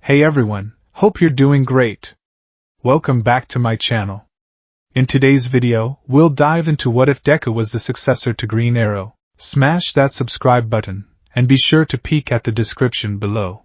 Hey everyone, hope you're doing great. Welcome back to my channel. In today's video, we'll dive into what if Deku was the successor to Green Arrow. Smash that subscribe button, and be sure to peek at the description below.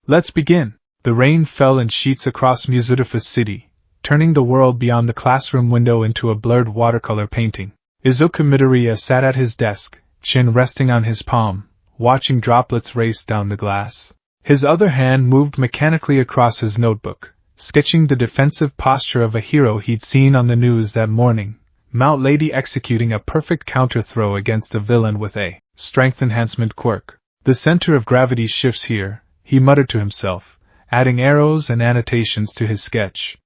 Let's begin. The rain fell in sheets across Muzutafa's city, turning the world beyond the classroom window into a blurred watercolor painting. Izuku Midoriya sat at his desk, chin resting on his palm, watching droplets race down the glass. His other hand moved mechanically across his notebook, sketching the defensive posture of a hero he'd seen on the news that morning, Mount Lady executing a perfect counter-throw against a villain with a strength enhancement quirk. The center of gravity shifts here, he muttered to himself, adding arrows and annotations to his sketch.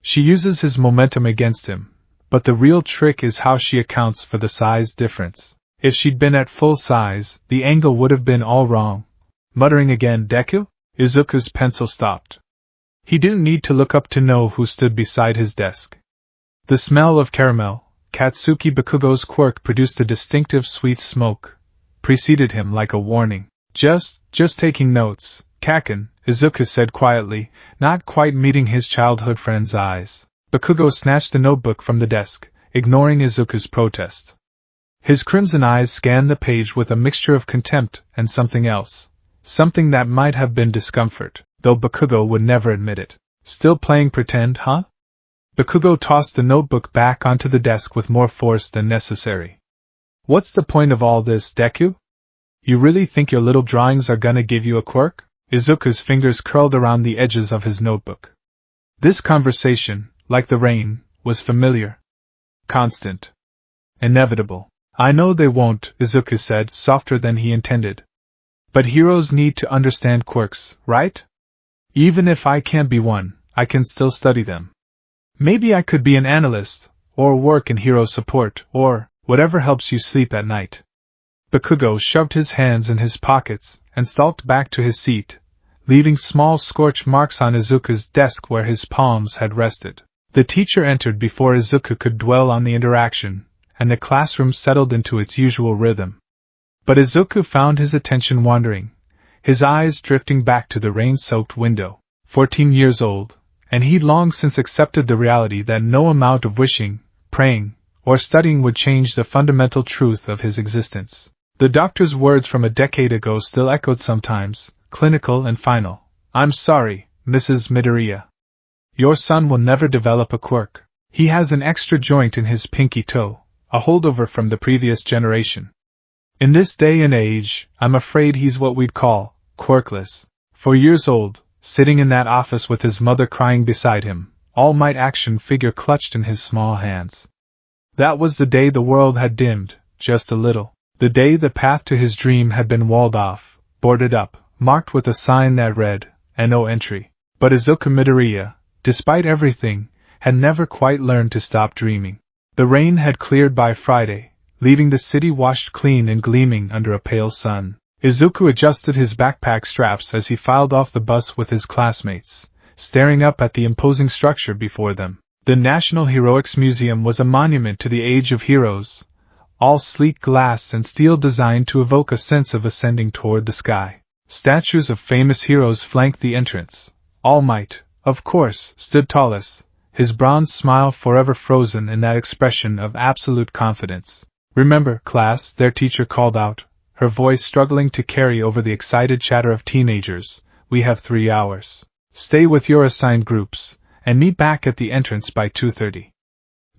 She uses his momentum against him, but the real trick is how she accounts for the size difference. If she'd been at full size, the angle would have been all wrong. Muttering again, Deku? Izuku's pencil stopped. He didn't need to look up to know who stood beside his desk. The smell of caramel, Katsuki Bakugo's quirk produced a distinctive sweet smoke, preceded him like a warning. Just taking notes, Kaken, Izuku said quietly, not quite meeting his childhood friend's eyes. Bakugo snatched the notebook from the desk, ignoring Izuku's protest. His crimson eyes scanned the page with a mixture of contempt and something else. Something that might have been discomfort, though Bakugo would never admit it. Still playing pretend, huh? Bakugo tossed the notebook back onto the desk with more force than necessary. What's the point of all this, Deku? You really think your little drawings are gonna give you a quirk? Izuku's fingers curled around the edges of his notebook. This conversation, like the rain, was familiar. Constant. Inevitable. I know they won't, Izuku said, softer than he intended. But heroes need to understand quirks, right? Even if I can't be one, I can still study them. Maybe I could be an analyst, or work in hero support, or whatever helps you sleep at night. Bakugo shoved his hands in his pockets and stalked back to his seat, leaving small scorch marks on Izuku's desk where his palms had rested. The teacher entered before Izuku could dwell on the interaction, and the classroom settled into its usual rhythm. But Izuku found his attention wandering, his eyes drifting back to the rain-soaked window. 14 years old, and he'd long since accepted the reality that no amount of wishing, praying, or studying would change the fundamental truth of his existence. The doctor's words from a decade ago still echoed sometimes, clinical and final. I'm sorry, Mrs. Midoriya. Your son will never develop a quirk. He has an extra joint in his pinky toe, a holdover from the previous generation. In this day and age, I'm afraid he's what we'd call quirkless. 4 years old, sitting in that office with his mother crying beside him, all-might action figure clutched in his small hands. That was the day the world had dimmed, just a little. The day the path to his dream had been walled off, boarded up, marked with a sign that read, "No entry." But Izuku Midoriya, despite everything, had never quite learned to stop dreaming. The rain had cleared by Friday, leaving the city washed clean and gleaming under a pale sun. Izuku adjusted his backpack straps as he filed off the bus with his classmates, staring up at the imposing structure before them. The National Heroics Museum was a monument to the age of heroes, all sleek glass and steel designed to evoke a sense of ascending toward the sky. Statues of famous heroes flanked the entrance. All Might, of course, stood tallest, his bronze smile forever frozen in that expression of absolute confidence. Remember, class, their teacher called out, her voice struggling to carry over the excited chatter of teenagers. We have 3 hours. Stay with your assigned groups, and meet back at the entrance by 2:30.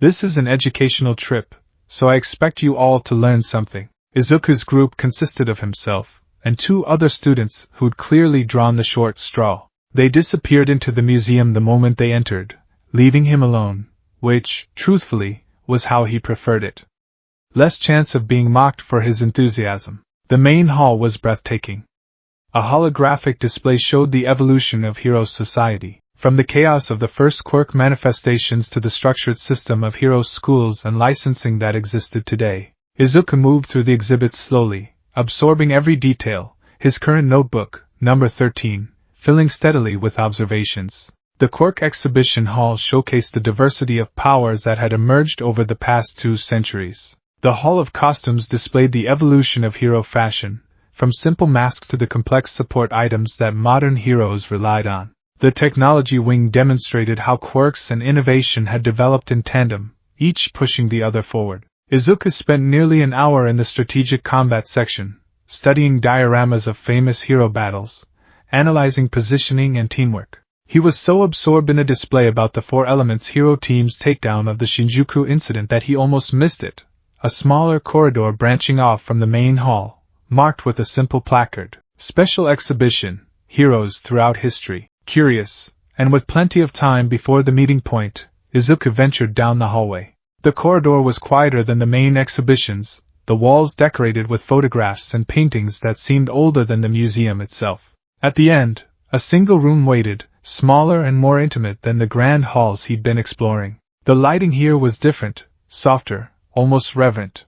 This is an educational trip, so I expect you all to learn something. Izuku's group consisted of himself, and 2 other students who'd clearly drawn the short straw. They disappeared into the museum the moment they entered, leaving him alone, which, truthfully, was how he preferred it. Less chance of being mocked for his enthusiasm. The main hall was breathtaking. A holographic display showed the evolution of Heroes Society, from the chaos of the first quirk manifestations to the structured system of Heroes schools and licensing that existed today. Izuku moved through the exhibits slowly, absorbing every detail, his current notebook, number 13, filling steadily with observations. The quirk exhibition hall showcased the diversity of powers that had emerged over the past 2 centuries. The Hall of Costumes displayed the evolution of hero fashion, from simple masks to the complex support items that modern heroes relied on. The technology wing demonstrated how quirks and innovation had developed in tandem, each pushing the other forward. Izuku spent nearly an hour in the strategic combat section, studying dioramas of famous hero battles, analyzing positioning and teamwork. He was so absorbed in a display about the Four Elements hero team's takedown of the Shinjuku incident that he almost missed it, a smaller corridor branching off from the main hall, marked with a simple placard, "Special Exhibition, Heroes Throughout History." Curious, and with plenty of time before the meeting point, Izuku ventured down the hallway. The corridor was quieter than the main exhibitions, the walls decorated with photographs and paintings that seemed older than the museum itself. At the end, a single room waited, smaller and more intimate than the grand halls he'd been exploring. The lighting here was different, softer, almost reverent.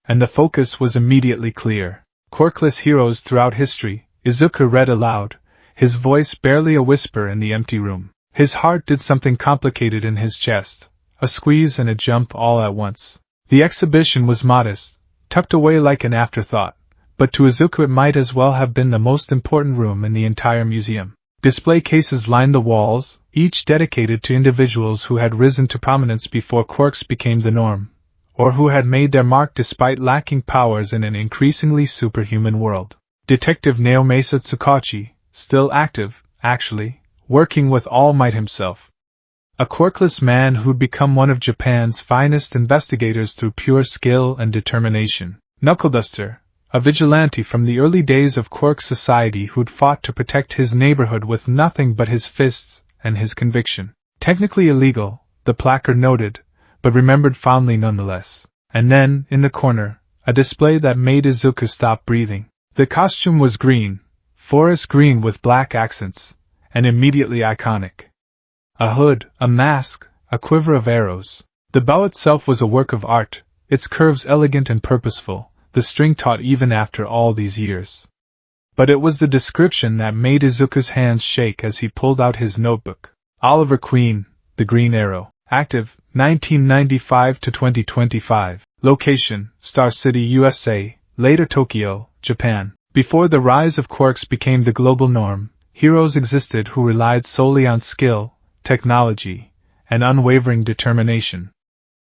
And the focus was immediately clear. "Quirkless heroes throughout history," Izuku read aloud, his voice barely a whisper in the empty room. His heart did something complicated in his chest, a squeeze and a jump all at once. The exhibition was modest, tucked away like an afterthought, but to Izuku it might as well have been the most important room in the entire museum. Display cases lined the walls, each dedicated to individuals who had risen to prominence before quirks became the norm, or who had made their mark despite lacking powers in an increasingly superhuman world. Detective Naomasa Tsukauchi, still active, actually, working with All Might himself. A quirkless man who'd become one of Japan's finest investigators through pure skill and determination. Knuckleduster, a vigilante from the early days of Quirk society who'd fought to protect his neighborhood with nothing but his fists and his conviction. Technically illegal, the placard noted, but remembered fondly nonetheless. And then, in the corner, a display that made Izuku stop breathing. The costume was green, forest green with black accents, and immediately iconic. A hood, a mask, a quiver of arrows. The bow itself was a work of art, its curves elegant and purposeful, the string taut even after all these years. But it was the description that made Izuku's hands shake as he pulled out his notebook. Oliver Queen, the Green Arrow. Active, 1995 to 2025. Location, Star City, USA, later Tokyo, Japan. Before the rise of quirks became the global norm, heroes existed who relied solely on skill, technology, and unwavering determination.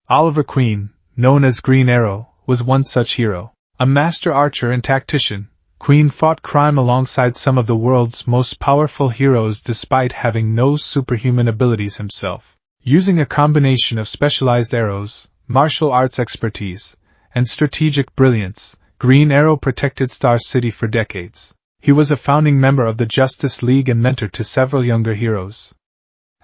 Oliver Queen, known as Green Arrow, was one such hero. A master archer and tactician, Queen fought crime alongside some of the world's most powerful heroes despite having no superhuman abilities himself. Using a combination of specialized arrows, martial arts expertise, and strategic brilliance, Green Arrow protected Star City for decades. He was a founding member of the Justice League and mentor to several younger heroes.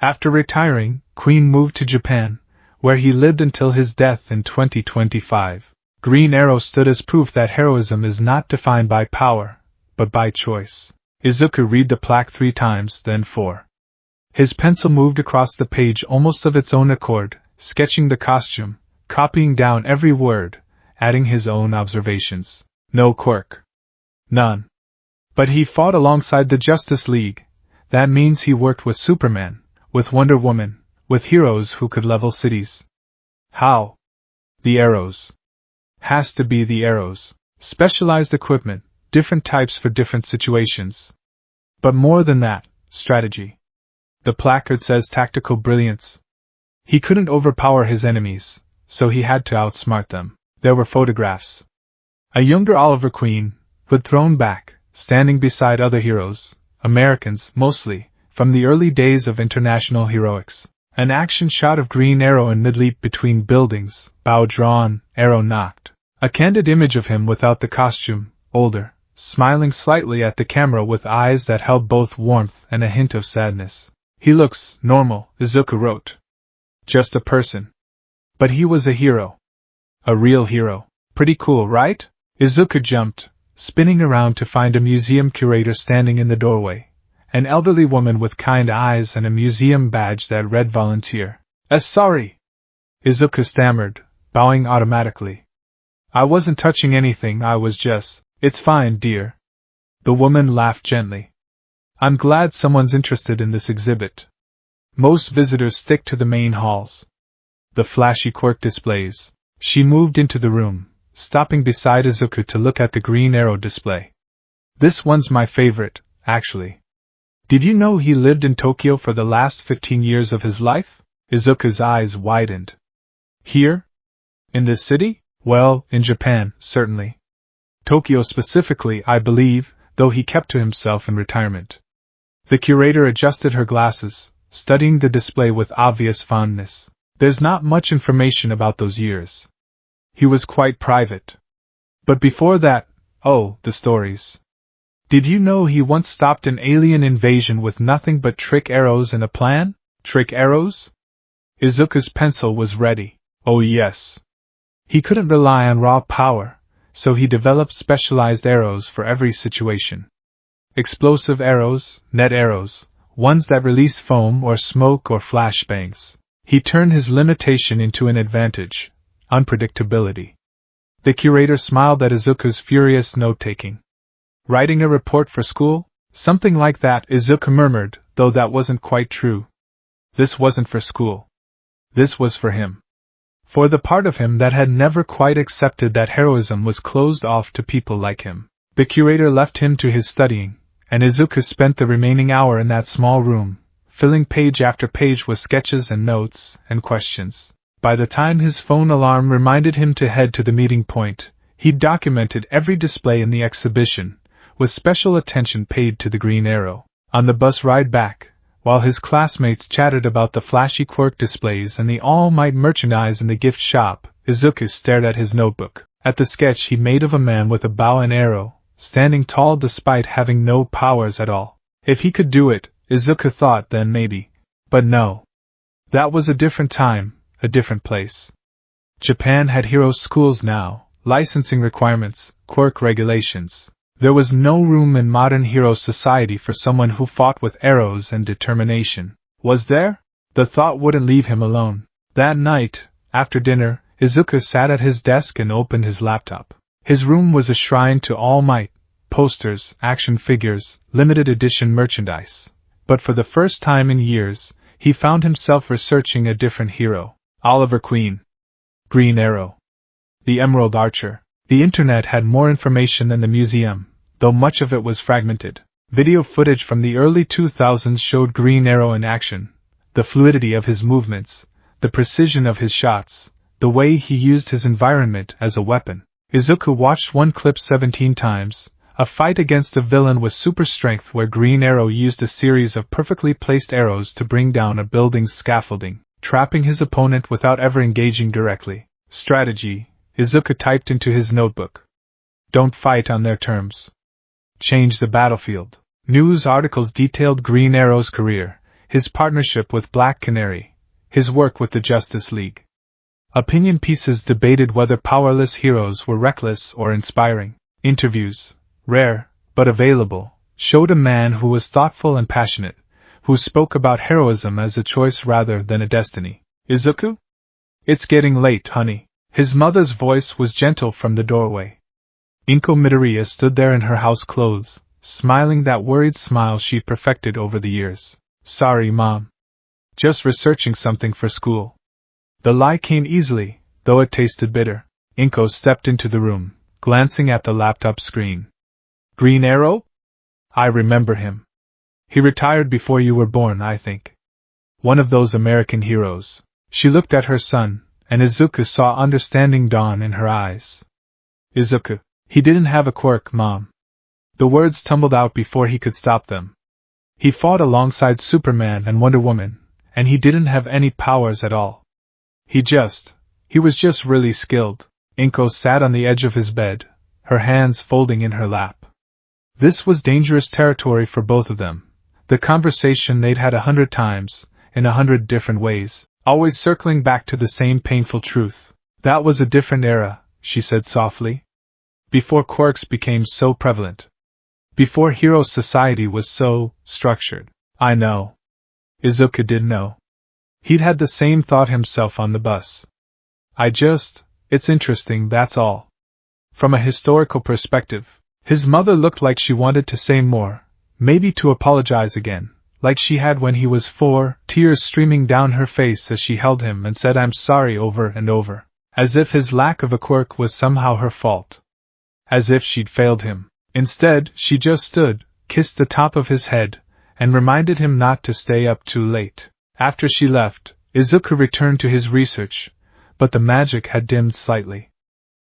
After retiring, Queen moved to Japan, where he lived until his death in 2025. Green Arrow stood as proof that heroism is not defined by power, but by choice. Izuku read the plaque 3 times, then 4. His pencil moved across the page almost of its own accord, sketching the costume, copying down every word, adding his own observations. No quirk. None. But he fought alongside the Justice League. That means he worked with Superman, with Wonder Woman, with heroes who could level cities. How? The arrows. Has to be the arrows. Specialized equipment, different types for different situations. But more than that, strategy. The placard says tactical brilliance. He couldn't overpower his enemies, so he had to outsmart them. There were photographs. A younger Oliver Queen, hood thrown back, standing beside other heroes, Americans mostly, from the early days of international heroics. An action shot of Green Arrow in mid-leap between buildings, bow drawn, arrow knocked. A candid image of him without the costume, older, smiling slightly at the camera with eyes that held both warmth and a hint of sadness. He looks normal, Izuku wrote. Just a person. But he was a hero. A real hero. Pretty cool, right? Izuku jumped, spinning around to find a museum curator standing in the doorway, an elderly woman with kind eyes and a museum badge that read volunteer. Sorry. Izuku stammered, bowing automatically. I wasn't touching anything, I was just... It's fine, dear. The woman laughed gently. I'm glad someone's interested in this exhibit. Most visitors stick to the main halls. The flashy quirk displays. She moved into the room, stopping beside Izuku to look at the Green Arrow display. This one's my favorite, actually. Did you know he lived in Tokyo for the last 15 years of his life? Izuku's eyes widened. Here? In this city? Well, in Japan, certainly. Tokyo specifically, I believe, though he kept to himself in retirement. The curator adjusted her glasses, studying the display with obvious fondness. There's not much information about those years. He was quite private. But before that, oh, the stories. Did you know he once stopped an alien invasion with nothing but trick arrows and a plan? Trick arrows? Izuku's pencil was ready. Oh yes. He couldn't rely on raw power, so he developed specialized arrows for every situation. Explosive arrows, net arrows, ones that release foam or smoke or flashbangs. He turned his limitation into an advantage, unpredictability. The curator smiled at Izuku's furious note-taking. Writing a report for school? Something like that, Izuku murmured, though that wasn't quite true. This wasn't for school. This was for him. For the part of him that had never quite accepted that heroism was closed off to people like him. The curator left him to his studying, and Izuku spent the remaining hour in that small room, filling page after page with sketches and notes and questions. By the time his phone alarm reminded him to head to the meeting point, he'd documented every display in the exhibition, with special attention paid to the green arrow. On the bus ride back, while his classmates chatted about the flashy quirk displays and the all-might merchandise in the gift shop, Izuku stared at his notebook, at the sketch he made of a man with a bow and arrow, standing tall despite having no powers at all. If he could do it, Izuku thought, then maybe. But no. That was a different time, a different place. Japan had hero schools now, licensing requirements, quirk regulations. There was no room in modern hero society for someone who fought with arrows and determination. Was there? The thought wouldn't leave him alone. That night, after dinner, Izuku sat at his desk and opened his laptop. His room was a shrine to All Might, posters, action figures, limited edition merchandise. But for the first time in years, he found himself researching a different hero. Oliver Queen. Green Arrow. The Emerald Archer. The internet had more information than the museum, though much of it was fragmented. Video footage from the early 2000s showed Green Arrow in action, the fluidity of his movements, the precision of his shots, the way he used his environment as a weapon. Izuku watched one clip 17 times, a fight against a villain with super strength where Green Arrow used a series of perfectly placed arrows to bring down a building's scaffolding, trapping his opponent without ever engaging directly. Strategy, Izuku typed into his notebook. Don't fight on their terms. Change the battlefield. News articles detailed Green Arrow's career, his partnership with Black Canary, his work with the Justice League. Opinion pieces debated whether powerless heroes were reckless or inspiring. Interviews, rare, but available, showed a man who was thoughtful and passionate, who spoke about heroism as a choice rather than a destiny. Izuku? It's getting late, honey. His mother's voice was gentle from the doorway. Inko Midoriya stood there in her house clothes, smiling that worried smile she'd perfected over the years. Sorry, Mom. Just researching something for school. The lie came easily, though it tasted bitter. Inko stepped into the room, glancing at the laptop screen. Green Arrow? I remember him. He retired before you were born, I think. One of those American heroes. She looked at her son, and Izuku saw understanding dawn in her eyes. Izuku, he didn't have a quirk, Mom. The words tumbled out before he could stop them. He fought alongside Superman and Wonder Woman, and he didn't have any powers at all. He was just really skilled. Inko sat on the edge of his bed, her hands folding in her lap. This was dangerous territory for both of them. The conversation they'd had 100 times, in 100 different ways, always circling back to the same painful truth. That was a different era, she said softly. Before quirks became so prevalent. Before hero society was so structured. I know. Izuku did know. He'd had the same thought himself on the bus. It's interesting, that's all. From a historical perspective, his mother looked like she wanted to say more, maybe to apologize again, like she had when he was 4, tears streaming down her face as she held him and said I'm sorry over and over, as if his lack of a quirk was somehow her fault. As if she'd failed him. Instead, she just stood, kissed the top of his head, and reminded him not to stay up too late. After she left, Izuku returned to his research, but the magic had dimmed slightly.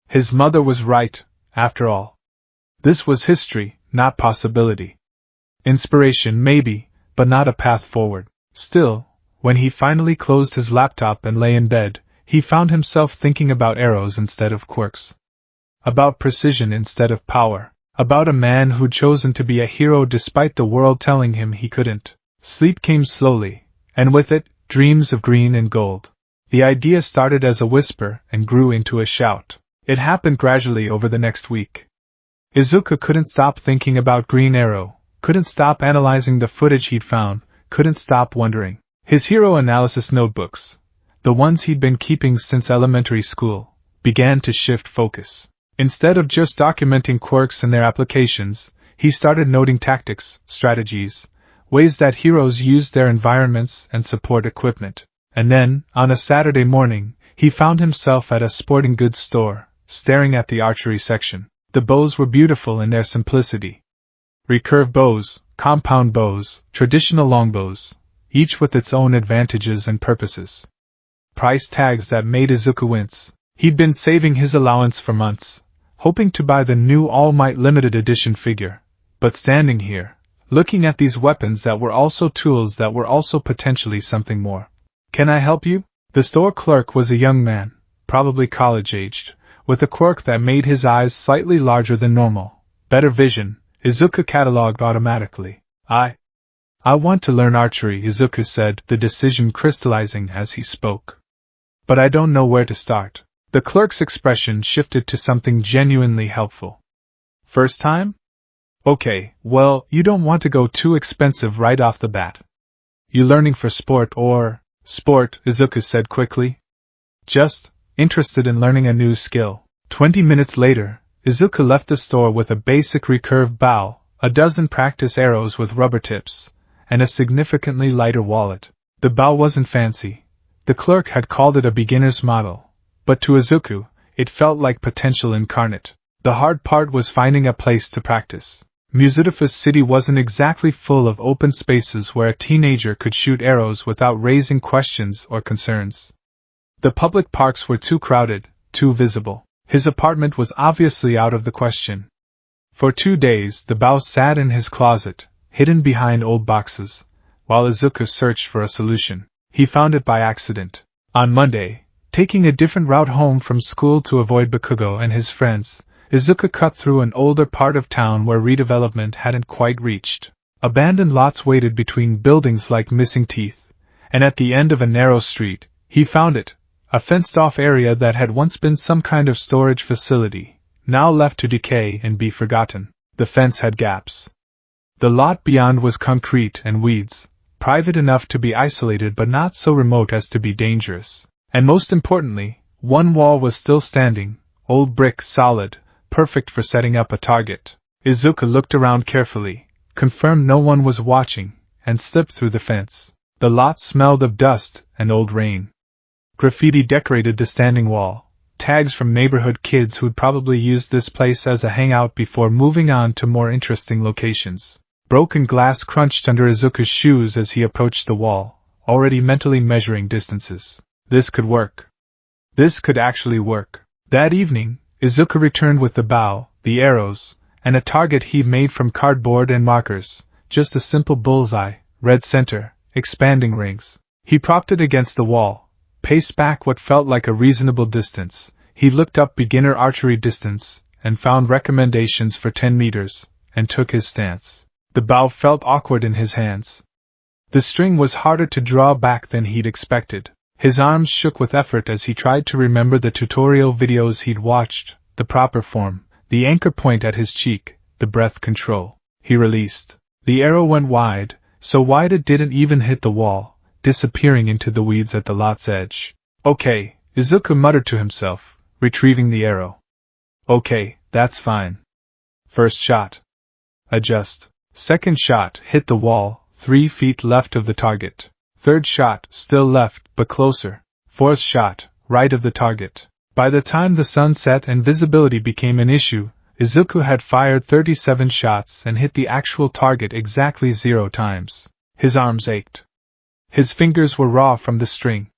His mother was right, after all. This was history, not possibility. Inspiration, maybe, but not a path forward. Still, when he finally closed his laptop and lay in bed, he found himself thinking about arrows instead of quirks. About precision instead of power. About a man who'd chosen to be a hero despite the world telling him he couldn't. Sleep came slowly, and with it, dreams of green and gold. The idea started as a whisper and grew into a shout. It happened gradually over the next week. Izuku couldn't stop thinking about Green Arrow, couldn't stop analyzing the footage he'd found, couldn't stop wondering. His hero analysis notebooks, the ones he'd been keeping since elementary school, began to shift focus. Instead of just documenting quirks and their applications, he started noting tactics, strategies, ways that heroes used their environments and support equipment. And then, on a Saturday morning, he found himself at a sporting goods store, staring at the archery section. The bows were beautiful in their simplicity. Recurve bows, compound bows, traditional longbows, each with its own advantages and purposes. Price tags that made Izuku wince. He'd been saving his allowance for months, hoping to buy the new All Might limited edition figure, but standing here, looking at these weapons that were also tools that were also potentially something more. "Can I help you?" The store clerk was a young man, probably college-aged, with a quirk that made his eyes slightly larger than normal. Better vision, Izuku cataloged automatically. I want to learn archery, Izuku said, the decision crystallizing as he spoke. But I don't know where to start. The clerk's expression shifted to something genuinely helpful. First time? Okay, well, you don't want to go too expensive right off the bat. You learning for sport or... Sport, Izuku said quickly. Just interested in learning a new skill. 20 minutes later, Izuku left the store with a basic recurve bow, a dozen practice arrows with rubber tips, and a significantly lighter wallet. The bow wasn't fancy. The clerk had called it a beginner's model. But to Izuku, it felt like potential incarnate. The hard part was finding a place to practice. Musutafa's city wasn't exactly full of open spaces where a teenager could shoot arrows without raising questions or concerns. The public parks were too crowded, too visible. His apartment was obviously out of the question. For 2 days, the bow sat in his closet, hidden behind old boxes, while Izuku searched for a solution. He found it by accident. On Monday, taking a different route home from school to avoid Bakugo and his friends, Izuku cut through an older part of town where redevelopment hadn't quite reached. Abandoned lots waited between buildings like missing teeth, and at the end of a narrow street, he found it, a fenced-off area that had once been some kind of storage facility, now left to decay and be forgotten. The fence had gaps. The lot beyond was concrete and weeds, private enough to be isolated but not so remote as to be dangerous. And most importantly, one wall was still standing, old brick, solid, perfect for setting up a target. Izuku looked around carefully, confirmed no one was watching, and slipped through the fence. The lot smelled of dust and old rain. Graffiti decorated the standing wall, tags from neighborhood kids who'd probably used this place as a hangout before moving on to more interesting locations. Broken glass crunched under Izuku's shoes as he approached the wall, already mentally measuring distances. This could work. This could actually work. That evening, Izuku returned with the bow, the arrows, and a target he'd made from cardboard and markers, just a simple bullseye, red center, expanding rings. He propped it against the wall, paced back what felt like a reasonable distance. He looked up beginner archery distance, and found recommendations for 10 meters, and took his stance. The bow felt awkward in his hands. The string was harder to draw back than he'd expected. His arms shook with effort as he tried to remember the tutorial videos he'd watched, the proper form, the anchor point at his cheek, the breath control. He released. The arrow went wide, so wide it didn't even hit the wall, disappearing into the weeds at the lot's edge. Okay, Izuku muttered to himself, retrieving the arrow. Okay, that's fine. First shot. Adjust. Second shot hit the wall, 3 feet left of the target. Third shot, still left, but closer. Fourth shot, right of the target. By the time the sun set and visibility became an issue, Izuku had fired 37 shots and hit the actual target exactly 0 times. His arms ached. His fingers were raw from the string.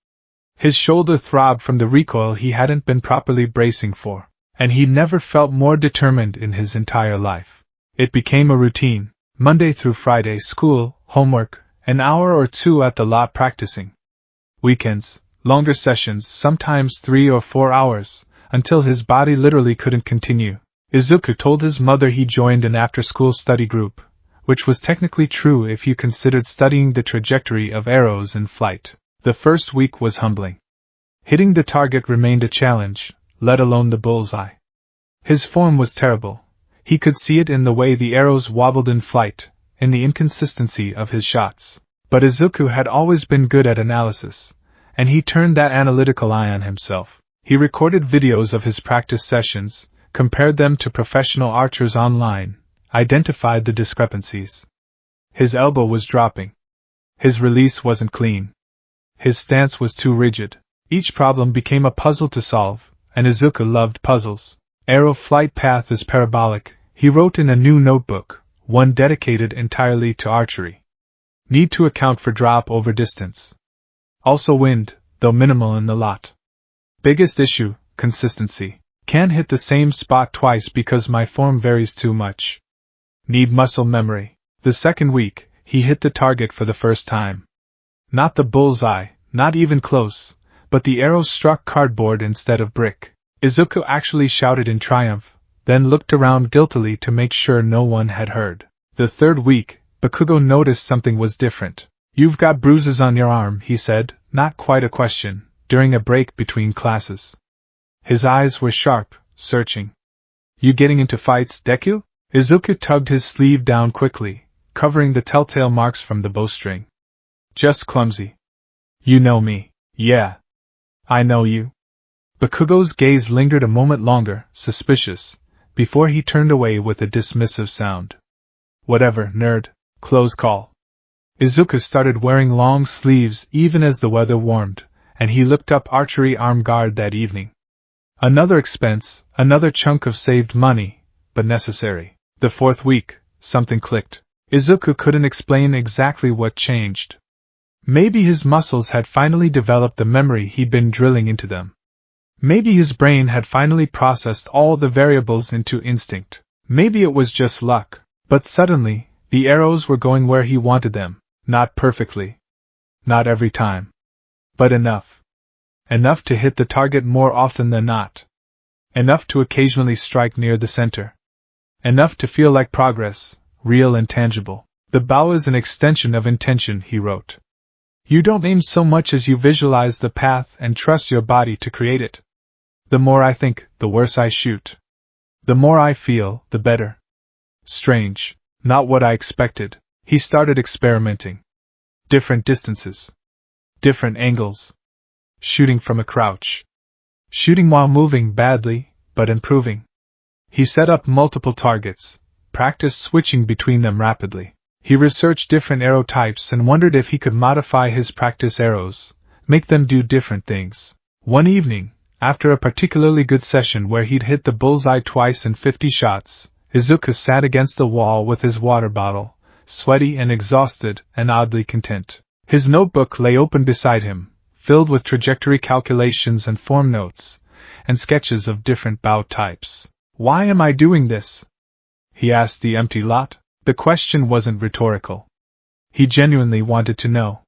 His shoulder throbbed from the recoil he hadn't been properly bracing for, and he never felt more determined in his entire life. It became a routine, Monday through Friday school, homework, an hour or 2 at the lot practicing. Weekends, longer sessions, sometimes 3 or 4 hours, until his body literally couldn't continue. Izuku told his mother he joined an after-school study group, which was technically true if you considered studying the trajectory of arrows in flight. The first week was humbling. Hitting the target remained a challenge, let alone the bullseye. His form was terrible. He could see it in the way the arrows wobbled in flight, in the inconsistency of his shots. But Izuku had always been good at analysis, and he turned that analytical eye on himself. He recorded videos of his practice sessions, compared them to professional archers online, identified the discrepancies. His elbow was dropping. His release wasn't clean. His stance was too rigid. Each problem became a puzzle to solve, and Izuku loved puzzles. Arrow flight path is parabolic, he wrote in a new notebook, one dedicated entirely to archery. Need to account for drop over distance. Also wind, though minimal in the lot. Biggest issue, consistency. Can't hit the same spot twice because my form varies too much. Need muscle memory. The second week, he hit the target for the first time. Not the bullseye, not even close, but the arrow struck cardboard instead of brick. Izuku actually shouted in triumph, then looked around guiltily to make sure no one had heard. The third week, Bakugo noticed something was different. You've got bruises on your arm, he said, not quite a question, during a break between classes. His eyes were sharp, searching. You getting into fights, Deku? Izuku tugged his sleeve down quickly, covering the telltale marks from the bowstring. Just clumsy. You know me. Yeah. I know you. Bakugo's gaze lingered a moment longer, suspicious, before he turned away with a dismissive sound. Whatever, nerd. Close call. Izuku started wearing long sleeves even as the weather warmed, and he looked up archery arm guard that evening. Another expense, another chunk of saved money, but necessary. The fourth week, something clicked. Izuku couldn't explain exactly what changed. Maybe his muscles had finally developed the memory he'd been drilling into them. Maybe his brain had finally processed all the variables into instinct. Maybe it was just luck. But suddenly, the arrows were going where he wanted them. Not perfectly. Not every time. But enough. Enough to hit the target more often than not. Enough to occasionally strike near the center. Enough to feel like progress, real and tangible. The bow is an extension of intention, he wrote. You don't aim so much as you visualize the path and trust your body to create it. The more I think, the worse I shoot. The more I feel, the better. Strange. Not what I expected. He started experimenting. Different distances. Different angles. Shooting from a crouch. Shooting while moving badly, but improving. He set up multiple targets, practiced switching between them rapidly. He researched different arrow types and wondered if he could modify his practice arrows, make them do different things. One evening, after a particularly good session where he'd hit the bullseye twice in 50 shots, Izuku sat against the wall with his water bottle, sweaty and exhausted and oddly content. His notebook lay open beside him, filled with trajectory calculations and form notes, and sketches of different bow types. Why am I doing this? He asked the empty lot. The question wasn't rhetorical. He genuinely wanted to know.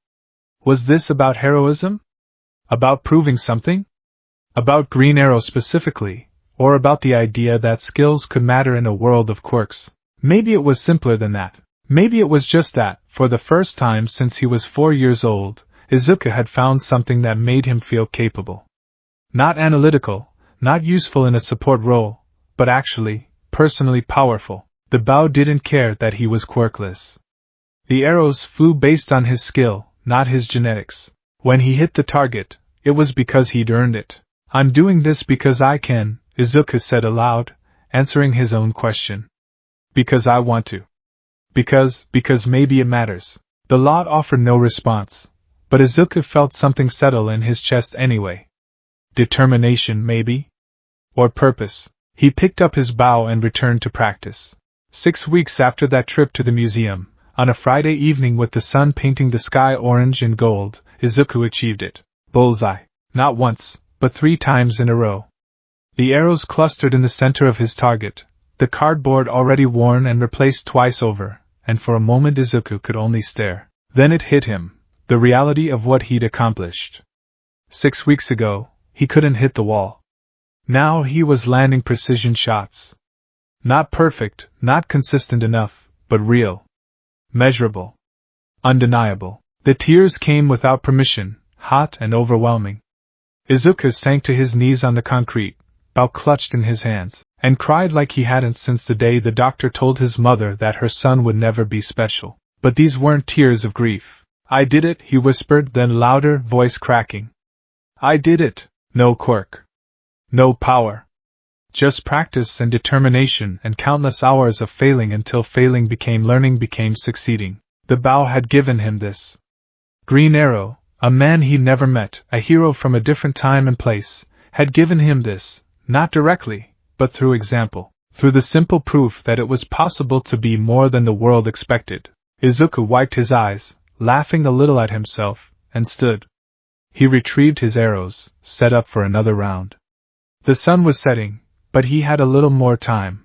Was this about heroism? About proving something? About Green Arrow specifically, or about the idea that skills could matter in a world of quirks? Maybe it was simpler than that. Maybe it was just that, for the first time since he was 4 years old, Izuku had found something that made him feel capable. Not analytical, not useful in a support role, but actually, personally powerful. The bow didn't care that he was quirkless. The arrows flew based on his skill, not his genetics. When he hit the target, it was because he'd earned it. I'm doing this because I can, Izuku said aloud, answering his own question. Because I want to. Because maybe it matters. The lot offered no response, but Izuku felt something settle in his chest anyway. Determination, maybe? Or purpose. He picked up his bow and returned to practice. 6 weeks after that trip to the museum, on a Friday evening with the sun painting the sky orange and gold, Izuku achieved it. Bullseye. Not once, but 3 times in a row. The arrows clustered in the center of his target, the cardboard already worn and replaced twice over, and for a moment Izuku could only stare. Then it hit him, the reality of what he'd accomplished. 6 weeks ago, he couldn't hit the wall. Now he was landing precision shots. Not perfect, not consistent enough, but real. Measurable. Undeniable. The tears came without permission, hot and overwhelming. Izuku sank to his knees on the concrete, bow clutched in his hands, and cried like he hadn't since the day the doctor told his mother that her son would never be special. But these weren't tears of grief. I did it, he whispered, then louder, voice cracking. I did it. No quirk. No power. Just practice and determination and countless hours of failing until failing became learning, became succeeding. The bow had given him this. Green Arrow, a man he'd never met, a hero from a different time and place, had given him this, not directly, but through example, through the simple proof that it was possible to be more than the world expected. Izuku wiped his eyes, laughing a little at himself, and stood. He retrieved his arrows, set up for another round. The sun was setting, but he had a little more time.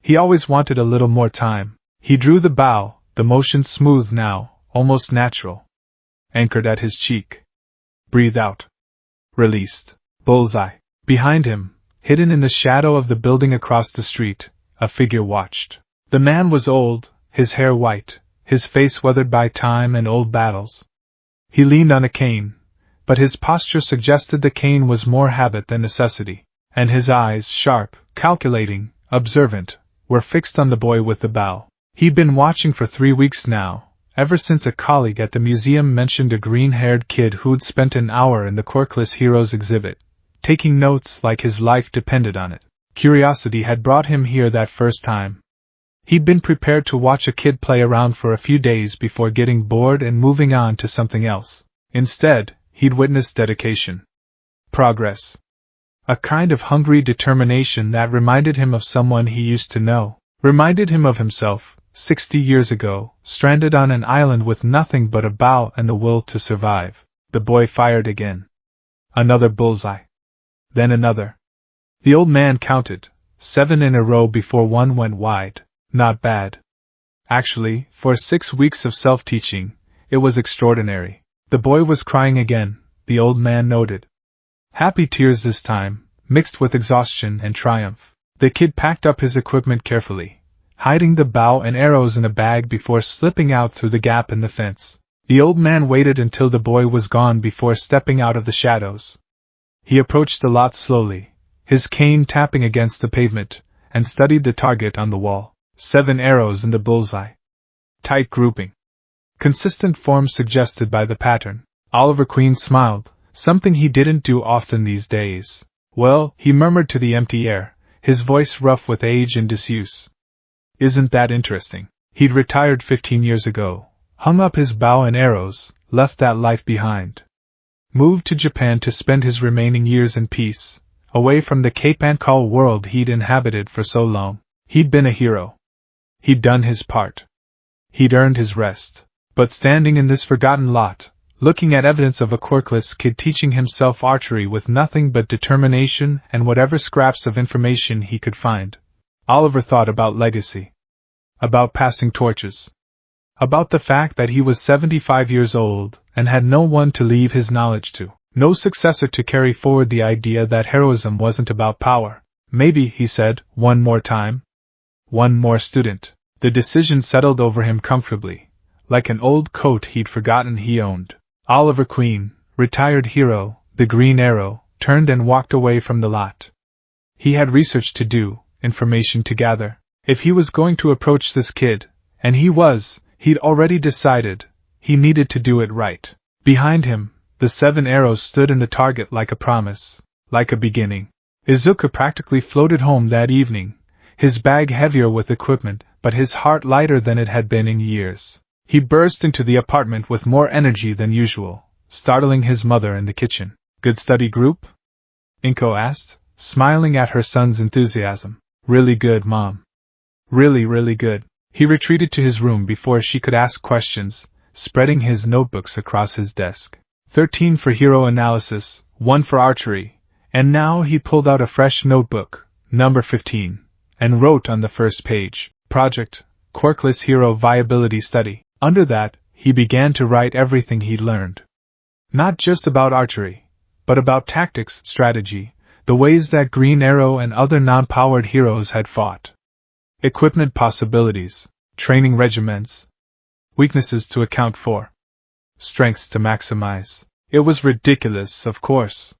He always wanted a little more time. He drew the bow, the motion smooth now, almost natural. Anchored at his cheek. Breathe out. Released. Bullseye. Behind him, hidden in the shadow of the building across the street, a figure watched. The man was old, his hair white, his face weathered by time and old battles. He leaned on a cane, but his posture suggested the cane was more habit than necessity, and his eyes, sharp, calculating, observant, were fixed on the boy with the bow. He'd been watching for 3 weeks now, ever since a colleague at the museum mentioned a green-haired kid who'd spent an hour in the Quirkless Heroes exhibit, taking notes like his life depended on it. Curiosity had brought him here that first time. He'd been prepared to watch a kid play around for a few days before getting bored and moving on to something else. Instead, he'd witnessed dedication. Progress. A kind of hungry determination that reminded him of someone he used to know, reminded him of himself, 60 years ago, stranded on an island with nothing but a bow and the will to survive. The boy fired again. Another bullseye. Then another. The old man counted, 7 in a row before one went wide. Not bad. Actually, for 6 weeks of self-teaching, it was extraordinary. The boy was crying again, the old man noted. Happy tears this time, mixed with exhaustion and triumph. The kid packed up his equipment carefully, hiding the bow and arrows in a bag before slipping out through the gap in the fence. The old man waited until the boy was gone before stepping out of the shadows. He approached the lot slowly, his cane tapping against the pavement, and studied the target on the wall. 7 arrows in the bullseye. Tight grouping. Consistent form suggested by the pattern. Oliver Queen smiled, something he didn't do often these days. Well, he murmured to the empty air, his voice rough with age and disuse. Isn't that interesting? He'd retired 15 years ago, hung up his bow and arrows, left that life behind. Moved to Japan to spend his remaining years in peace, away from the Cape Ankle world he'd inhabited for so long. He'd been a hero. He'd done his part. He'd earned his rest. But standing in this forgotten lot, looking at evidence of a quirkless kid teaching himself archery with nothing but determination and whatever scraps of information he could find, Oliver thought about legacy. About passing torches. About the fact that he was 75 years old and had no one to leave his knowledge to, no successor to carry forward the idea that heroism wasn't about power. Maybe, he said, one more time. One more student. The decision settled over him comfortably, like an old coat he'd forgotten he owned. Oliver Queen, retired hero, the Green Arrow, turned and walked away from the lot. He had research to do, information to gather. If he was going to approach this kid, and he'd already decided, he needed to do it right. Behind him, the 7 arrows stood in the target like a promise, like a beginning. Izuku practically floated home that evening, his bag heavier with equipment, but his heart lighter than it had been in years. He burst into the apartment with more energy than usual, startling his mother in the kitchen. Good study group? Inko asked, smiling at her son's enthusiasm. Really good, Mom. Really, really good. He retreated to his room before she could ask questions, spreading his notebooks across his desk. 13 for hero analysis, 1 for archery, and now he pulled out a fresh notebook, number 15, and wrote on the first page, Project, Quirkless Hero Viability Study. Under that, he began to write everything he'd learned. Not just about archery, but about tactics, strategy, the ways that Green Arrow and other non-powered heroes had fought. Equipment possibilities, training regiments, weaknesses to account for, strengths to maximize. It was ridiculous, of course.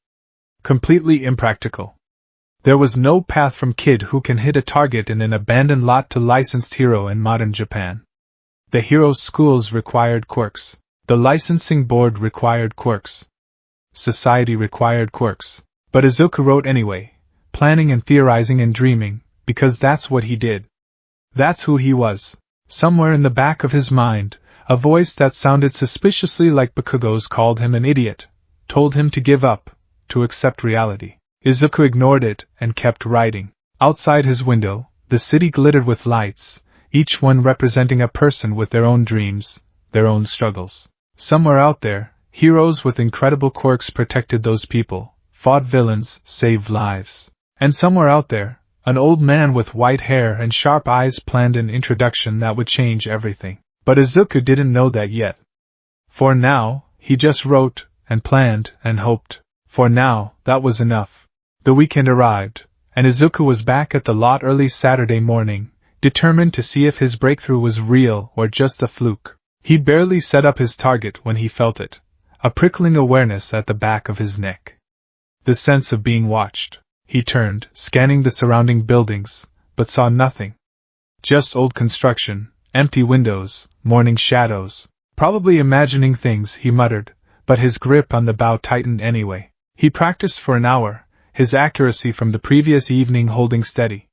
Completely impractical. There was no path from kid who can hit a target in an abandoned lot to licensed hero in modern Japan. The hero schools required quirks. The licensing board required quirks. Society required quirks. But Izuku wrote anyway, planning and theorizing and dreaming, because that's what he did. That's who he was. Somewhere in the back of his mind, a voice that sounded suspiciously like Bakugo's called him an idiot, told him to give up, to accept reality. Izuku ignored it and kept writing. Outside his window, the city glittered with lights, each one representing a person with their own dreams, their own struggles. Somewhere out there, heroes with incredible quirks protected those people, fought villains, saved lives. And somewhere out there, an old man with white hair and sharp eyes planned an introduction that would change everything. But Izuku didn't know that yet. For now, he just wrote, and planned, and hoped. For now, that was enough. The weekend arrived, and Izuku was back at the lot early Saturday morning, determined to see if his breakthrough was real or just a fluke. He'd barely set up his target when he felt it, a prickling awareness at the back of his neck. The sense of being watched. He turned, scanning the surrounding buildings, but saw nothing. Just old construction, empty windows, morning shadows. Probably imagining things, he muttered, but his grip on the bow tightened anyway. He practiced for an hour, his accuracy from the previous evening holding steady.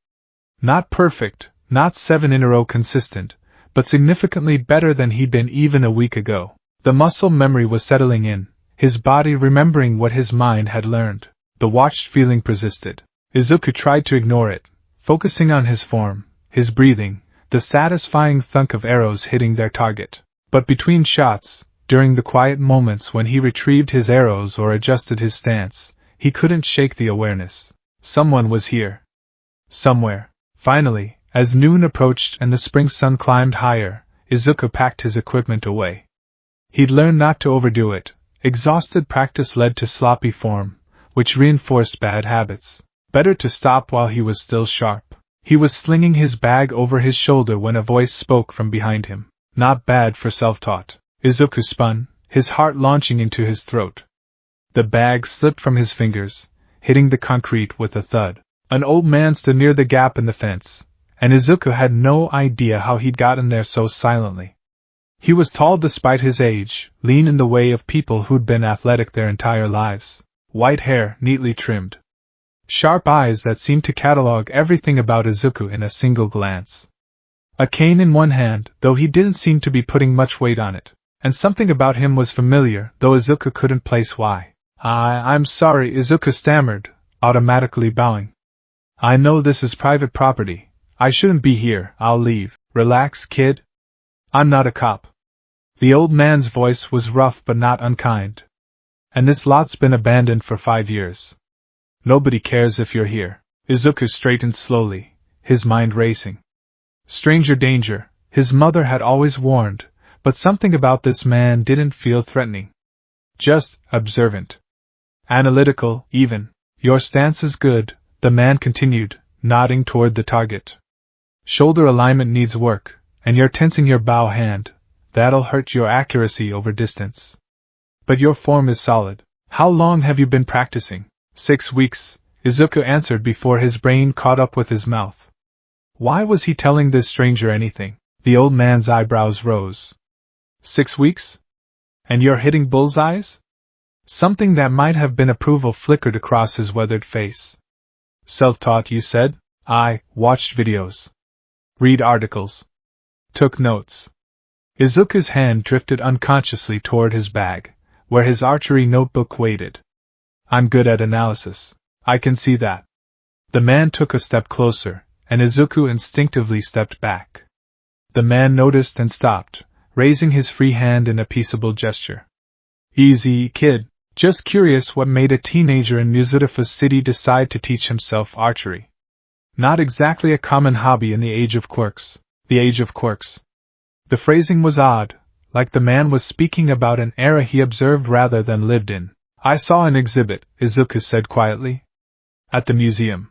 Not perfect, not 7 in a row consistent, but significantly better than he'd been even a week ago. The muscle memory was settling in, his body remembering what his mind had learned. The watched feeling persisted. Izuku tried to ignore it, focusing on his form, his breathing, the satisfying thunk of arrows hitting their target. But between shots, during the quiet moments when he retrieved his arrows or adjusted his stance, he couldn't shake the awareness. Someone was here. Somewhere. Finally, as noon approached and the spring sun climbed higher, Izuku packed his equipment away. He'd learned not to overdo it. Exhausted practice led to sloppy form, which reinforced bad habits. Better to stop while he was still sharp. He was slinging his bag over his shoulder when a voice spoke from behind him. Not bad for self-taught. Izuku spun, his heart launching into his throat. The bag slipped from his fingers, hitting the concrete with a thud. An old man stood near the gap in the fence, and Izuku had no idea how he'd gotten there so silently. He was tall despite his age, lean in the way of people who'd been athletic their entire lives. White hair, neatly trimmed. Sharp eyes that seemed to catalog everything about Izuku in a single glance. A cane in one hand, though he didn't seem to be putting much weight on it. And something about him was familiar, though Izuku couldn't place why. I'm sorry, Izuku stammered, automatically bowing. I know this is private property. I shouldn't be here, I'll leave. Relax, kid. I'm not a cop. The old man's voice was rough but not unkind. And this lot's been abandoned for 5 years. Nobody cares if you're here. Izuku straightened slowly, his mind racing. Stranger danger, his mother had always warned, but something about this man didn't feel threatening. Just observant. Analytical, even. Your stance is good, the man continued, nodding toward the target. Shoulder alignment needs work, and you're tensing your bow hand. That'll hurt your accuracy over distance. But your form is solid. How long have you been practicing? 6 weeks, Izuku answered before his brain caught up with his mouth. Why was he telling this stranger anything? The old man's eyebrows rose. 6 weeks? And you're hitting bullseyes? Something that might have been approval flickered across his weathered face. Self-taught, you said? I watched videos. Read articles. Took notes. Izuku's hand drifted unconsciously toward his bag, where his archery notebook waited. I'm good at analysis. I can see that. The man took a step closer, and Izuku instinctively stepped back. The man noticed and stopped, raising his free hand in a peaceable gesture. Easy, kid. Just curious what made a teenager in Muzutafa City decide to teach himself archery. Not exactly a common hobby in the age of quirks. The age of quirks. The phrasing was odd, like the man was speaking about an era he observed rather than lived in. I saw an exhibit, Izuku said quietly. At the museum.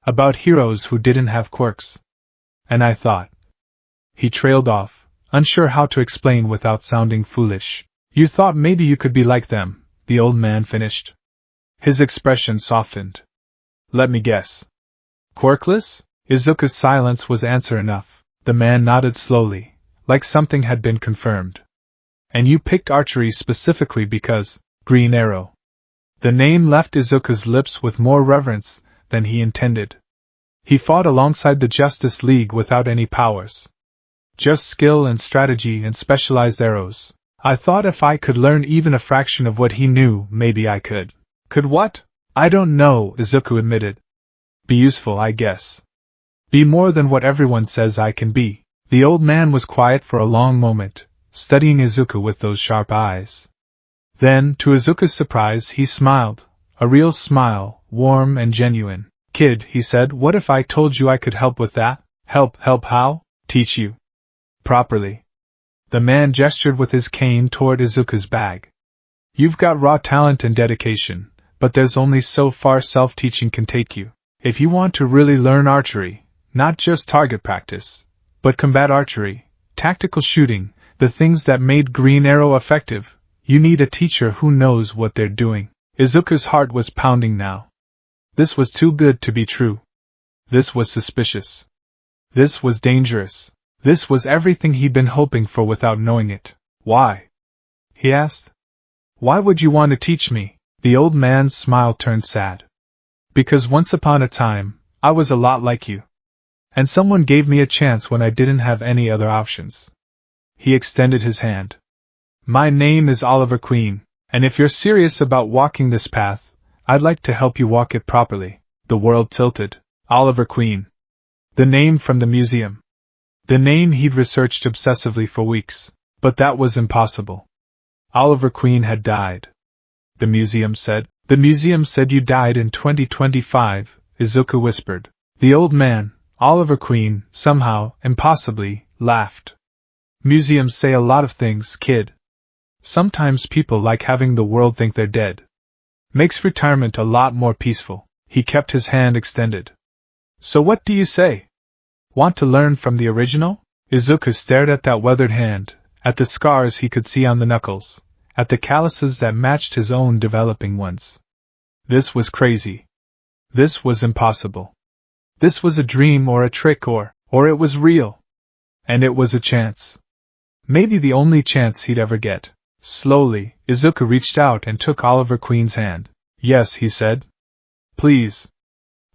About heroes who didn't have quirks. And I thought. He trailed off, unsure how to explain without sounding foolish. You thought maybe you could be like them, the old man finished. His expression softened. Let me guess. Quirkless? Izuku's silence was answer enough. The man nodded slowly, like something had been confirmed. And you picked archery specifically because, Green Arrow. The name left Izuku's lips with more reverence than he intended. He fought alongside the Justice League without any powers. Just skill and strategy and specialized arrows. I thought if I could learn even a fraction of what he knew, maybe I could. Could what? I don't know, Izuku admitted. Be useful, I guess. Be more than what everyone says I can be. The old man was quiet for a long moment, studying Izuku with those sharp eyes. Then, to Izuku's surprise, he smiled. A real smile, warm and genuine. Kid, he said, what if I told you I could help with that? Help how? Teach you. Properly. The man gestured with his cane toward Izuku's bag. You've got raw talent and dedication, but there's only so far self-teaching can take you. If you want to really learn archery, not just target practice, but combat archery, tactical shooting, the things that made Green Arrow effective, you need a teacher who knows what they're doing. Izuku's heart was pounding now. This was too good to be true. This was suspicious. This was dangerous. This was everything he'd been hoping for without knowing it. Why? He asked. Why would you want to teach me? The old man's smile turned sad. Because once upon a time, I was a lot like you. And someone gave me a chance when I didn't have any other options. He extended his hand. My name is Oliver Queen, and if you're serious about walking this path, I'd like to help you walk it properly. The world tilted. Oliver Queen. The name from the museum. The name he'd researched obsessively for weeks, but that was impossible. Oliver Queen had died. The museum said. The museum said you died in 2025, Izuku whispered. The old man, Oliver Queen, somehow, impossibly, laughed. Museums say a lot of things, kid. Sometimes people like having the world think they're dead. Makes retirement a lot more peaceful. He kept his hand extended. So what do you say? Want to learn from the original? Izuku stared at that weathered hand, at the scars he could see on the knuckles, at the calluses that matched his own developing ones. This was crazy. This was impossible. This was a dream or a trick or it was real. And it was a chance. Maybe the only chance he'd ever get. Slowly, Izuku reached out and took Oliver Queen's hand. Yes, he said. Please.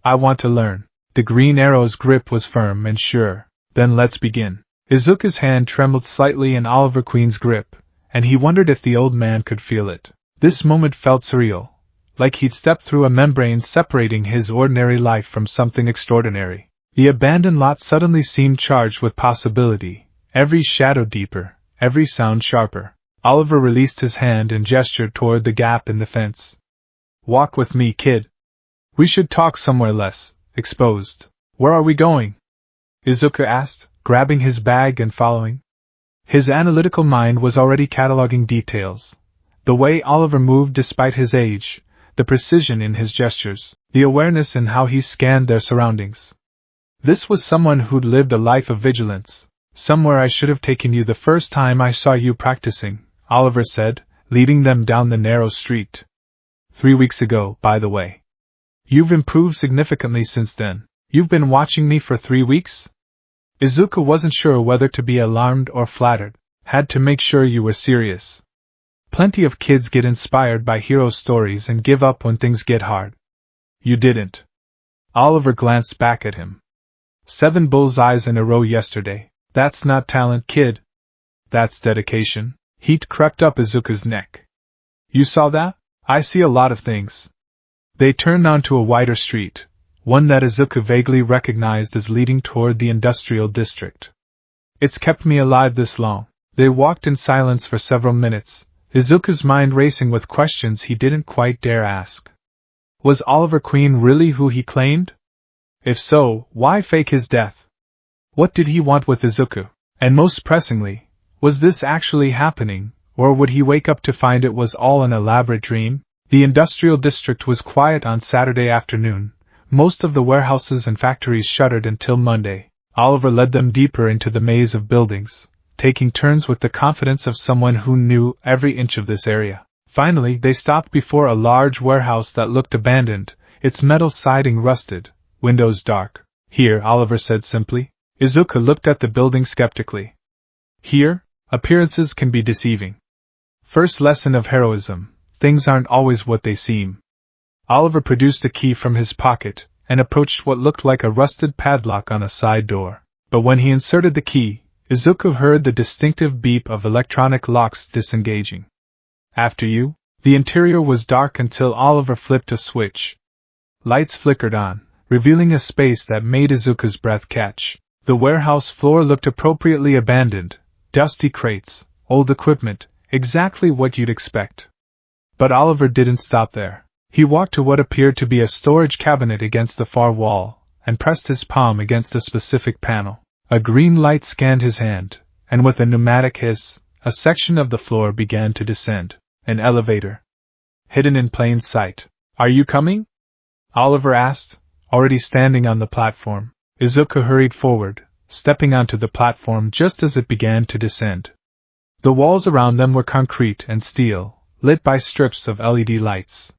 I want to learn. The Green Arrow's grip was firm and sure. Then let's begin. Izuku's hand trembled slightly in Oliver Queen's grip, and he wondered if the old man could feel it. This moment felt surreal, like he'd stepped through a membrane separating his ordinary life from something extraordinary. The abandoned lot suddenly seemed charged with possibility, every shadow deeper, every sound sharper. Oliver released his hand and gestured toward the gap in the fence. Walk with me, kid. We should talk somewhere less exposed. Where are we going? Izuku asked, grabbing his bag and following. His analytical mind was already cataloging details. The way Oliver moved despite his age, the precision in his gestures, the awareness in how he scanned their surroundings. This was someone who'd lived a life of vigilance. Somewhere I should have taken you the first time I saw you practicing, Oliver said, leading them down the narrow street. 3 weeks ago, by the way. You've improved significantly since then. You've been watching me for 3 weeks? Izuku wasn't sure whether to be alarmed or flattered. Had to make sure you were serious. Plenty of kids get inspired by hero stories and give up when things get hard. You didn't. Oliver glanced back at him. 7 bullseyes in a row yesterday. That's not talent, kid. That's dedication. Heat crept up Izuku's neck. You saw that? I see a lot of things. They turned onto a wider street, one that Izuku vaguely recognized as leading toward the industrial district. It's kept me alive this long. They walked in silence for several minutes, Izuku's mind racing with questions he didn't quite dare ask. Was Oliver Queen really who he claimed? If so, why fake his death? What did he want with Izuku? And most pressingly, was this actually happening, or would he wake up to find it was all an elaborate dream? The industrial district was quiet on Saturday afternoon. Most of the warehouses and factories shuttered until Monday. Oliver led them deeper into the maze of buildings, taking turns with the confidence of someone who knew every inch of this area. Finally, they stopped before a large warehouse that looked abandoned, its metal siding rusted, windows dark. Here, Oliver said simply. Izuku looked at the building skeptically. Here, appearances can be deceiving. First lesson of heroism, things aren't always what they seem. Oliver produced a key from his pocket, and approached what looked like a rusted padlock on a side door. But when he inserted the key, Izuku heard the distinctive beep of electronic locks disengaging. After you? The interior was dark until Oliver flipped a switch. Lights flickered on, revealing a space that made Izuku's breath catch. The warehouse floor looked appropriately abandoned, dusty crates, old equipment, exactly what you'd expect. But Oliver didn't stop there. He walked to what appeared to be a storage cabinet against the far wall, and pressed his palm against a specific panel. A green light scanned his hand, and with a pneumatic hiss, a section of the floor began to descend. An elevator. Hidden in plain sight. Are you coming? Oliver asked, already standing on the platform. Izuku hurried forward, stepping onto the platform just as it began to descend. The walls around them were concrete and steel, lit by strips of LED lights.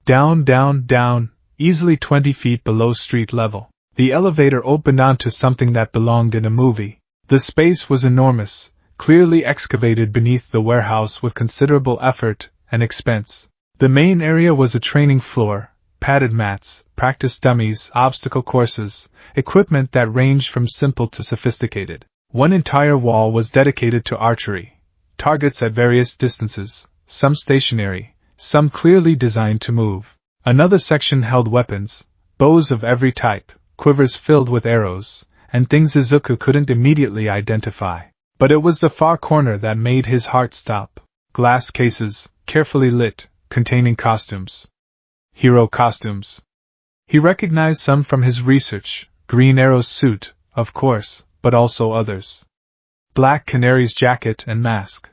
Down, down, down, easily 20 feet below street level. The elevator opened onto something that belonged in a movie. The space was enormous, clearly excavated beneath the warehouse with considerable effort and expense. The main area was a training floor, padded mats, practice dummies, obstacle courses, equipment that ranged from simple to sophisticated. One entire wall was dedicated to archery, targets at various distances, some stationary, some clearly designed to move. Another section held weapons, bows of every type, quivers filled with arrows, and things Izuku couldn't immediately identify. But it was the far corner that made his heart stop. Glass cases, carefully lit, containing costumes. Hero costumes. He recognized some from his research, Green Arrow's suit, of course, but also others. Black Canary's jacket and mask.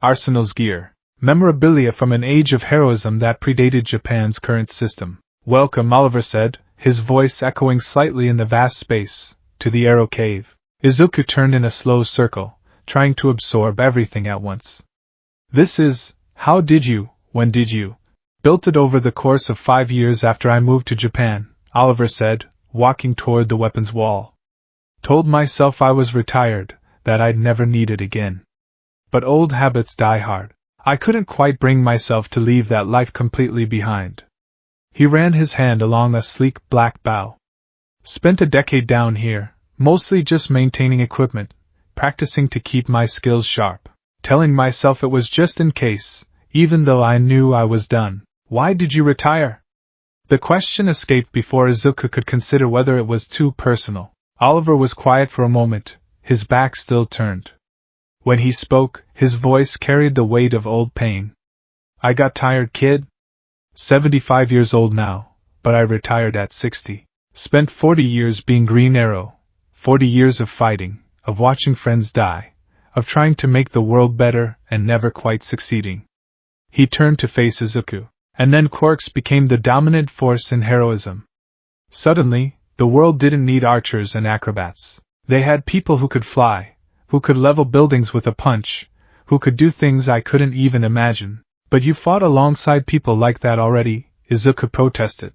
Arsenal's gear. Memorabilia from an age of heroism that predated Japan's current system. Welcome, Oliver said, his voice echoing slightly in the vast space, to the Arrow Cave. Izuku turned in a slow circle, trying to absorb everything at once. This is, how did you, when did you? Built it over the course of 5 years after I moved to Japan, Oliver said, walking toward the weapons wall. Told myself I was retired, that I'd never need it again. But old habits die hard. I couldn't quite bring myself to leave that life completely behind. He ran his hand along a sleek black bow. Spent a decade down here, mostly just maintaining equipment, practicing to keep my skills sharp, telling myself it was just in case, even though I knew I was done. Why did you retire? The question escaped before Izuku could consider whether it was too personal. Oliver was quiet for a moment, his back still turned. When he spoke, his voice carried the weight of old pain. I got tired, kid. 75 years old now, but I retired at 60. Spent 40 years being Green Arrow, 40 years of fighting, of watching friends die, of trying to make the world better and never quite succeeding. He turned to face Izuku, and then quirks became the dominant force in heroism. Suddenly, the world didn't need archers and acrobats. They had people who could fly, who could level buildings with a punch, who could do things I couldn't even imagine. But you fought alongside people like that already, Izuku protested.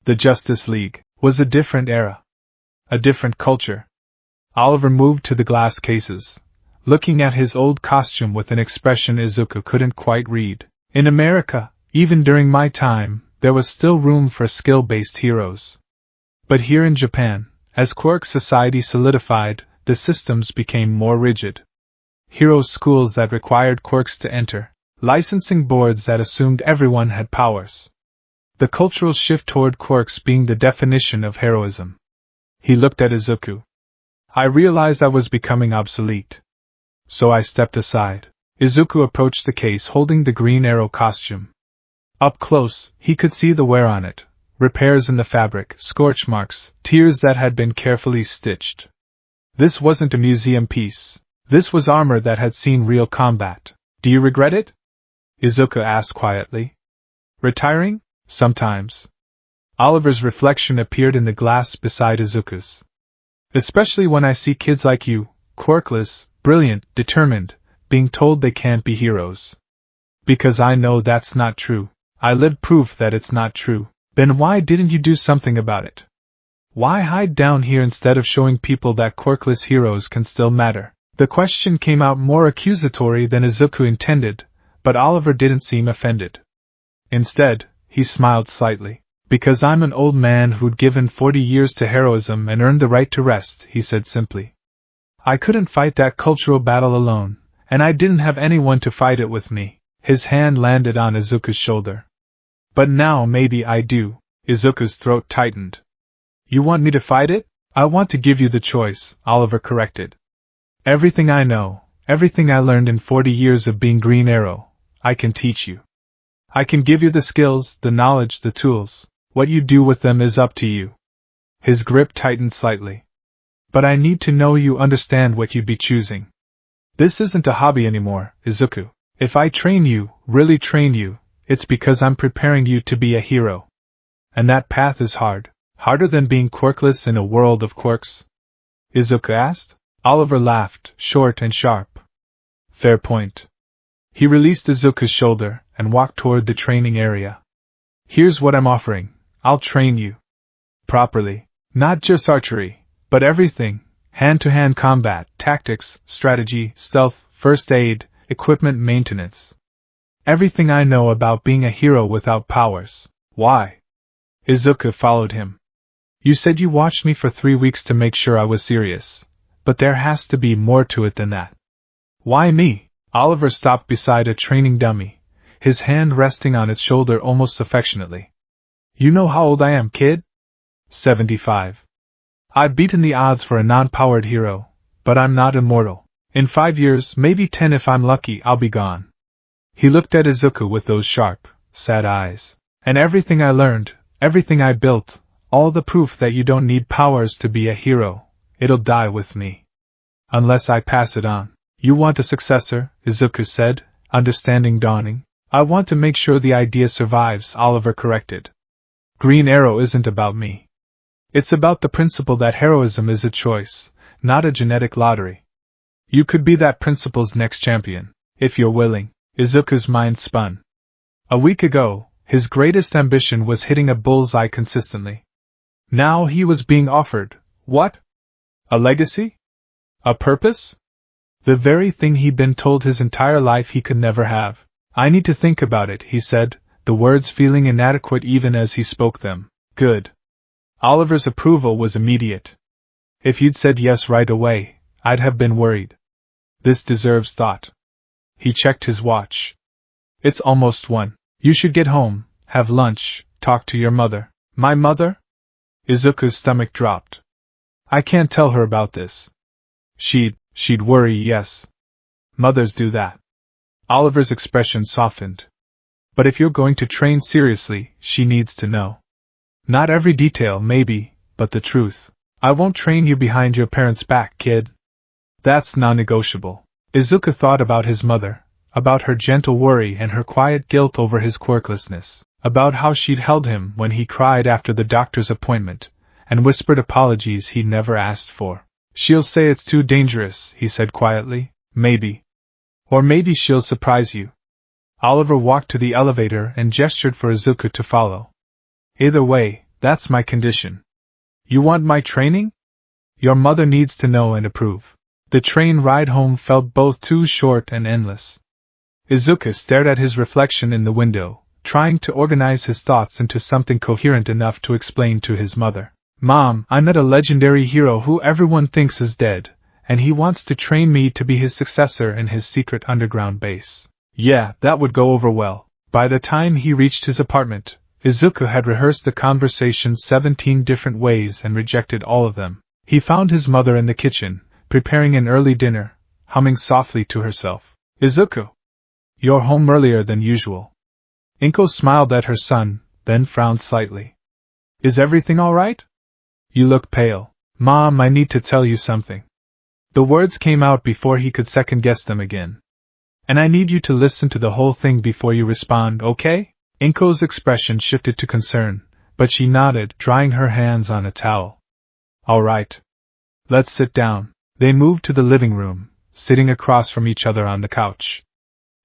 The Justice League was a different era. A different culture. Oliver moved to the glass cases, looking at his old costume with an expression Izuku couldn't quite read. In America, even during my time, there was still room for skill-based heroes. But here in Japan, as quirk society solidified, the systems became more rigid. Hero schools that required quirks to enter. Licensing boards that assumed everyone had powers. the cultural shift toward quirks being the definition of heroism. He looked at Izuku. I realized I was becoming obsolete. So I stepped aside. Izuku approached the case holding the Green Arrow costume. Up close, he could see the wear on it, repairs in the fabric, scorch marks, tears that had been carefully stitched. This wasn't a museum piece. This was armor that had seen real combat. Do you regret it? Izuku asked quietly. Retiring? Sometimes. Oliver's reflection appeared in the glass beside Izuku's. Especially when I see kids like you, quirkless, brilliant, determined, being told they can't be heroes. Because I know that's not true. I lived proof that it's not true. Then why didn't you do something about it? Why hide down here instead of showing people that quirkless heroes can still matter? The question came out more accusatory than Izuku intended, but Oliver didn't seem offended. Instead, he smiled slightly. Because I'm an old man who'd given 40 years to heroism and earned the right to rest, he said simply. I couldn't fight that cultural battle alone, and I didn't have anyone to fight it with me. His hand landed on Izuku's shoulder. But now maybe I do. Izuku's throat tightened. You want me to fight it? I want to give you the choice, Oliver corrected. Everything I know, everything I learned in 40 years of being Green Arrow, I can teach you. I can give you the skills, the knowledge, the tools. What you do with them is up to you. His grip tightened slightly. But I need to know you understand what you'd be choosing. This isn't a hobby anymore, Izuku. If I train you, really train you, it's because I'm preparing you to be a hero. And that path is hard. Harder than being quirkless in a world of quirks? Izuku asked. Oliver laughed, short and sharp. Fair point. He released Izuku's shoulder and walked toward the training area. Here's what I'm offering. I'll train you. Properly. Not just archery, but everything. Hand-to-hand combat, tactics, strategy, stealth, first aid, equipment maintenance. Everything I know about being a hero without powers. Why? Izuku followed him. You said you watched me for 3 weeks to make sure I was serious. But there has to be more to it than that. Why me? Oliver stopped beside a training dummy, his hand resting on its shoulder almost affectionately. You know how old I am, kid? 75. I've beaten the odds for a non-powered hero, but I'm not immortal. In 5 years, maybe 10 if I'm lucky, I'll be gone. He looked at Izuku with those sharp, sad eyes. And everything I learned, everything I built, all the proof that you don't need powers to be a hero, it'll die with me. Unless I pass it on. You want a successor, Izuku said, understanding dawning. I want to make sure the idea survives, Oliver corrected. Green Arrow isn't about me. It's about the principle that heroism is a choice, not a genetic lottery. You could be that principle's next champion, if you're willing. Izuku's mind spun. A week ago, his greatest ambition was hitting a bullseye consistently. Now he was being offered, what? A legacy? A purpose? The very thing he'd been told his entire life he could never have. I need to think about it, he said, the words feeling inadequate even as he spoke them. Good. Oliver's approval was immediate. If you'd said yes right away, I'd have been worried. This deserves thought. He checked his watch. It's almost 1. You should get home, have lunch, talk to your mother. My mother? Izuku's stomach dropped. I can't tell her about this. She'd worry, yes. Mothers do that. Oliver's expression softened. But if you're going to train seriously, she needs to know. Not every detail, maybe, but the truth. I won't train you behind your parents' back, kid. That's non-negotiable. Izuku thought about his mother, about her gentle worry and her quiet guilt over his quirklessness, about how she'd held him when he cried after the doctor's appointment, and whispered apologies he'd never asked for. She'll say it's too dangerous, he said quietly. Maybe. Or maybe she'll surprise you. Oliver walked to the elevator and gestured for Izuku to follow. Either way, that's my condition. You want my training? Your mother needs to know and approve. The train ride home felt both too short and endless. Izuku stared at his reflection in the window, trying to organize his thoughts into something coherent enough to explain to his mother. Mom, I met a legendary hero who everyone thinks is dead, and he wants to train me to be his successor in his secret underground base. Yeah, that would go over well. By the time he reached his apartment, Izuku had rehearsed the conversation 17 different ways and rejected all of them. He found his mother in the kitchen, preparing an early dinner, humming softly to herself. Izuku! You're home earlier than usual. Inko smiled at her son, then frowned slightly. Is everything all right? You look pale. Mom, I need to tell you something. The words came out before he could second-guess them again. And I need you to listen to the whole thing before you respond, okay? Inko's expression shifted to concern, but she nodded, drying her hands on a towel. All right. Let's sit down. They moved to the living room, sitting across from each other on the couch.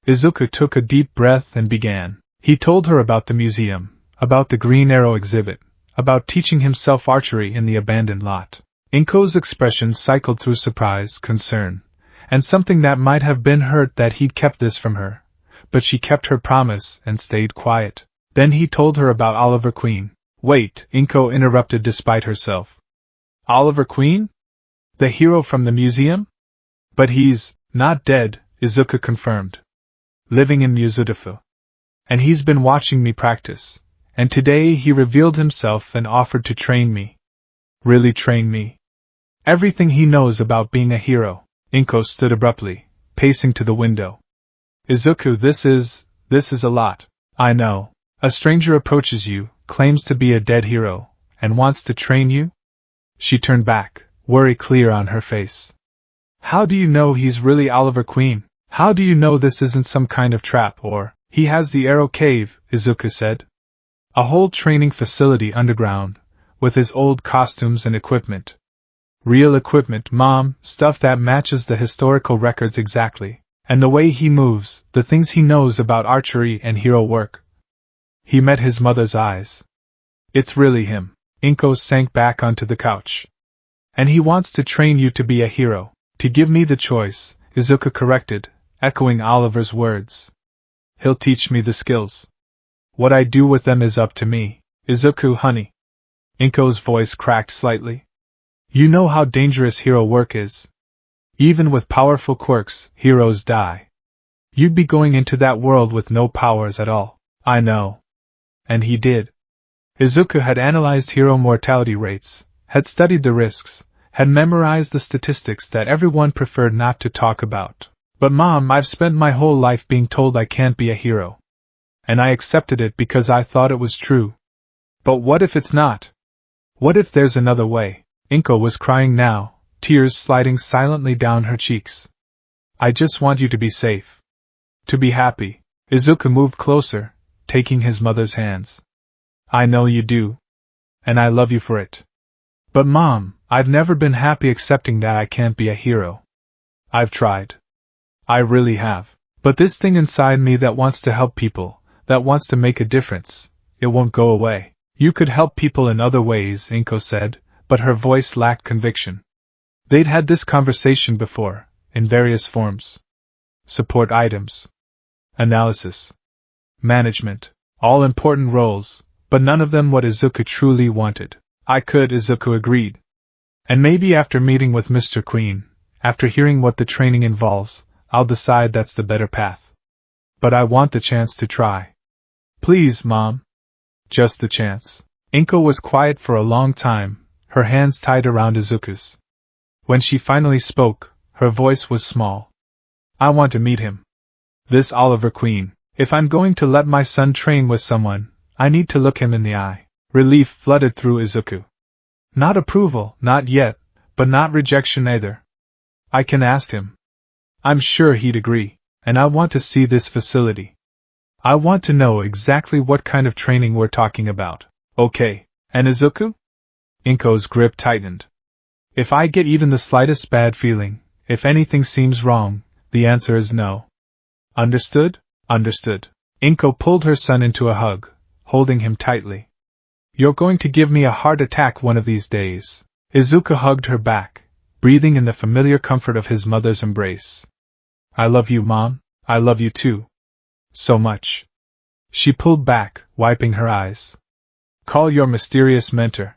Izuku took a deep breath and began. He told her about the museum, about the Green Arrow exhibit, about teaching himself archery in the abandoned lot. Inko's expression cycled through surprise, concern, and something that might have been hurt that he'd kept this from her. But she kept her promise and stayed quiet. Then he told her about Oliver Queen. Wait, Inko interrupted despite herself. Oliver Queen? The hero from the museum? But he's not dead, Izuku confirmed. Living in Mizudafu. And he's been watching me practice. And today he revealed himself and offered to train me. Really train me? Everything he knows about being a hero. Inko stood abruptly, pacing to the window. Izuku, this is a lot. I know. A stranger approaches you, claims to be a dead hero, and wants to train you? She turned back, worry clear on her face. How do you know he's really Oliver Queen? How do you know this isn't some kind of trap or, he has the Arrow Cave, Izuku said. A whole training facility underground, with his old costumes and equipment. Real equipment, Mom, stuff that matches the historical records exactly. And the way he moves, the things he knows about archery and hero work. He met his mother's eyes. It's really him. Inko sank back onto the couch. And he wants to train you to be a hero. To give me the choice, Izuku corrected, echoing Oliver's words. He'll teach me the skills. What I do with them is up to me. Izuku, honey. Inko's voice cracked slightly. You know how dangerous hero work is. Even with powerful quirks, heroes die. You'd be going into that world with no powers at all. I know. And he did. Izuku had analyzed hero mortality rates, had studied the risks, had memorized the statistics that everyone preferred not to talk about. But Mom, I've spent my whole life being told I can't be a hero. And I accepted it because I thought it was true. But what if it's not? What if there's another way? Inko was crying now, tears sliding silently down her cheeks. I just want you to be safe. To be happy. Izuku moved closer, taking his mother's hands. I know you do. And I love you for it. But Mom, I've never been happy accepting that I can't be a hero. I've tried. I really have. But this thing inside me that wants to help people, that wants to make a difference, it won't go away. You could help people in other ways, Inko said, but her voice lacked conviction. They'd had this conversation before, in various forms. Support items. Analysis. Management. All important roles, but none of them what Izuku truly wanted. I could, Izuku agreed. And maybe after meeting with Mr. Queen, after hearing what the training involves, I'll decide that's the better path. But I want the chance to try. Please, Mom. Just the chance. Inko was quiet for a long time, her hands tied around Izuku's. When she finally spoke, her voice was small. I want to meet him. This Oliver Queen. If I'm going to let my son train with someone, I need to look him in the eye. Relief flooded through Izuku. Not approval, not yet, but not rejection either. I can ask him. I'm sure he'd agree, and I want to see this facility. I want to know exactly what kind of training we're talking about. Okay, and Izuku? Inko's grip tightened. If I get even the slightest bad feeling, if anything seems wrong, the answer is no. Understood? Understood. Inko pulled her son into a hug, holding him tightly. You're going to give me a heart attack one of these days. Izuku hugged her back, breathing in the familiar comfort of his mother's embrace. I love you, Mom. I love you too. So much. She pulled back, wiping her eyes. Call your mysterious mentor.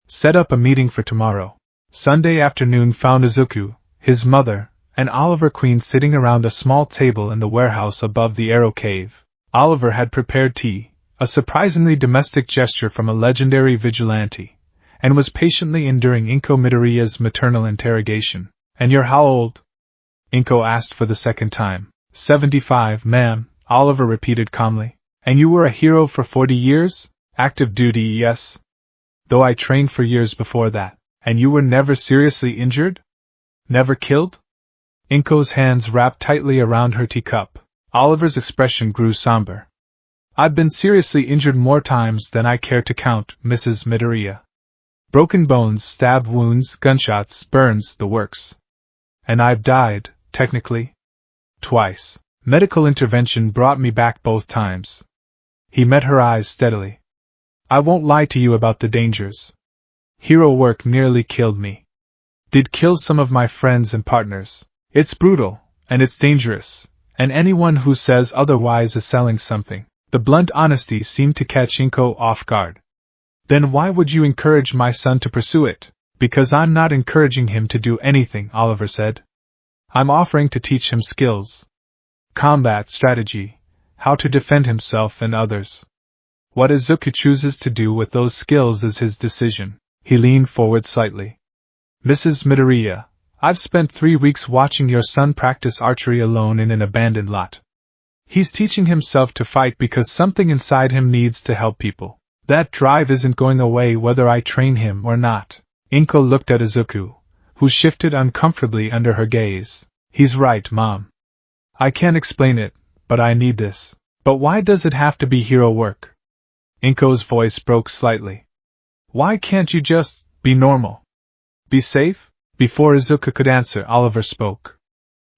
Set up a meeting for tomorrow. Sunday afternoon found Izuku, his mother, and Oliver Queen sitting around a small table in the warehouse above the Arrow Cave. Oliver had prepared tea, a surprisingly domestic gesture from a legendary vigilante, and was patiently enduring Inko Midoriya's maternal interrogation. And you're how old? Inko asked for the second time. 75, ma'am, Oliver repeated calmly. And you were a hero for 40 years? Active duty, yes. Though I trained for years before that. And you were never seriously injured? Never killed? Inko's hands wrapped tightly around her teacup. Oliver's expression grew somber. I've been seriously injured more times than I care to count, Mrs. Midoriya. Broken bones, stab wounds, gunshots, burns, the works. And I've died, technically. Twice. Medical intervention brought me back both times. He met her eyes steadily. I won't lie to you about the dangers. Hero work nearly killed me. Did kill some of my friends and partners. It's brutal, and it's dangerous, and anyone who says otherwise is selling something. The blunt honesty seemed to catch Inko off guard. Then why would you encourage my son to pursue it? Because I'm not encouraging him to do anything, Oliver said. I'm offering to teach him skills. Combat strategy, how to defend himself and others. What Izuku chooses to do with those skills is his decision. He leaned forward slightly. Mrs. Midoriya, I've spent 3 weeks watching your son practice archery alone in an abandoned lot. He's teaching himself to fight because something inside him needs to help people. That drive isn't going away whether I train him or not. Inko looked at Izuku, who shifted uncomfortably under her gaze. He's right, Mom. I can't explain it, but I need this. But why does it have to be hero work? Inko's voice broke slightly. Why can't you just be normal? Be safe? Before Izuku could answer, Oliver spoke.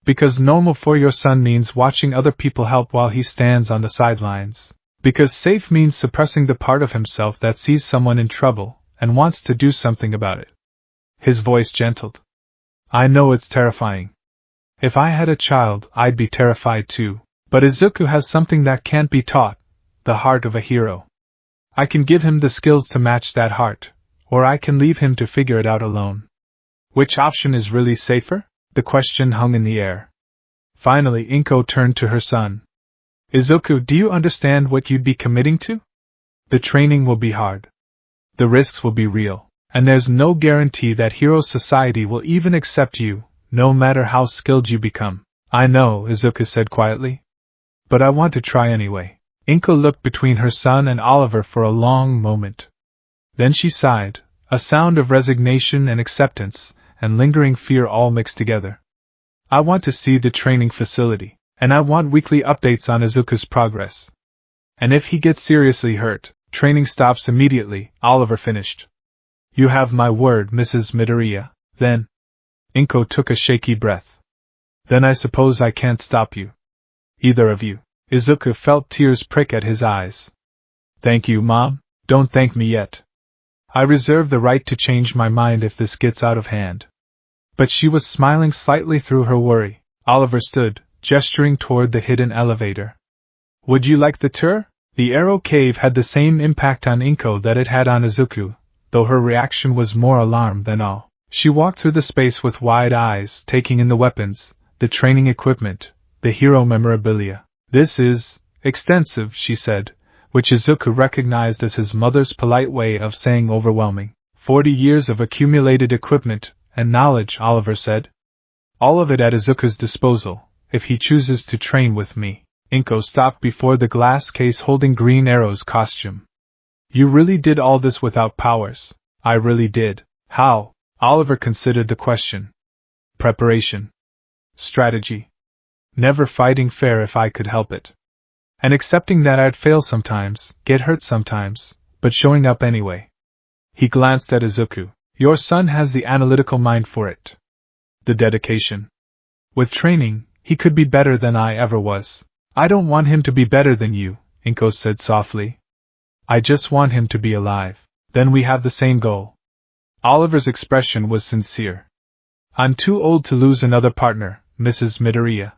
Because normal for your son means watching other people help while he stands on the sidelines. Because safe means suppressing the part of himself that sees someone in trouble and wants to do something about it. His voice gentled. I know it's terrifying. If I had a child, I'd be terrified too. But Izuku has something that can't be taught, the heart of a hero. I can give him the skills to match that heart, or I can leave him to figure it out alone. Which option is really safer? The question hung in the air. Finally, Inko turned to her son. Izuku, do you understand what you'd be committing to? The training will be hard. The risks will be real, and there's no guarantee that Hero Society will even accept you, no matter how skilled you become. I know, Izuku said quietly. But I want to try anyway. Inko looked between her son and Oliver for a long moment. Then she sighed, a sound of resignation and acceptance, and lingering fear all mixed together. I want to see the training facility, and I want weekly updates on Izuku's progress. And if he gets seriously hurt, training stops immediately, Oliver finished. You have my word, Mrs. Midoriya. Then. Inko took a shaky breath. Then I suppose I can't stop you. Either of you. Izuku felt tears prick at his eyes. Thank you, Mom. Don't thank me yet. I reserve the right to change my mind if this gets out of hand. But she was smiling slightly through her worry. Oliver stood, gesturing toward the hidden elevator. Would you like the tour? The arrow cave had the same impact on Inko that it had on Izuku, though her reaction was more alarm than awe. She walked through the space with wide eyes, taking in the weapons, the training equipment, the hero memorabilia. This is extensive, she said, which Izuku recognized as his mother's polite way of saying overwhelming. 40 years of accumulated equipment and knowledge, Oliver said. All of it at Izuku's disposal, if he chooses to train with me. Inko stopped before the glass case holding Green Arrow's costume. You really did all this without powers? I really did. How? Oliver considered the question. Preparation. Strategy. Never fighting fair if I could help it. And accepting that I'd fail sometimes, get hurt sometimes, but showing up anyway. He glanced at Izuku. Your son has the analytical mind for it. The dedication. With training, he could be better than I ever was. I don't want him to be better than you, Inko said softly. I just want him to be alive. Then we have the same goal. Oliver's expression was sincere. I'm too old to lose another partner, Mrs. Midoriya.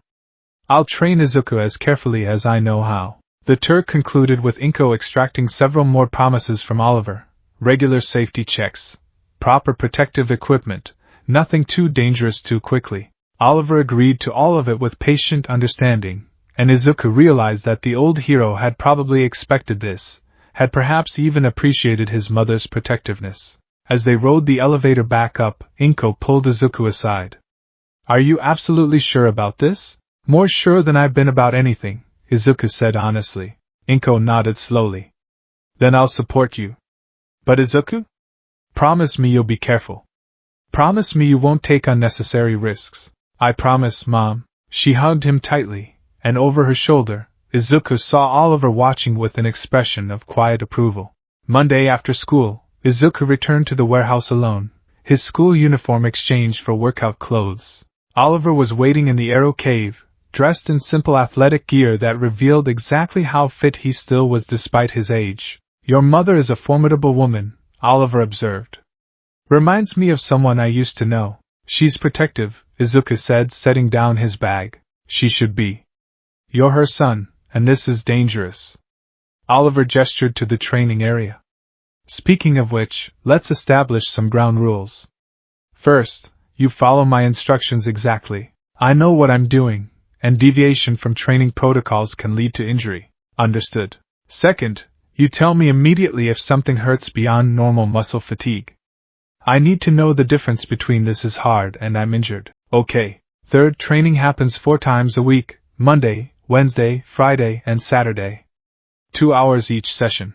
I'll train Izuku as carefully as I know how. The tour concluded with Inko extracting several more promises from Oliver. Regular safety checks. Proper protective equipment. Nothing too dangerous too quickly. Oliver agreed to all of it with patient understanding, and Izuku realized that the old hero had probably expected this, had perhaps even appreciated his mother's protectiveness. As they rode the elevator back up, Inko pulled Izuku aside. "Are you absolutely sure about this?" "More sure than I've been about anything," Izuku said honestly. Inko nodded slowly. "Then I'll support you." "But Izuku? Promise me you'll be careful. Promise me you won't take unnecessary risks." "I promise, Mom." She hugged him tightly, and over her shoulder, Izuku saw Oliver watching with an expression of quiet approval. Monday after school, Izuku returned to the warehouse alone, his school uniform exchanged for workout clothes. Oliver was waiting in the Arrow Cave, dressed in simple athletic gear that revealed exactly how fit he still was despite his age. "Your mother is a formidable woman," Oliver observed. "Reminds me of someone I used to know." "She's protective," Izuku said, setting down his bag. "She should be. You're her son, and this is dangerous." Oliver gestured to the training area. "Speaking of which, let's establish some ground rules. First, you follow my instructions exactly. I know what I'm doing, and deviation from training protocols can lead to injury." "Understood." "Second, you tell me immediately if something hurts beyond normal muscle fatigue. I need to know the difference between this is hard and I'm injured." "Okay." Third, training happens 4 times a week, Monday, Wednesday, Friday, and Saturday. 2 hours each session.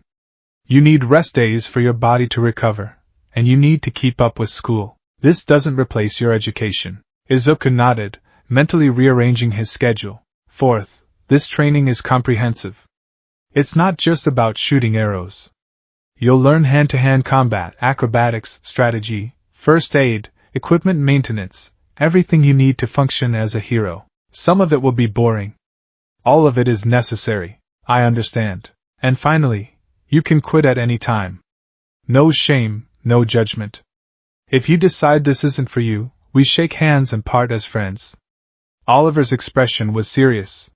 You need rest days for your body to recover, and you need to keep up with school. This doesn't replace your education." Izuku nodded, mentally rearranging his schedule. Fourth, this training is comprehensive. It's not just about shooting arrows. You'll learn hand-to-hand combat, acrobatics, strategy, first aid, equipment maintenance, everything you need to function as a hero. Some of it will be boring. All of it is necessary. I understand. And finally, you can quit at any time. No shame, no judgment. If you decide this isn't for you, we shake hands and part as friends. Oliver's expression was serious.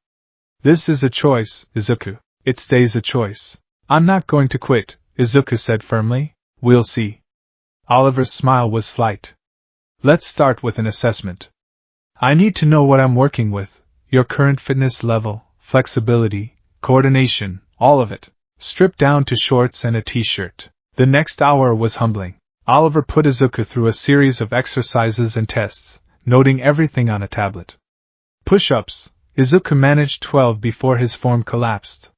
"This is a choice, Izuku. It stays a choice." "I'm not going to quit," Izuku said firmly. "We'll see." Oliver's smile was slight. "Let's start with an assessment. I need to know what I'm working with, your current fitness level, flexibility, coordination, all of it. Stripped down to shorts and a t-shirt." The next hour was humbling. Oliver put Izuku through a series of exercises and tests, noting everything on a tablet. Push-ups, Izuku managed 12 before his form collapsed.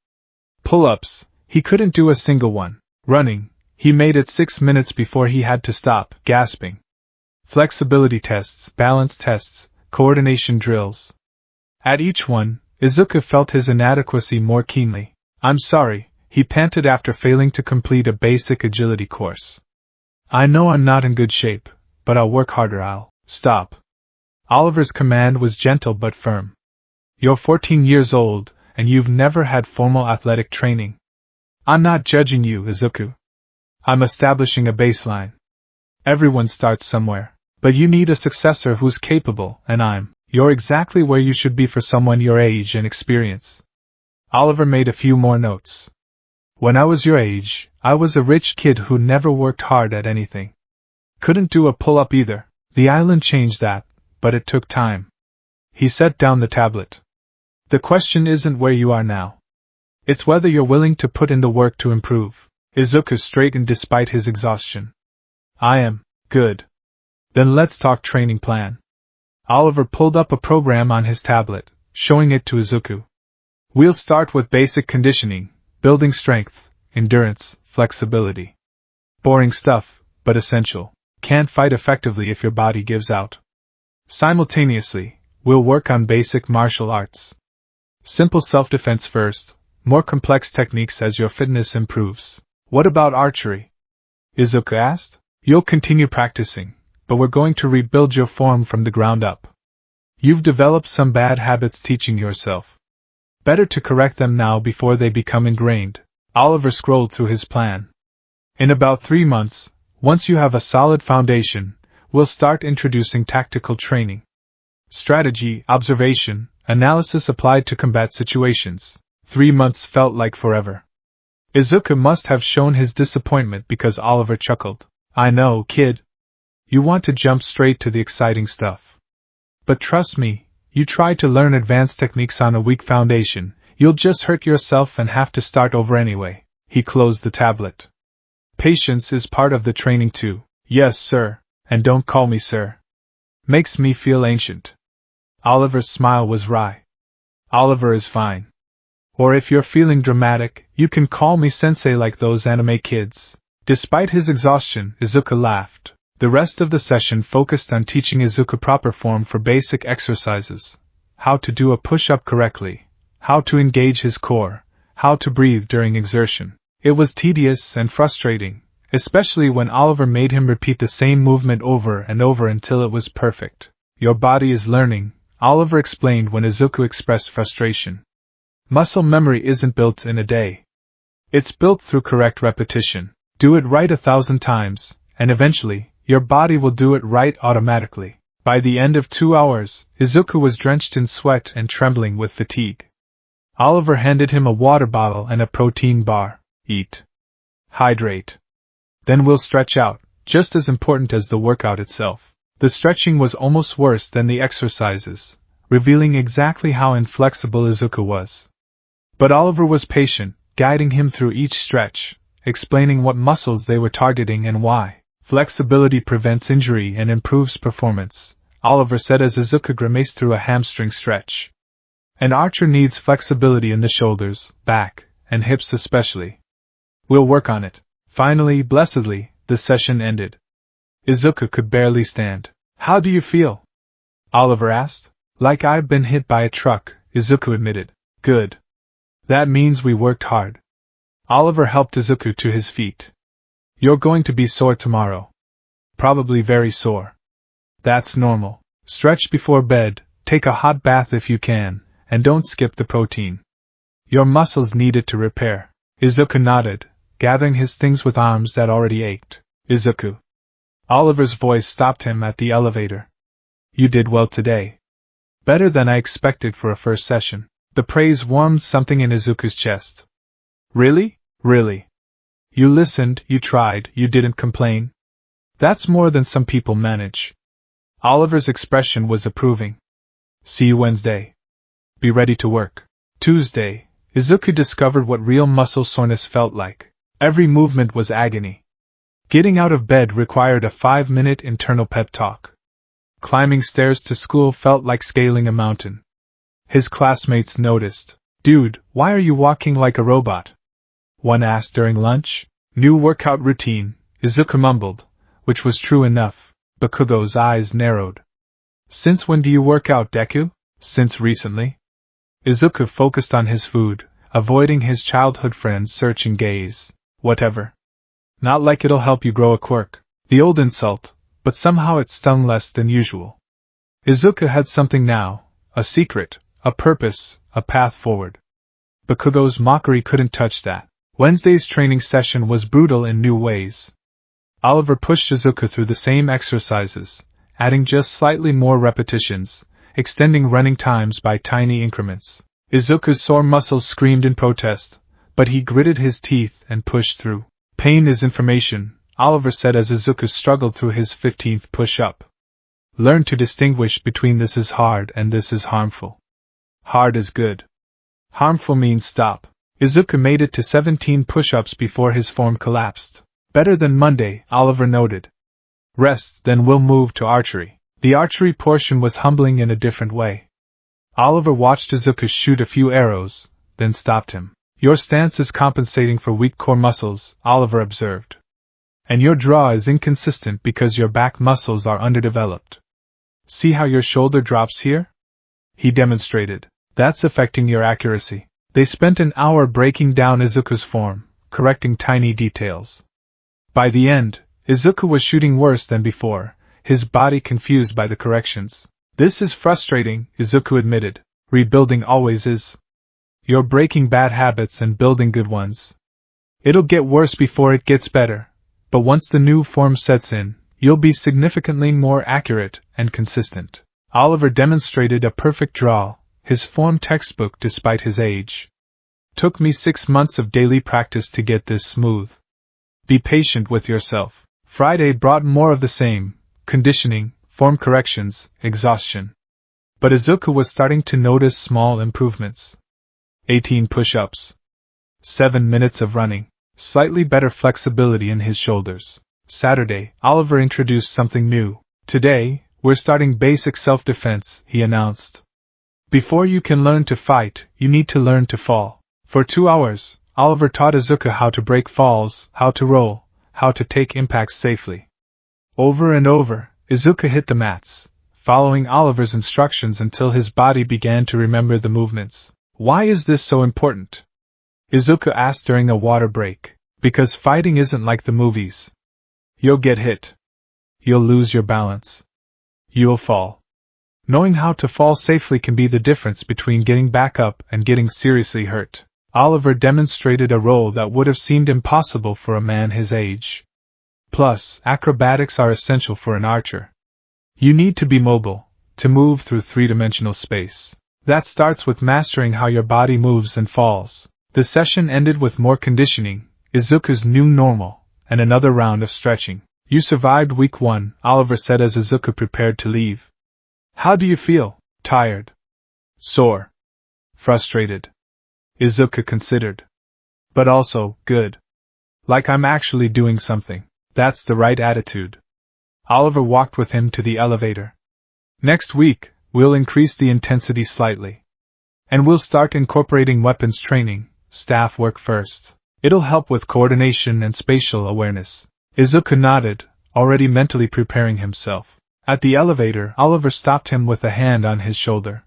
Pull-ups, he couldn't do a single one. Running, he made it 6 minutes before he had to stop, gasping. Flexibility tests, balance tests, coordination drills. At each one, Izuku felt his inadequacy more keenly. "I'm sorry," he panted after failing to complete a basic agility course. "I know I'm not in good shape, but I'll work harder. I'll stop." Oliver's command was gentle but firm. "You're 14 years old, and you've never had formal athletic training. I'm not judging you, Izuku. I'm establishing a baseline. Everyone starts somewhere, but you need a successor who's capable, and you're exactly where you should be for someone your age and experience." Oliver made a few more notes. "When I was your age, I was a rich kid who never worked hard at anything. Couldn't do a pull-up either. The island changed that, but it took time." He set down the tablet. "The question isn't where you are now. It's whether you're willing to put in the work to improve." Izuku straightened despite his exhaustion. "I am. Good. Then let's talk training plan." Oliver pulled up a program on his tablet, showing it to Izuku. "We'll start with basic conditioning, building strength, endurance, flexibility. Boring stuff, but essential. Can't fight effectively if your body gives out. Simultaneously, we'll work on basic martial arts. Simple self-defense first, more complex techniques as your fitness improves." "What about archery?" Izuku asked. "You'll continue practicing, but we're going to rebuild your form from the ground up. You've developed some bad habits teaching yourself. Better to correct them now before they become ingrained." Oliver scrolled through his plan. "In about 3 months, once you have a solid foundation, we'll start introducing tactical training. Strategy, observation, analysis applied to combat situations." 3 months felt like forever. Izuku must have shown his disappointment because Oliver chuckled. "I know, kid. You want to jump straight to the exciting stuff. But trust me, You try to learn advanced techniques on a weak foundation, you'll just hurt yourself and have to start over anyway. He closed the tablet. Patience is part of the training too. Yes, sir, and don't call me sir. Makes me feel ancient. Oliver's smile was wry. Oliver is fine. Or if you're feeling dramatic, you can call me sensei like those anime kids. Despite his exhaustion, Izuku laughed. The rest of the session focused on teaching Izuku proper form for basic exercises. How to do a push-up correctly. How to engage his core. How to breathe during exertion. It was tedious and frustrating, especially when Oliver made him repeat the same movement over and over until it was perfect. Your body is learning, Oliver explained when Izuku expressed frustration. Muscle memory isn't built in a day. It's built through correct repetition. Do it right 1,000 times, and eventually, your body will do it right automatically. By the end of 2 hours, Izuku was drenched in sweat and trembling with fatigue. Oliver handed him a water bottle and a protein bar. Eat. Hydrate. Then we'll stretch out, just as important as the workout itself. The stretching was almost worse than the exercises, revealing exactly how inflexible Izuku was. But Oliver was patient, guiding him through each stretch, explaining what muscles they were targeting and why. Flexibility prevents injury and improves performance, Oliver said as Izuku grimaced through a hamstring stretch. An archer needs flexibility in the shoulders, back, and hips especially. We'll work on it. Finally, blessedly, the session ended. Izuku could barely stand. How do you feel? Oliver asked. Like I've been hit by a truck, Izuku admitted. Good. That means we worked hard. Oliver helped Izuku to his feet. You're going to be sore tomorrow. Probably very sore. That's normal. Stretch before bed, take a hot bath if you can, and don't skip the protein. Your muscles need it to repair. Izuku nodded, gathering his things with arms that already ached. Izuku. Oliver's voice stopped him at the elevator. You did well today. Better than I expected for a first session. The praise warmed something in Izuku's chest. Really? Really? You listened, you tried, you didn't complain? That's more than some people manage. Oliver's expression was approving. See you Wednesday. Be ready to work. Tuesday, Izuku discovered what real muscle soreness felt like. Every movement was agony. Getting out of bed required a 5-minute internal pep talk. Climbing stairs to school felt like scaling a mountain. His classmates noticed. Dude, why are you walking like a robot? One asked during lunch. New workout routine, Izuku mumbled, which was true enough. Bakugo's eyes narrowed. Since when do you work out, Deku? Since recently. Izuku focused on his food, avoiding his childhood friend's searching gaze. Whatever. Not like it'll help you grow a quirk. The old insult, but somehow it stung less than usual. Izuku had something now, a secret, a purpose, a path forward. Bakugo's mockery couldn't touch that. Wednesday's training session was brutal in new ways. Oliver pushed Izuku through the same exercises, adding just slightly more repetitions, extending running times by tiny increments. Izuku's sore muscles screamed in protest, but he gritted his teeth and pushed through. Pain is information, Oliver said as Izuku struggled through his 15th push-up. Learn to distinguish between this is hard and this is harmful. Hard is good. Harmful means stop. Izuku made it to 17 push-ups before his form collapsed. Better than Monday, Oliver noted. Rest, then we'll move to archery. The archery portion was humbling in a different way. Oliver watched Izuku shoot a few arrows, then stopped him. Your stance is compensating for weak core muscles, Oliver observed. And your draw is inconsistent because your back muscles are underdeveloped. See how your shoulder drops here? He demonstrated. That's affecting your accuracy. They spent an hour breaking down Izuku's form, correcting tiny details. By the end, Izuku was shooting worse than before, his body confused by the corrections. This is frustrating, Izuku admitted. Rebuilding always is. You're breaking bad habits and building good ones. It'll get worse before it gets better, but once the new form sets in, you'll be significantly more accurate and consistent. Oliver demonstrated a perfect draw, his form textbook despite his age. Took me 6 months of daily practice to get this smooth. Be patient with yourself. Friday brought more of the same, conditioning, form corrections, exhaustion. But Izuku was starting to notice small improvements. 18 push-ups. 7 minutes of running. Slightly better flexibility in his shoulders. Saturday, Oliver introduced something new. Today, we're starting basic self-defense, he announced. Before you can learn to fight, you need to learn to fall. For 2 hours, Oliver taught Izuku how to break falls, how to roll, how to take impacts safely. Over and over, Izuku hit the mats, following Oliver's instructions until his body began to remember the movements. Why is this so important? Izuku asked during a water break. Because fighting isn't like the movies. You'll get hit. You'll lose your balance. You'll fall. Knowing how to fall safely can be the difference between getting back up and getting seriously hurt. Oliver demonstrated a role that would have seemed impossible for a man his age. Plus, acrobatics are essential for an archer. You need to be mobile, to move through three-dimensional space. That starts with mastering how your body moves and falls. The session ended with more conditioning, Izuku's new normal, and another round of stretching. You survived week 1, Oliver said as Izuku prepared to leave. How do you feel? Tired? Sore? Frustrated? Izuku considered. But also, good. Like I'm actually doing something. That's the right attitude. Oliver walked with him to the elevator. Next week, we'll increase the intensity slightly. And we'll start incorporating weapons training, staff work first. It'll help with coordination and spatial awareness. Izuku nodded, already mentally preparing himself. At the elevator, Oliver stopped him with a hand on his shoulder.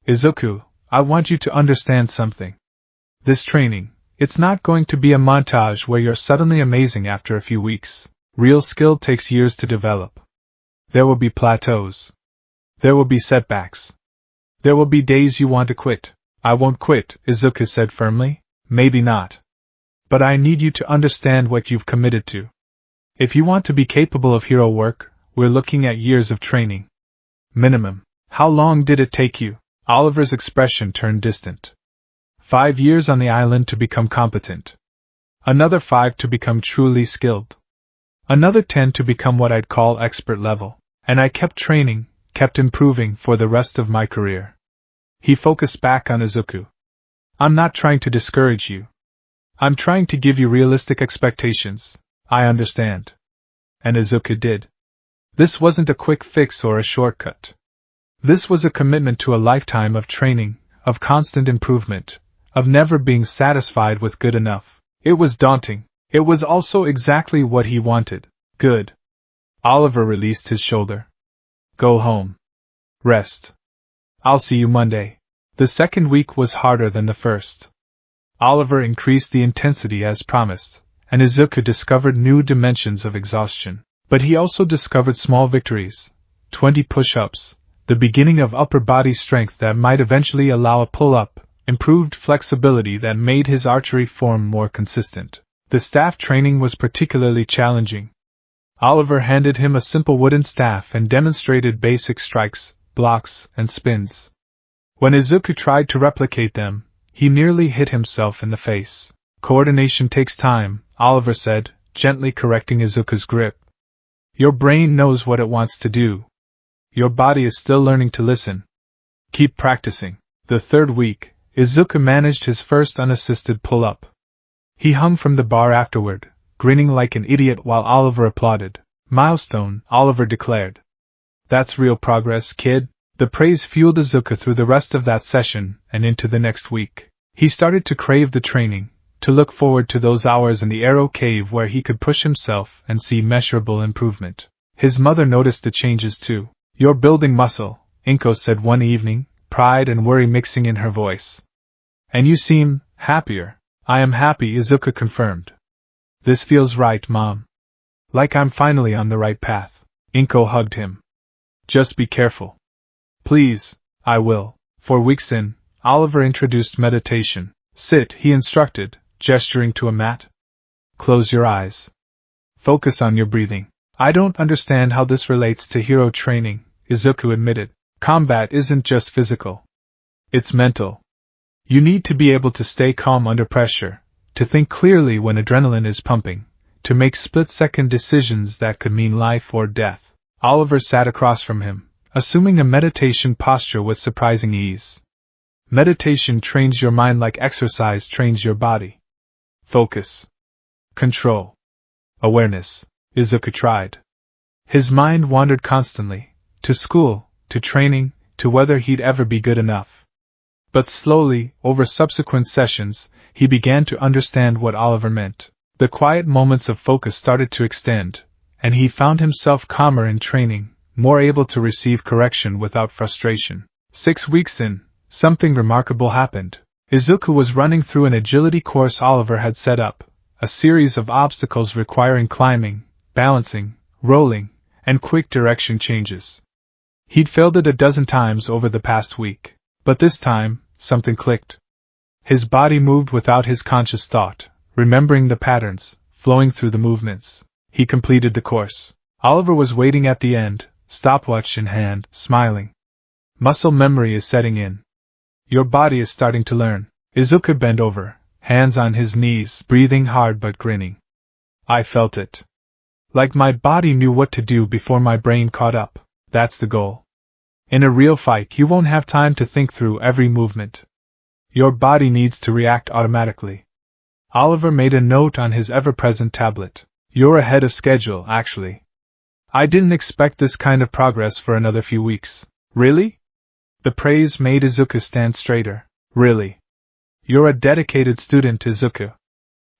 Izuku, I want you to understand something. This training, it's not going to be a montage where you're suddenly amazing after a few weeks. Real skill takes years to develop. There will be plateaus. There will be setbacks. There will be days you want to quit. I won't quit, Izuku said firmly. Maybe not. But I need you to understand what you've committed to. If you want to be capable of hero work, we're looking at years of training. Minimum. How long did it take you? Oliver's expression turned distant. 5 years on the island to become competent. Another 5 to become truly skilled. Another 10 to become what I'd call expert level. And I kept training, kept improving for the rest of my career. He focused back on Izuku. I'm not trying to discourage you. I'm trying to give you realistic expectations. I understand. And Izuku did. This wasn't a quick fix or a shortcut. This was a commitment to a lifetime of training, of constant improvement, of never being satisfied with good enough. It was daunting. It was also exactly what he wanted. Good. Oliver released his shoulder. Go home. Rest. I'll see you Monday. The second week was harder than the first. Oliver increased the intensity as promised, and Izuku discovered new dimensions of exhaustion. But he also discovered small victories. 20 push-ups, the beginning of upper body strength that might eventually allow a pull-up, improved flexibility that made his archery form more consistent. The staff training was particularly challenging. Oliver handed him a simple wooden staff and demonstrated basic strikes, blocks, and spins. When Izuku tried to replicate them, he nearly hit himself in the face. Coordination takes time, Oliver said, gently correcting Izuku's grip. Your brain knows what it wants to do. Your body is still learning to listen. Keep practicing. The third week, Izuku managed his first unassisted pull-up. He hung from the bar afterward, grinning like an idiot while Oliver applauded. Milestone, Oliver declared. That's real progress, kid. The praise fueled Izuku through the rest of that session and into the next week. He started to crave the training, to look forward to those hours in the Arrow Cave where he could push himself and see measurable improvement. His mother noticed the changes too. You're building muscle, Inko said one evening, pride and worry mixing in her voice. And you seem happier. I am happy, Izuku confirmed. This feels right, Mom. Like I'm finally on the right path. Inko hugged him. Just be careful. Please, I will. 4 weeks in, Oliver introduced meditation. Sit, he instructed, gesturing to a mat. Close your eyes. Focus on your breathing. I don't understand how this relates to hero training, Izuku admitted. Combat isn't just physical. It's mental. You need to be able to stay calm under pressure, to think clearly when adrenaline is pumping, to make split-second decisions that could mean life or death. Oliver sat across from him, assuming a meditation posture with surprising ease. Meditation trains your mind like exercise trains your body. Focus. Control. Awareness. Izuku tried. His mind wandered constantly, to school, to training, to whether he'd ever be good enough. But slowly, over subsequent sessions, he began to understand what Oliver meant. The quiet moments of focus started to extend, and he found himself calmer in training, more able to receive correction without frustration. 6 weeks in, something remarkable happened. Izuku was running through an agility course Oliver had set up, a series of obstacles requiring climbing, balancing, rolling, and quick direction changes. He'd failed it a dozen times over the past week, but this time, something clicked. His body moved without his conscious thought, remembering the patterns, flowing through the movements. He completed the course. Oliver was waiting at the end, stopwatch in hand, smiling. Muscle memory is setting in. Your body is starting to learn. Izuku bent over, hands on his knees, breathing hard but grinning. I felt it. Like my body knew what to do before my brain caught up. That's the goal. In a real fight, you won't have time to think through every movement. Your body needs to react automatically. Oliver made a note on his ever-present tablet. You're ahead of schedule, actually. I didn't expect this kind of progress for another few weeks. Really? The praise made Izuku stand straighter. Really? You're a dedicated student, Izuku.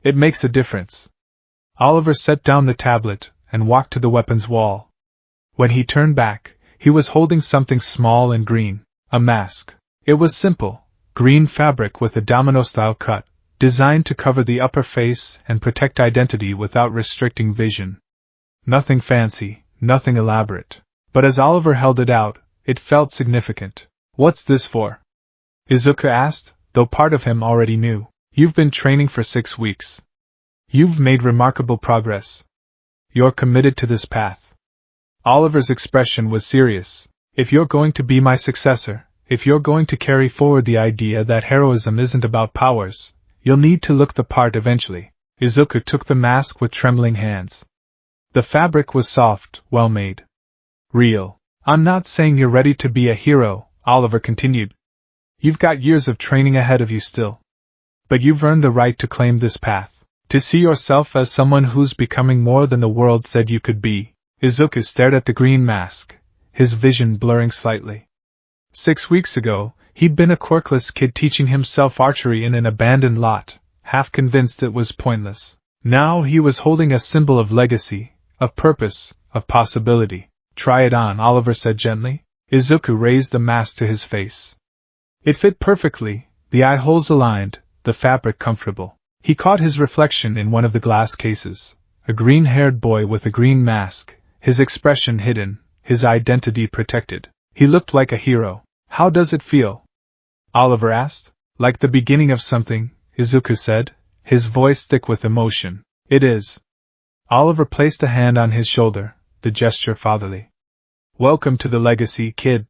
It makes a difference. Oliver set down the tablet and walked to the weapons wall. When he turned back, he was holding something small and green, a mask. It was simple, green fabric with a domino-style cut, designed to cover the upper face and protect identity without restricting vision. Nothing fancy, nothing elaborate. But as Oliver held it out, it felt significant. What's this for? Izuku asked, though part of him already knew. You've been training for 6 weeks. You've made remarkable progress. You're committed to this path. Oliver's expression was serious. If you're going to be my successor, if you're going to carry forward the idea that heroism isn't about powers, you'll need to look the part eventually. Izuku took the mask with trembling hands. The fabric was soft, well-made. Real. I'm not saying you're ready to be a hero, Oliver continued. You've got years of training ahead of you still. But you've earned the right to claim this path, to see yourself as someone who's becoming more than the world said you could be. Izuku stared at the green mask, his vision blurring slightly. 6 weeks ago, he'd been a quirkless kid teaching himself archery in an abandoned lot, half convinced it was pointless. Now he was holding a symbol of legacy, of purpose, of possibility. Try it on, Oliver said gently. Izuku raised the mask to his face. It fit perfectly, the eye holes aligned, the fabric comfortable. He caught his reflection in one of the glass cases, a green-haired boy with a green mask, his expression hidden, his identity protected. He looked like a hero. How does it feel? Oliver asked. Like the beginning of something, Izuku said, his voice thick with emotion. It is. Oliver placed a hand on his shoulder, the gesture fatherly. Welcome to the legacy, kid.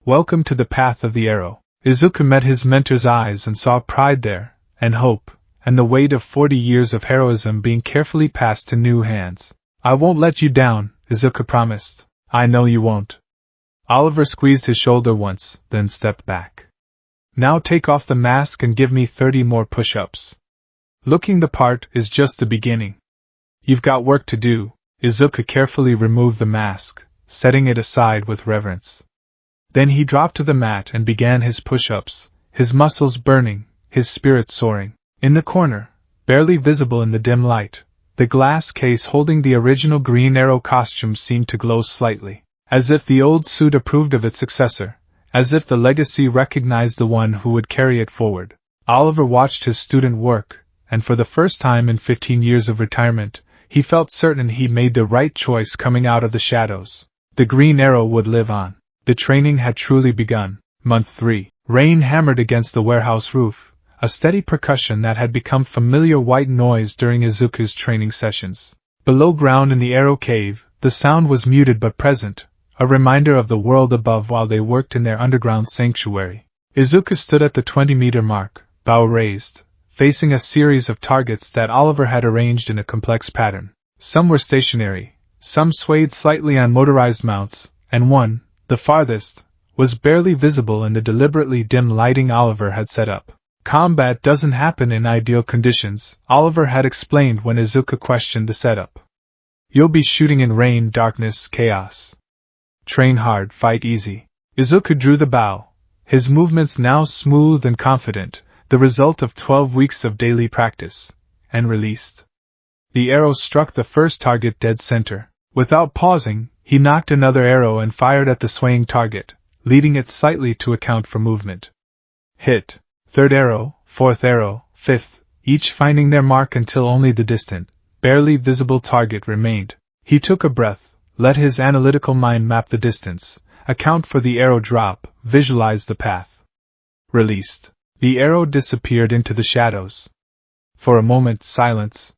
Welcome to the path of the arrow. Izuku met his mentor's eyes and saw pride there, and hope, and the weight of 40 years of heroism being carefully passed to new hands. I won't let you down, Izuku promised. I know you won't. Oliver squeezed his shoulder once, then stepped back. Now take off the mask and give me 30 more push-ups. Looking the part is just the beginning. You've got work to do. Izuku carefully removed the mask, setting it aside with reverence. Then he dropped to the mat and began his push-ups, his muscles burning, his spirit soaring. In the corner, barely visible in the dim light, the glass case holding the original Green Arrow costume seemed to glow slightly, as if the old suit approved of its successor, as if the legacy recognized the one who would carry it forward. Oliver watched his student work, and for the first time in 15 years of retirement, he felt certain he made the right choice coming out of the shadows. The Green Arrow would live on. The training had truly begun. Month 3. Rain hammered against the warehouse roof, a steady percussion that had become familiar white noise during Izuku's training sessions. Below ground in the Arrow Cave, the sound was muted but present, a reminder of the world above while they worked in their underground sanctuary. Izuku stood at the 20-meter mark, bow raised, facing a series of targets that Oliver had arranged in a complex pattern. Some were stationary, some swayed slightly on motorized mounts, and one, The farthest was barely visible in the deliberately dim lighting Oliver had set up. Combat doesn't happen in ideal conditions, Oliver had explained when Izuku questioned the setup. You'll be shooting in rain, darkness, chaos. Train hard, fight easy. Izuku drew the bow, his movements now smooth and confident, the result of 12 weeks of daily practice, and released. The arrow struck the first target dead center. Without pausing, he knocked another arrow and fired at the swaying target, leading it slightly to account for movement. Hit. Third arrow, fourth arrow, fifth, each finding their mark until only the distant, barely visible target remained. He took a breath, let his analytical mind map the distance, account for the arrow drop, visualize the path. Released. The arrow disappeared into the shadows. For a moment, silence.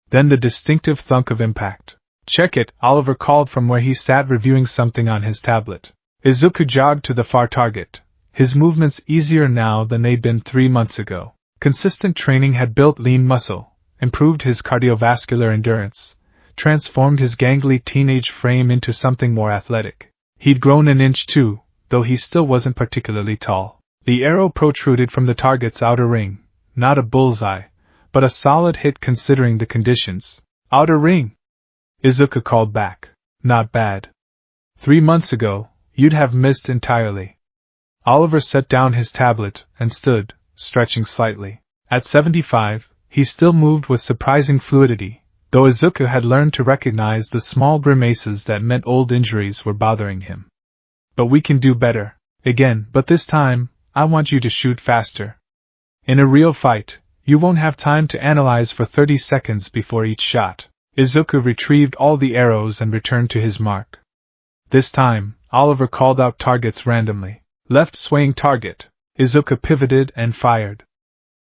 Then the distinctive thunk of impact. Check it, Oliver called from where he sat reviewing something on his tablet. Izuku jogged to the far target, his movements easier now than they'd been 3 months ago. Consistent training had built lean muscle, improved his cardiovascular endurance, transformed his gangly teenage frame into something more athletic. He'd grown an inch too, though he still wasn't particularly tall. The arrow protruded from the target's outer ring, not a bullseye, but a solid hit considering the conditions. Outer ring! Izuku called back. Not bad. 3 months ago, you'd have missed entirely. Oliver set down his tablet and stood, stretching slightly. At 75, he still moved with surprising fluidity, though Izuku had learned to recognize the small grimaces that meant old injuries were bothering him. But we can do better. Again, but this time, I want you to shoot faster. In a real fight, you won't have time to analyze for 30 seconds before each shot. Izuku retrieved all the arrows and returned to his mark. This time, Oliver called out targets randomly. Left swaying target. Izuku pivoted and fired.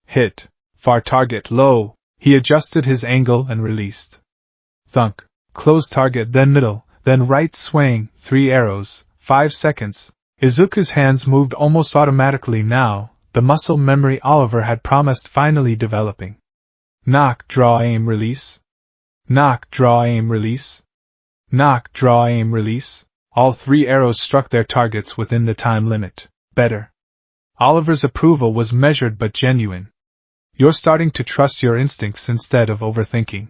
Hit. Far target low. He adjusted his angle and released. Thunk. Close target, then middle, then right swaying, 3 arrows, 5 seconds. Izuku's hands moved almost automatically now, the muscle memory Oliver had promised finally developing. Knock, draw, aim, release. Knock, draw, aim, release. Knock, draw, aim, release. All 3 arrows struck their targets within the time limit. Better. Oliver's approval was measured but genuine. You're starting to trust your instincts instead of overthinking.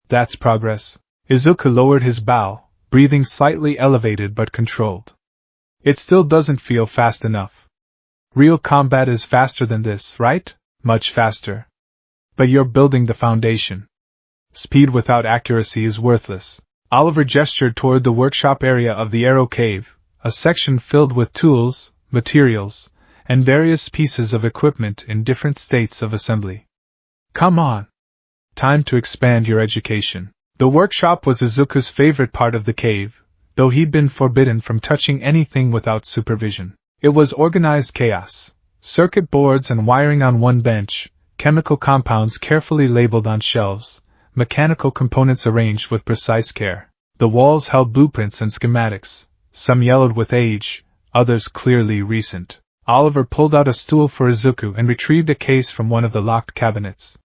That's progress. Izuku lowered his bow, breathing slightly elevated but controlled. It still doesn't feel fast enough. Real combat is faster than this, right? Much faster. But you're building the foundation. Speed without accuracy is worthless. Oliver gestured toward the workshop area of the Arrow Cave, a section filled with tools, materials, and various pieces of equipment in different states of assembly. Come on. Time to expand your education. The workshop was Izuku's favorite part of the cave, though he'd been forbidden from touching anything without supervision. It was organized chaos. Circuit boards and wiring on one bench, chemical compounds carefully labeled on shelves, mechanical components arranged with precise care. The walls held blueprints and schematics, some yellowed with age, others clearly recent. Oliver pulled out a stool for Izuku and retrieved a case from one of the locked cabinets.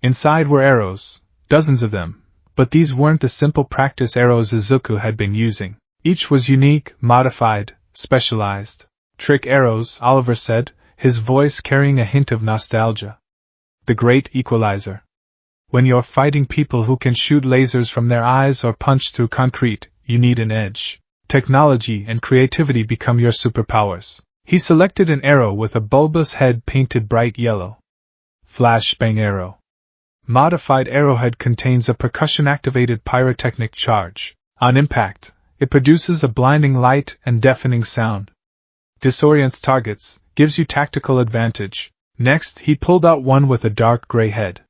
Inside were arrows, dozens of them, but these weren't the simple practice arrows Izuku had been using. Each was unique, modified, specialized. Trick arrows, Oliver said, his voice carrying a hint of nostalgia. The great equalizer. When you're fighting people who can shoot lasers from their eyes or punch through concrete, you need an edge. Technology and creativity become your superpowers. He selected an arrow with a bulbous head painted bright yellow. Flashbang arrow. Modified arrowhead contains a percussion-activated pyrotechnic charge. On impact, it produces a blinding light and deafening sound. Disorients targets, gives you tactical advantage. Next, he pulled out one with a dark gray head.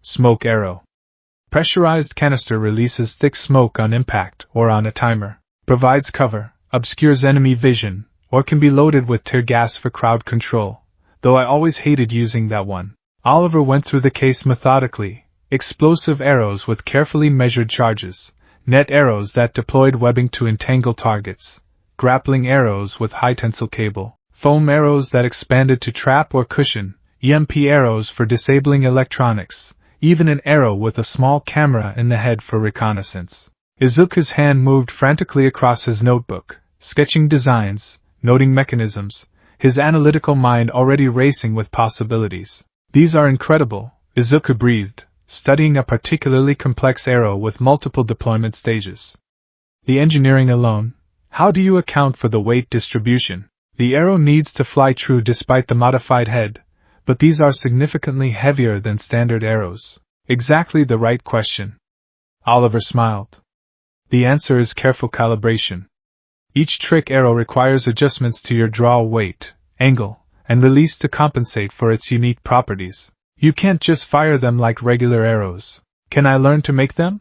Smoke arrow. Pressurized canister releases thick smoke on impact or on a timer. Provides cover, obscures enemy vision, or can be loaded with tear gas for crowd control, though I always hated using that one. Oliver went through the case methodically. Explosive arrows with carefully measured charges, net arrows that deployed webbing to entangle targets, grappling arrows with high tensile cable, foam arrows that expanded to trap or cushion, EMP arrows for disabling electronics, even an arrow with a small camera in the head for reconnaissance. Izuku's hand moved frantically across his notebook, sketching designs, noting mechanisms, his analytical mind already racing with possibilities. These are incredible, Izuku breathed, studying a particularly complex arrow with multiple deployment stages. The engineering alone. How do you account for the weight distribution? The arrow needs to fly true despite the modified head, but these are significantly heavier than standard arrows. Exactly the right question. Oliver smiled. The answer is careful calibration. Each trick arrow requires adjustments to your draw weight, angle, and release to compensate for its unique properties. You can't just fire them like regular arrows. Can I learn to make them?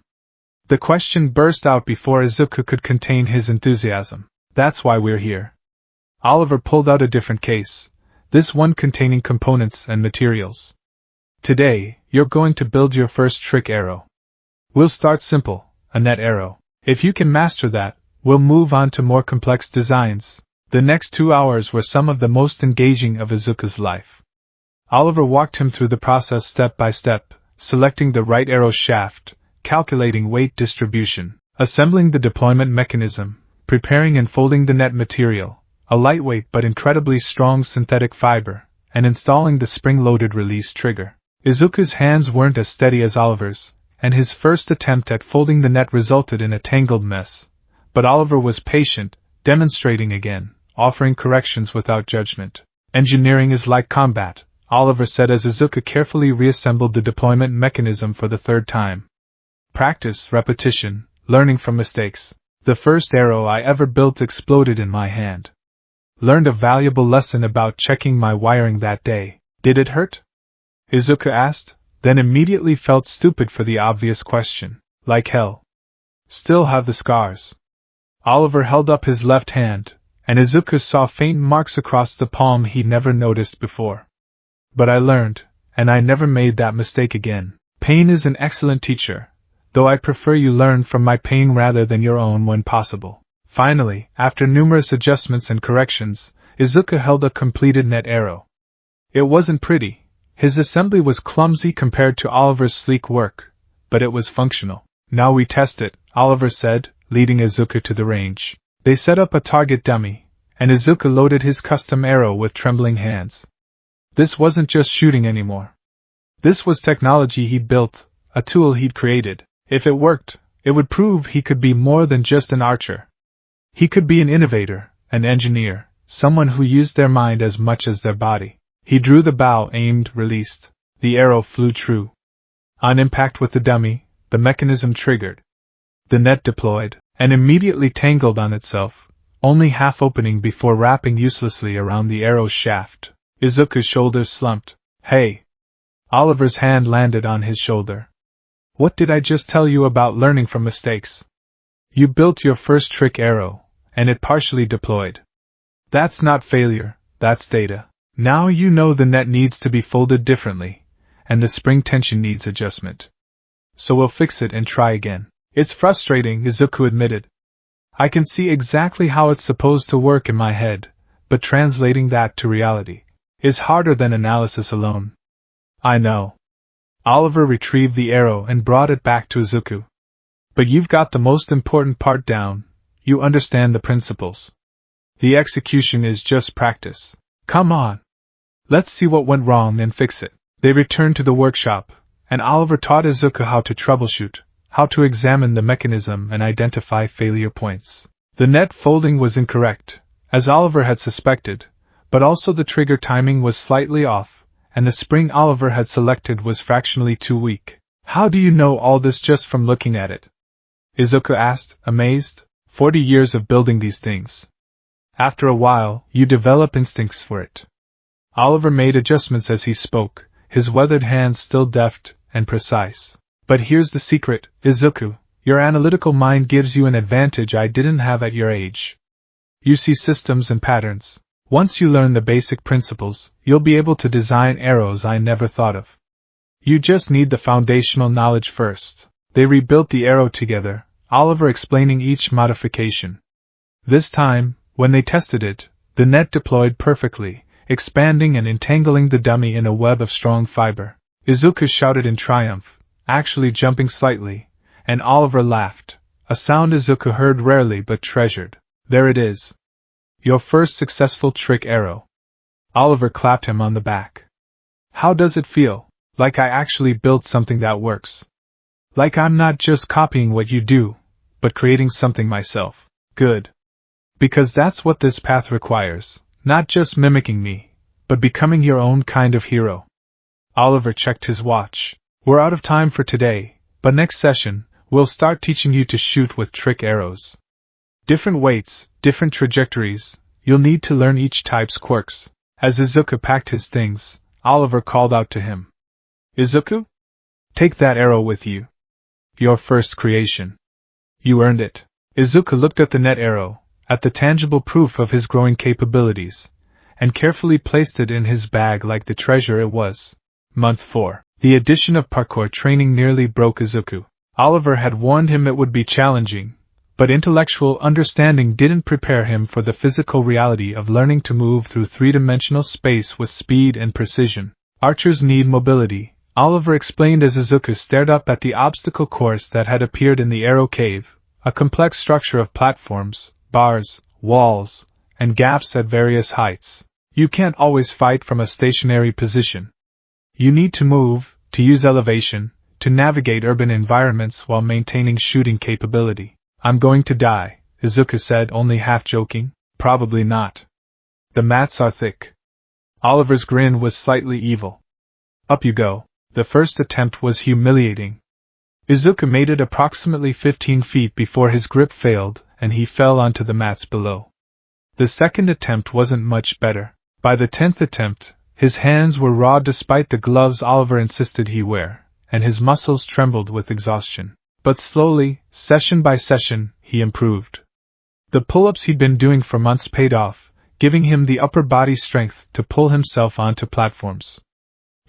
The question burst out before Izuku could contain his enthusiasm. That's why we're here. Oliver pulled out a different case, this one containing components and materials. Today, you're going to build your first trick arrow. We'll start simple, a net arrow. If you can master that, we'll move on to more complex designs. The next 2 hours were some of the most engaging of Izuku's life. Oliver walked him through the process step by step, selecting the right arrow shaft, calculating weight distribution, assembling the deployment mechanism, preparing and folding the net material, a lightweight but incredibly strong synthetic fiber, and installing the spring-loaded release trigger. Izuku's hands weren't as steady as Oliver's, and his first attempt at folding the net resulted in a tangled mess. But Oliver was patient, demonstrating again, offering corrections without judgment. Engineering is like combat, Oliver said as Izuku carefully reassembled the deployment mechanism for the 3rd time. Practice, repetition, learning from mistakes. The first arrow I ever built exploded in my hand. Learned a valuable lesson about checking my wiring that day. Did it hurt? Izuku asked, then immediately felt stupid for the obvious question. Like hell. Still have the scars. Oliver held up his left hand, and Izuku saw faint marks across the palm he'd never noticed before. But I learned, and I never made that mistake again. Pain is an excellent teacher, though I prefer you learn from my pain rather than your own when possible. Finally, after numerous adjustments and corrections, Izuku held a completed net arrow. It wasn't pretty. His assembly was clumsy compared to Oliver's sleek work, but it was functional. Now we test it, Oliver said, leading Izuku to the range. They set up a target dummy, and Izuku loaded his custom arrow with trembling hands. This wasn't just shooting anymore. This was technology he'd built, a tool he'd created. If it worked, it would prove he could be more than just an archer. He could be an innovator, an engineer, someone who used their mind as much as their body. He drew the bow, aimed, released. The arrow flew true. On impact with the dummy, the mechanism triggered. The net deployed, and immediately tangled on itself, only half opening before wrapping uselessly around the arrow's shaft. Izuku's shoulders slumped. Hey! Oliver's hand landed on his shoulder. What did I just tell you about learning from mistakes? You built your first trick arrow, and it partially deployed. That's not failure, that's data. Now you know the net needs to be folded differently, and the spring tension needs adjustment. So we'll fix it and try again. It's frustrating, Izuku admitted. I can see exactly how it's supposed to work in my head, but translating that to reality is harder than analysis alone. I know. Oliver retrieved the arrow and brought it back to Izuku. But you've got the most important part down, you understand the principles. The execution is just practice. Come on. Let's see what went wrong and fix it. They returned to the workshop, and Oliver taught Izuku how to troubleshoot, how to examine the mechanism and identify failure points. The net folding was incorrect, as Oliver had suspected, but also the trigger timing was slightly off, and the spring Oliver had selected was fractionally too weak. How do you know all this just from looking at it? Izuku asked, amazed. 40 years of building these things. After a while, you develop instincts for it. Oliver made adjustments as he spoke, his weathered hands still deft and precise. But here's the secret, Izuku, your analytical mind gives you an advantage I didn't have at your age. You see systems and patterns. Once you learn the basic principles, you'll be able to design arrows I never thought of. You just need the foundational knowledge first. They rebuilt the arrow together, Oliver explaining each modification. This time, when they tested it, the net deployed perfectly, expanding and entangling the dummy in a web of strong fiber. Izuku shouted in triumph, actually jumping slightly, and Oliver laughed, a sound Izuku heard rarely but treasured. There it is. Your first successful trick arrow. Oliver clapped him on the back. How does it feel? Like I actually built something that works. Like I'm not just copying what you do, but creating something myself. Good. Because that's what this path requires, not just mimicking me, but becoming your own kind of hero. Oliver checked his watch. We're out of time for today, but next session, we'll start teaching you to shoot with trick arrows. Different weights, different trajectories, you'll need to learn each type's quirks. As Izuku packed his things, Oliver called out to him. Izuku? Take that arrow with you. Your first creation. You earned it. Izuku looked at the net arrow, at the tangible proof of his growing capabilities, and carefully placed it in his bag like the treasure it was. Month 4. The addition of parkour training nearly broke Izuku. Oliver had warned him it would be challenging, but intellectual understanding didn't prepare him for the physical reality of learning to move through three-dimensional space with speed and precision. Archers need mobility, Oliver explained as Izuku stared up at the obstacle course that had appeared in the arrow cave, a complex structure of platforms, bars, walls, and gaps at various heights. You can't always fight from a stationary position. You need to move, to use elevation, to navigate urban environments while maintaining shooting capability. I'm going to die, Izuku said, only half joking. Probably not. The mats are thick. Oliver's grin was slightly evil. Up you go. The first attempt was humiliating. Izuku made it approximately 15 feet before his grip failed, and he fell onto the mats below. The second attempt wasn't much better. By the 10th attempt, his hands were raw despite the gloves Oliver insisted he wear, and his muscles trembled with exhaustion. But slowly, session by session, he improved. The pull-ups he'd been doing for months paid off, giving him the upper body strength to pull himself onto platforms.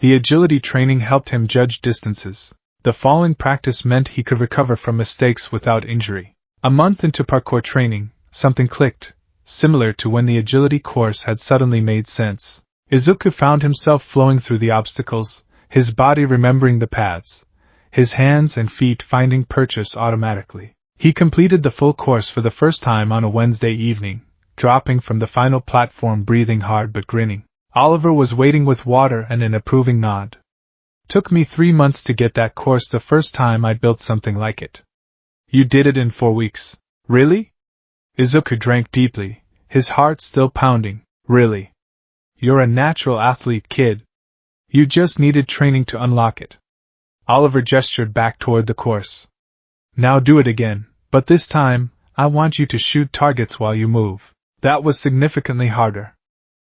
The agility training helped him judge distances. The falling practice meant he could recover from mistakes without injury. A month into parkour training, something clicked, similar to when the agility course had suddenly made sense. Izuku found himself flowing through the obstacles, his body remembering the paths, his hands and feet finding purchase automatically. He completed the full course for the first time on a Wednesday evening, dropping from the final platform breathing hard but grinning. Oliver was waiting with water and an approving nod. Took me 3 months to get that course the first time I built something like it. You did it in 4 weeks. Really? Izuku drank deeply, his heart still pounding. Really? You're a natural athlete, kid. You just needed training to unlock it. Oliver gestured back toward the course. Now do it again, but this time, I want you to shoot targets while you move. That was significantly harder.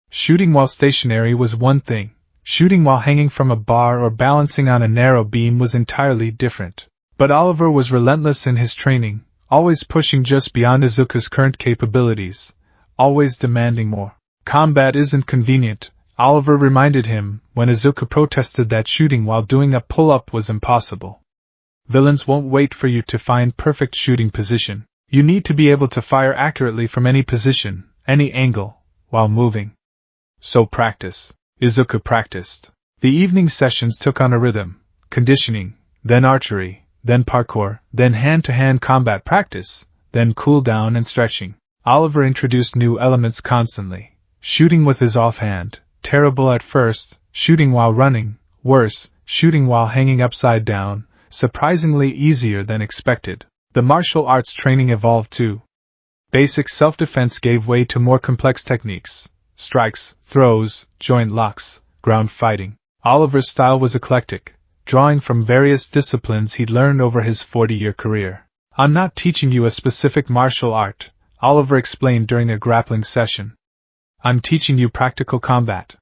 Shooting while stationary was one thing. Shooting while hanging from a bar or balancing on a narrow beam was entirely different. But Oliver was relentless in his training, always pushing just beyond Izuku's current capabilities, always demanding more. Combat isn't convenient, Oliver reminded him when Izuku protested that shooting while doing a pull-up was impossible. Villains won't wait for you to find perfect shooting position. You need to be able to fire accurately from any position, any angle, while moving. So practice. Izuku practiced. The evening sessions took on a rhythm, conditioning, then archery, then parkour, then hand-to-hand combat practice, then cool-down and stretching. Oliver introduced new elements constantly. Shooting with his offhand, terrible at first, shooting while running, worse, shooting while hanging upside down, surprisingly easier than expected. The martial arts training evolved too. Basic self-defense gave way to more complex techniques. Strikes, throws, joint locks, ground fighting. Oliver's style was eclectic, drawing from various disciplines he'd learned over his 40-year career. I'm not teaching you a specific martial art, Oliver explained during a grappling session. I'm teaching you practical combat.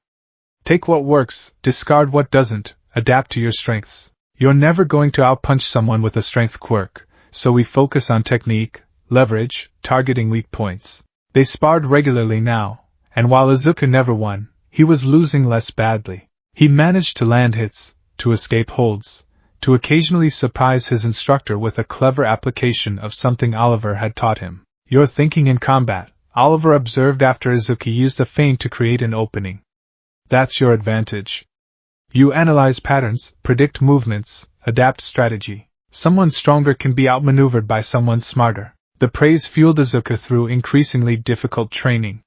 Take what works, discard what doesn't, adapt to your strengths. You're never going to outpunch someone with a strength quirk, so we focus on technique, leverage, targeting weak points. They sparred regularly now. And while Izuku never won, he was losing less badly. He managed to land hits, to escape holds, to occasionally surprise his instructor with a clever application of something Oliver had taught him. You're thinking in combat, Oliver observed after Izuku used a feint to create an opening. That's your advantage. You analyze patterns, predict movements, adapt strategy. Someone stronger can be outmaneuvered by someone smarter. The praise fueled Izuku through increasingly difficult training.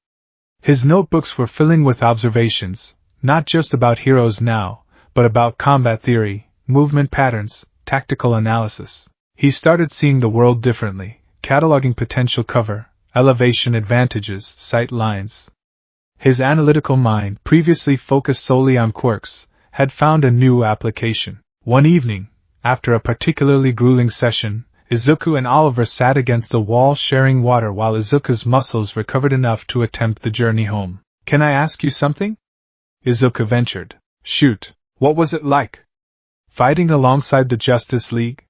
His notebooks were filling with observations, not just about heroes now, but about combat theory, movement patterns, tactical analysis. He started seeing the world differently, cataloging potential cover, elevation advantages, sight lines. His analytical mind, previously focused solely on quirks, had found a new application. One evening, after a particularly grueling session, Izuku and Oliver sat against the wall sharing water while Izuku's muscles recovered enough to attempt the journey home. "Can I ask you something?" Izuku ventured. "Shoot. What was it like? Fighting alongside the Justice League?"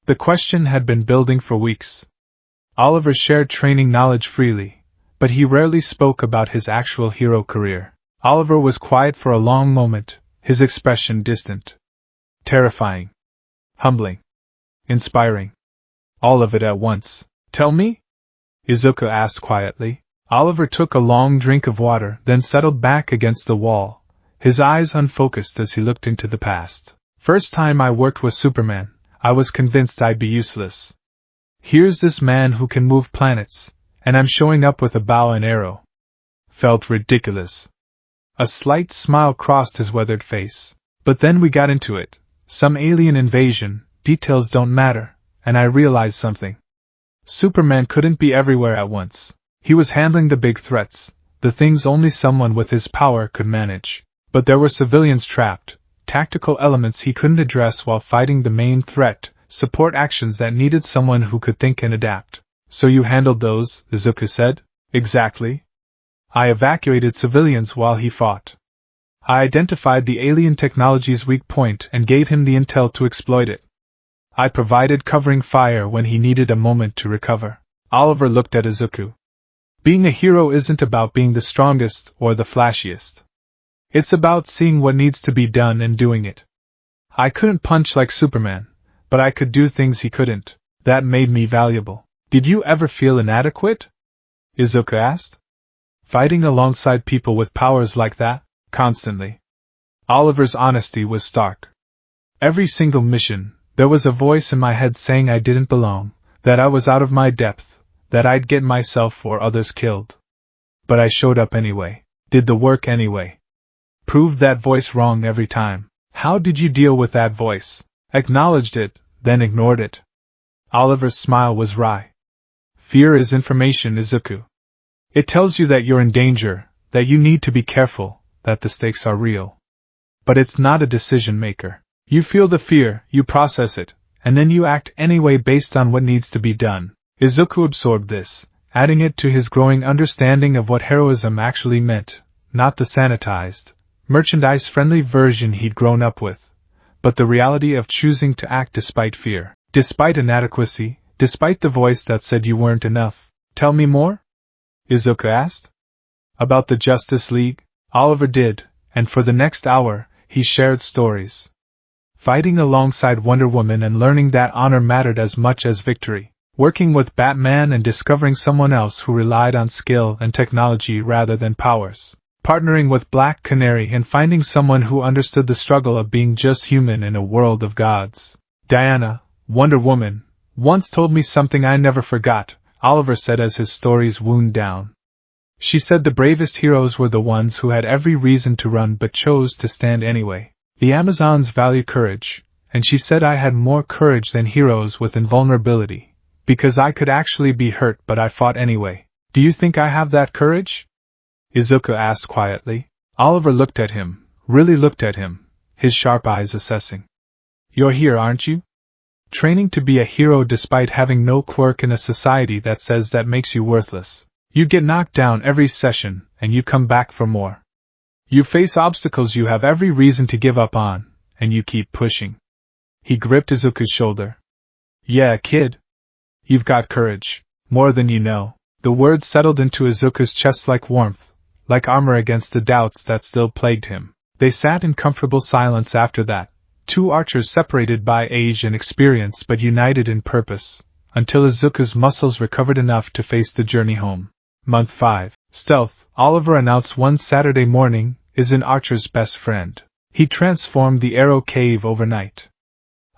The question had been building for weeks. Oliver shared training knowledge freely, but he rarely spoke about his actual hero career. Oliver was quiet for a long moment, his expression distant. Terrifying. Humbling. Inspiring. All of it at once. "Tell me?" Izuku asked quietly. Oliver took a long drink of water, then settled back against the wall, his eyes unfocused as he looked into the past. "First time I worked with Superman, I was convinced I'd be useless. Here's this man who can move planets, and I'm showing up with a bow and arrow. Felt ridiculous." A slight smile crossed his weathered face. "But then we got into it. Some alien invasion, details don't matter, and I realized something. Superman couldn't be everywhere at once. He was handling the big threats, the things only someone with his power could manage. But there were civilians trapped, tactical elements he couldn't address while fighting the main threat, support actions that needed someone who could think and adapt." "So you handled those," Izuku said. "Exactly. I evacuated civilians while he fought. I identified the alien technology's weak point and gave him the intel to exploit it. I provided covering fire when he needed a moment to recover." Oliver looked at Izuku. "Being a hero isn't about being the strongest or the flashiest. It's about seeing what needs to be done and doing it. I couldn't punch like Superman, but I could do things he couldn't. That made me valuable." "Did you ever feel inadequate?" Izuku asked. "Fighting alongside people with powers like that? Constantly." Oliver's honesty was stark. "Every single mission, there was a voice in my head saying I didn't belong, that I was out of my depth, that I'd get myself or others killed. But I showed up anyway, did the work anyway. Proved that voice wrong every time." "How did you deal with that voice?" "Acknowledged it, then ignored it." Oliver's smile was wry. "Fear is information, Izuku. It tells you that you're in danger, that you need to be careful, that the stakes are real. But it's not a decision maker. You feel the fear, you process it, and then you act anyway based on what needs to be done." Izuku absorbed this, adding it to his growing understanding of what heroism actually meant, not the sanitized, merchandise-friendly version he'd grown up with, but the reality of choosing to act despite fear, despite inadequacy, despite the voice that said you weren't enough. "Tell me more?" Izuku asked. "About the Justice League?" Oliver did, and for the next hour, he shared stories. Fighting alongside Wonder Woman and learning that honor mattered as much as victory. Working with Batman and discovering someone else who relied on skill and technology rather than powers. Partnering with Black Canary and finding someone who understood the struggle of being just human in a world of gods. "Diana, Wonder Woman, once told me something I never forgot," Oliver said as his stories wound down. "She said the bravest heroes were the ones who had every reason to run but chose to stand anyway. The Amazons value courage, and she said I had more courage than heroes with invulnerability, because I could actually be hurt but I fought anyway. Do you think I have that courage?" Izuku asked quietly. Oliver looked at him, really looked at him, his sharp eyes assessing. "You're here, aren't you? Training to be a hero despite having no quirk in a society that says that makes you worthless. You get knocked down every session, and you come back for more. You face obstacles you have every reason to give up on, and you keep pushing." He gripped Izuku's shoulder. "Yeah, kid. You've got courage. More than you know." The words settled into Izuku's chest like warmth, like armor against the doubts that still plagued him. They sat in comfortable silence after that, two archers separated by age and experience but united in purpose, until Izuku's muscles recovered enough to face the journey home. Month 5. Stealth, Oliver announced one Saturday morning, is an archer's best friend. He transformed the Arrow Cave overnight.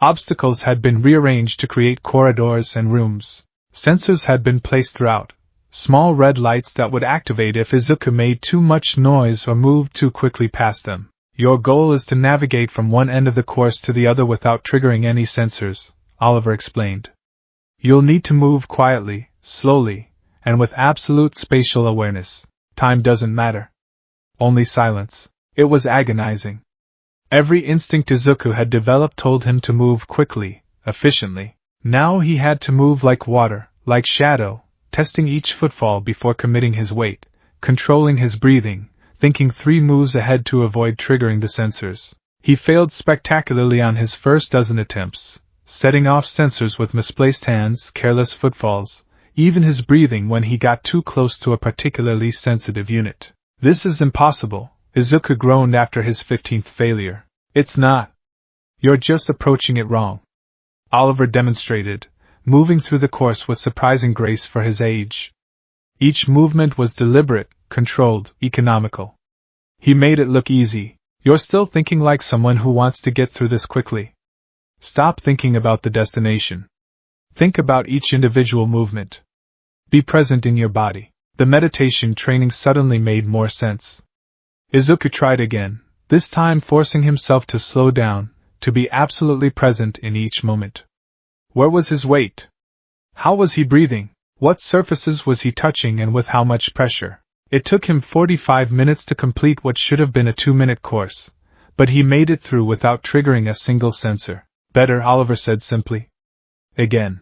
Obstacles had been rearranged to create corridors and rooms. Sensors had been placed throughout, small red lights that would activate if Izuku made too much noise or moved too quickly past them. Your goal is to navigate from one end of the course to the other without triggering any sensors, Oliver explained. You'll need to move quietly, slowly, and with absolute spatial awareness. Time doesn't matter. Only silence. It was agonizing. Every instinct Izuku had developed told him to move quickly, efficiently. Now he had to move like water, like shadow, testing each footfall before committing his weight, controlling his breathing, thinking 3 moves ahead to avoid triggering the sensors. He failed spectacularly on his first dozen attempts, setting off sensors with misplaced hands, careless footfalls, even his breathing when he got too close to a particularly sensitive unit. This is impossible, Izuku groaned after his 15th failure. It's not. You're just approaching it wrong. Oliver demonstrated, moving through the course with surprising grace for his age. Each movement was deliberate, controlled, economical. He made it look easy. You're still thinking like someone who wants to get through this quickly. Stop thinking about the destination. Think about each individual movement. Be present in your body. The meditation training suddenly made more sense. Izuku tried again, this time forcing himself to slow down, to be absolutely present in each moment. Where was his weight? How was he breathing? What surfaces was he touching and with how much pressure? It took him 45 minutes to complete what should have been a 2-minute course, but he made it through without triggering a single sensor. Better, Oliver said simply. Again.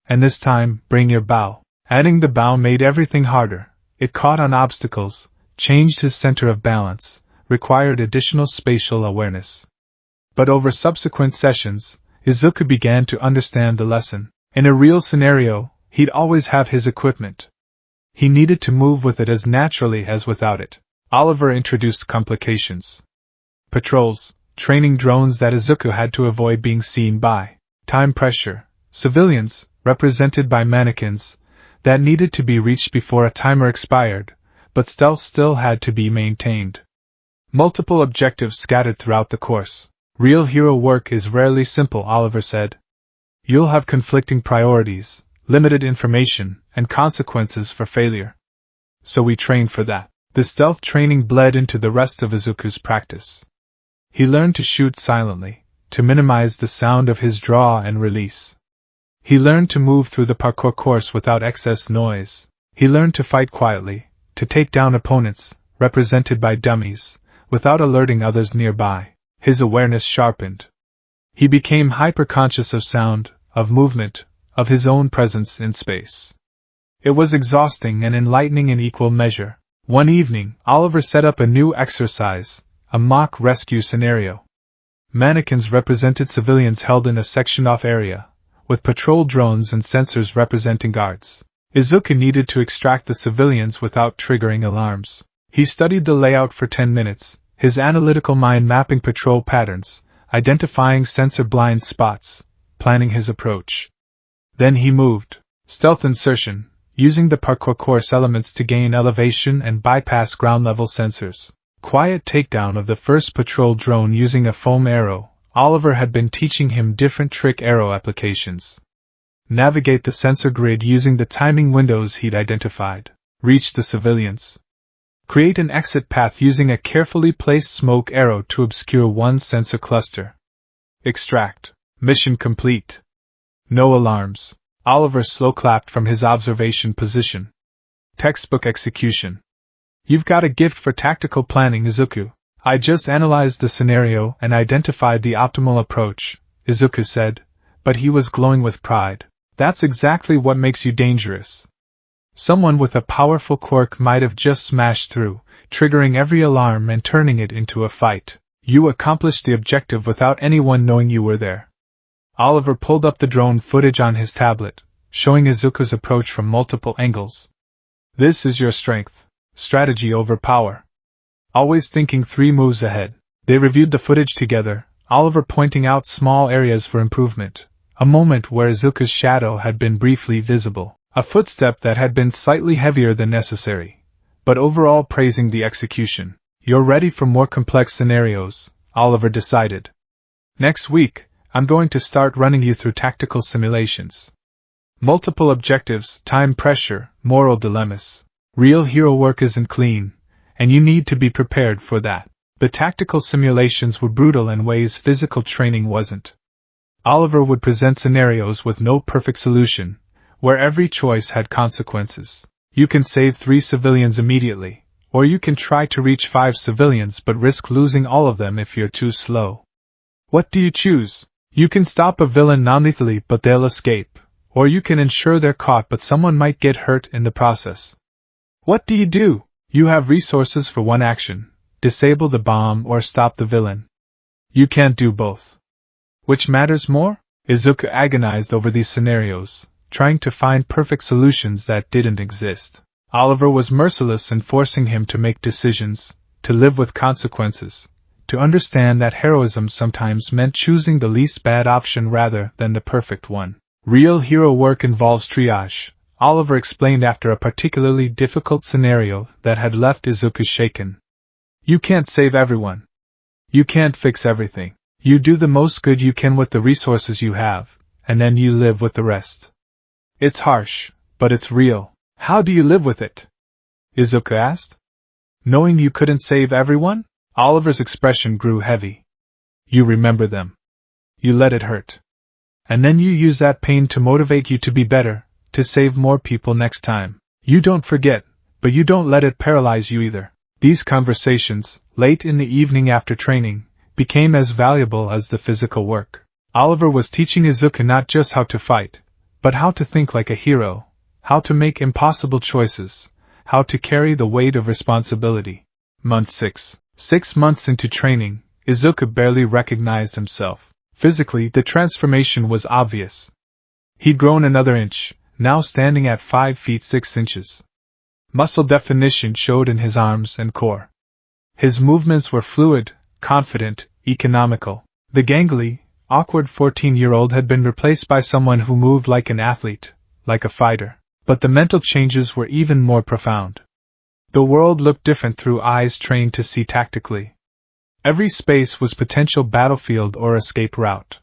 And this time, bring your bow. Adding the bow made everything harder. It caught on obstacles, changed his center of balance, required additional spatial awareness. But over subsequent sessions, Izuku began to understand the lesson. In a real scenario, he'd always have his equipment. He needed to move with it as naturally as without it. Oliver introduced complications. Patrols, training drones that Izuku had to avoid being seen by. Time pressure, civilians, represented by mannequins, that needed to be reached before a timer expired, but stealth still had to be maintained. Multiple objectives scattered throughout the course. Real hero work is rarely simple, Oliver said. You'll have conflicting priorities, limited information, and consequences for failure. So we trained for that. The stealth training bled into the rest of Izuku's practice. He learned to shoot silently, to minimize the sound of his draw and release. He learned to move through the parkour course without excess noise. He learned to fight quietly, to take down opponents, represented by dummies, without alerting others nearby. His awareness sharpened. He became hyper-conscious of sound, of movement, of his own presence in space. It was exhausting and enlightening in equal measure. One evening, Oliver set up a new exercise, a mock rescue scenario. Mannequins represented civilians held in a sectioned-off area, with patrol drones and sensors representing guards. Izuku needed to extract the civilians without triggering alarms. He studied the layout for 10 minutes, his analytical mind mapping patrol patterns, identifying sensor blind spots, planning his approach. Then he moved. Stealth insertion, using the parkour course elements to gain elevation and bypass ground-level sensors. Quiet takedown of the first patrol drone using a foam arrow. Oliver had been teaching him different trick arrow applications. Navigate the sensor grid using the timing windows he'd identified. Reach the civilians. Create an exit path using a carefully placed smoke arrow to obscure one sensor cluster. Extract. Mission complete. No alarms. Oliver slow-clapped from his observation position. Textbook execution. You've got a gift for tactical planning, Izuku. I just analyzed the scenario and identified the optimal approach, Izuku said, but he was glowing with pride. That's exactly what makes you dangerous. Someone with a powerful quirk might have just smashed through, triggering every alarm and turning it into a fight. You accomplished the objective without anyone knowing you were there. Oliver pulled up the drone footage on his tablet, showing Izuku's approach from multiple angles. This is your strength. Strategy over power. Always thinking 3 moves ahead. They reviewed the footage together, Oliver pointing out small areas for improvement. A moment where Izuku's shadow had been briefly visible. A footstep that had been slightly heavier than necessary. But overall praising the execution. You're ready for more complex scenarios, Oliver decided. Next week, I'm going to start running you through tactical simulations. Multiple objectives, time pressure, moral dilemmas. Real hero work isn't clean, and you need to be prepared for that. The tactical simulations were brutal in ways physical training wasn't. Oliver would present scenarios with no perfect solution, where every choice had consequences. You can save 3 civilians immediately, or you can try to reach 5 civilians but risk losing all of them if you're too slow. What do you choose? You can stop a villain non-lethally but they'll escape, or you can ensure they're caught but someone might get hurt in the process. What do you do? You have resources for one action: disable the bomb or stop the villain. You can't do both. Which matters more? Izuku agonized over these scenarios, trying to find perfect solutions that didn't exist. Oliver was merciless in forcing him to make decisions, to live with consequences, to understand that heroism sometimes meant choosing the least bad option rather than the perfect one. Real hero work involves triage, Oliver explained after a particularly difficult scenario that had left Izuku shaken. You can't save everyone. You can't fix everything. You do the most good you can with the resources you have, and then you live with the rest. It's harsh, but it's real. How do you live with it? Izuku asked. Knowing you couldn't save everyone? Oliver's expression grew heavy. You remember them. You let it hurt. And then you use that pain to motivate you to be better, to save more people next time. You don't forget, but you don't let it paralyze you either. These conversations, late in the evening after training, became as valuable as the physical work. Oliver was teaching Izuku not just how to fight, but how to think like a hero, how to make impossible choices, how to carry the weight of responsibility. Month 6. 6 months into training, Izuku barely recognized himself. Physically, the transformation was obvious. He'd grown another inch, now standing at 5 feet 6 inches. Muscle definition showed in his arms and core. His movements were fluid, confident, economical. The gangly, awkward 14-year-old had been replaced by someone who moved like an athlete, like a fighter. But the mental changes were even more profound. The world looked different through eyes trained to see tactically. Every space was potential battlefield or escape route.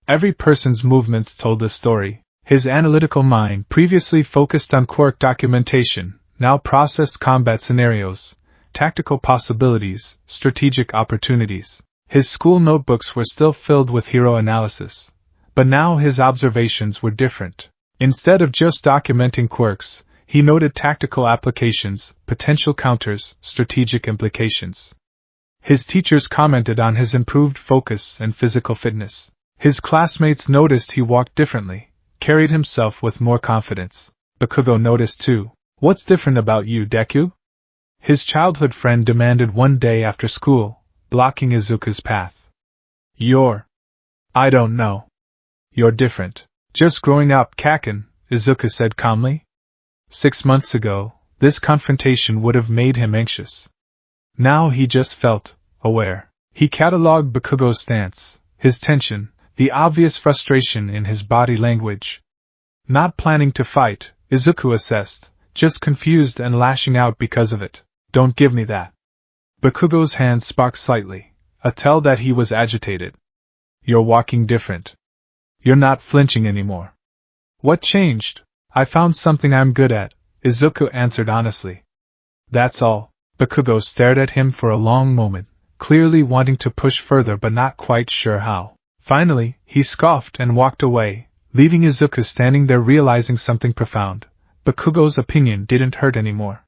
Every person's movements told a story. His analytical mind, previously focused on quirk documentation, now processed combat scenarios, tactical possibilities, strategic opportunities. His school notebooks were still filled with hero analysis, but now his observations were different. Instead of just documenting quirks, he noted tactical applications, potential counters, strategic implications. His teachers commented on his improved focus and physical fitness. His classmates noticed he walked differently, carried himself with more confidence. Bakugo noticed too. What's different about you, Deku? His childhood friend demanded one day after school, blocking Izuku's path. I don't know. You're different. Just growing up, Kaken, Izuku said calmly. 6 months ago, this confrontation would have made him anxious. Now he just felt aware. He catalogued Bakugo's stance, his tension, the obvious frustration in his body language. Not planning to fight, Izuku assessed, just confused and lashing out because of it. Don't give me that. Bakugo's hand sparked slightly, a tell that he was agitated. You're walking different. You're not flinching anymore. What changed? I found something I'm good at, Izuku answered honestly. That's all. Bakugo stared at him for a long moment, clearly wanting to push further but not quite sure how. Finally, he scoffed and walked away, leaving Izuku standing there realizing something profound. Bakugo's opinion didn't hurt anymore.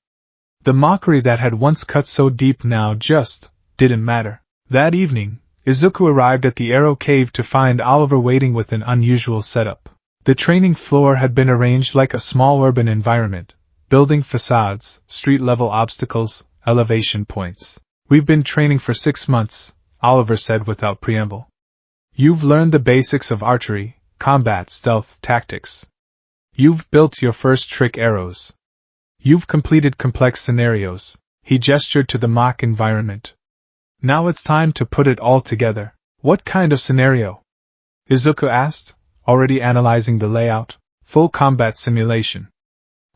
The mockery that had once cut so deep now just didn't matter. That evening, Izuku arrived at the Arrow Cave to find Oliver waiting with an unusual setup. The training floor had been arranged like a small urban environment, building facades, street-level obstacles, elevation points. We've been training for 6 months, Oliver said without preamble. You've learned the basics of archery, combat, stealth, tactics. You've built your first trick arrows. You've completed complex scenarios. He gestured to the mock environment. Now it's time to put it all together. What kind of scenario? Izuku asked, already analyzing the layout. Full combat simulation.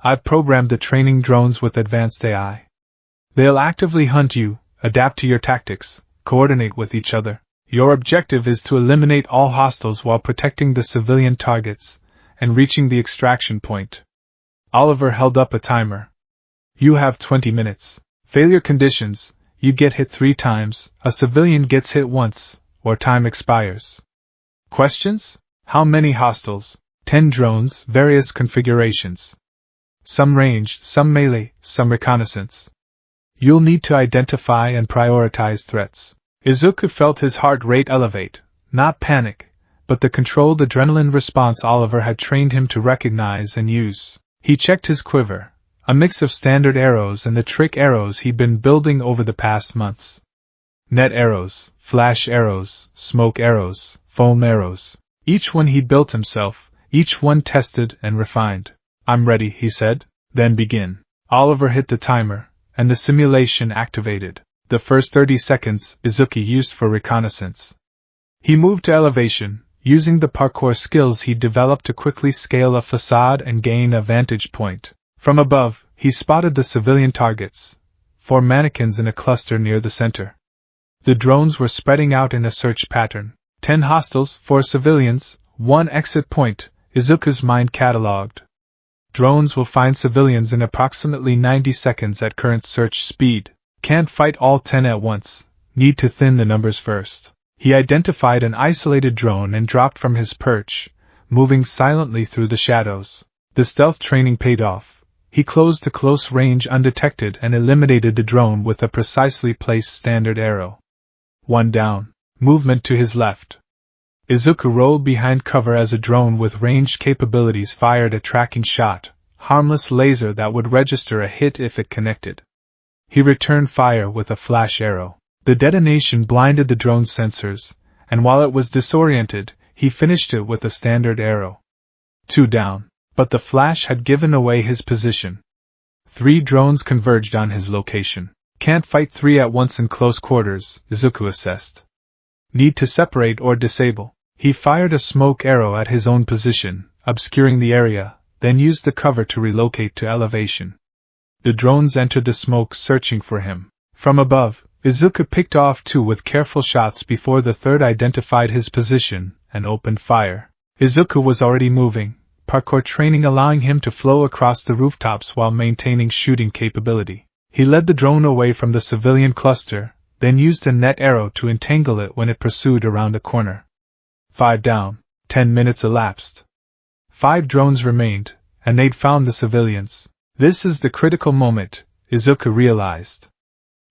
I've programmed the training drones with advanced AI. They'll actively hunt you, adapt to your tactics, coordinate with each other. Your objective is to eliminate all hostiles while protecting the civilian targets, and reaching the extraction point. Oliver held up a timer. You have 20 minutes. Failure conditions: you get hit 3 times, a civilian gets hit once, or time expires. Questions? How many hostiles? 10 drones, various configurations. Some range, some melee, some reconnaissance. You'll need to identify and prioritize threats. Izuku felt his heart rate elevate, not panic, but the controlled adrenaline response Oliver had trained him to recognize and use. He checked his quiver, a mix of standard arrows and the trick arrows he'd been building over the past months. Net arrows, flash arrows, smoke arrows, foam arrows. Each one he'd built himself, each one tested and refined. I'm ready, he said. Then begin. Oliver hit the timer, and the simulation activated. The first 30 seconds Izuku used for reconnaissance. He moved to elevation, using the parkour skills he'd developed to quickly scale a facade and gain a vantage point. From above, he spotted the civilian targets, 4 mannequins in a cluster near the center. The drones were spreading out in a search pattern. 10 hostiles, 4 civilians, 1 exit point, Izuku's mind catalogued. Drones will find civilians in approximately 90 seconds at current search speed. Can't fight all 10 at once, need to thin the numbers first. He identified an isolated drone and dropped from his perch, moving silently through the shadows. The stealth training paid off. He closed to close range undetected and eliminated the drone with a precisely placed standard arrow. 1 down. Movement to his left. Izuku rolled behind cover as a drone with ranged capabilities fired a tracking shot, harmless laser that would register a hit if it connected. He returned fire with a flash arrow. The detonation blinded the drone's sensors, and while it was disoriented, he finished it with a standard arrow. 2 down, but the flash had given away his position. 3 drones converged on his location. Can't fight 3 at once in close quarters, Izuku assessed. Need to separate or disable. He fired a smoke arrow at his own position, obscuring the area, then used the cover to relocate to elevation. The drones entered the smoke searching for him. From above, Izuku picked off 2 with careful shots before the third identified his position and opened fire. Izuku was already moving, parkour training allowing him to flow across the rooftops while maintaining shooting capability. He led the drone away from the civilian cluster, then used a net arrow to entangle it when it pursued around a corner. 5 down. 10 minutes elapsed. 5 drones remained, and they'd found the civilians. This is the critical moment, Izuku realized.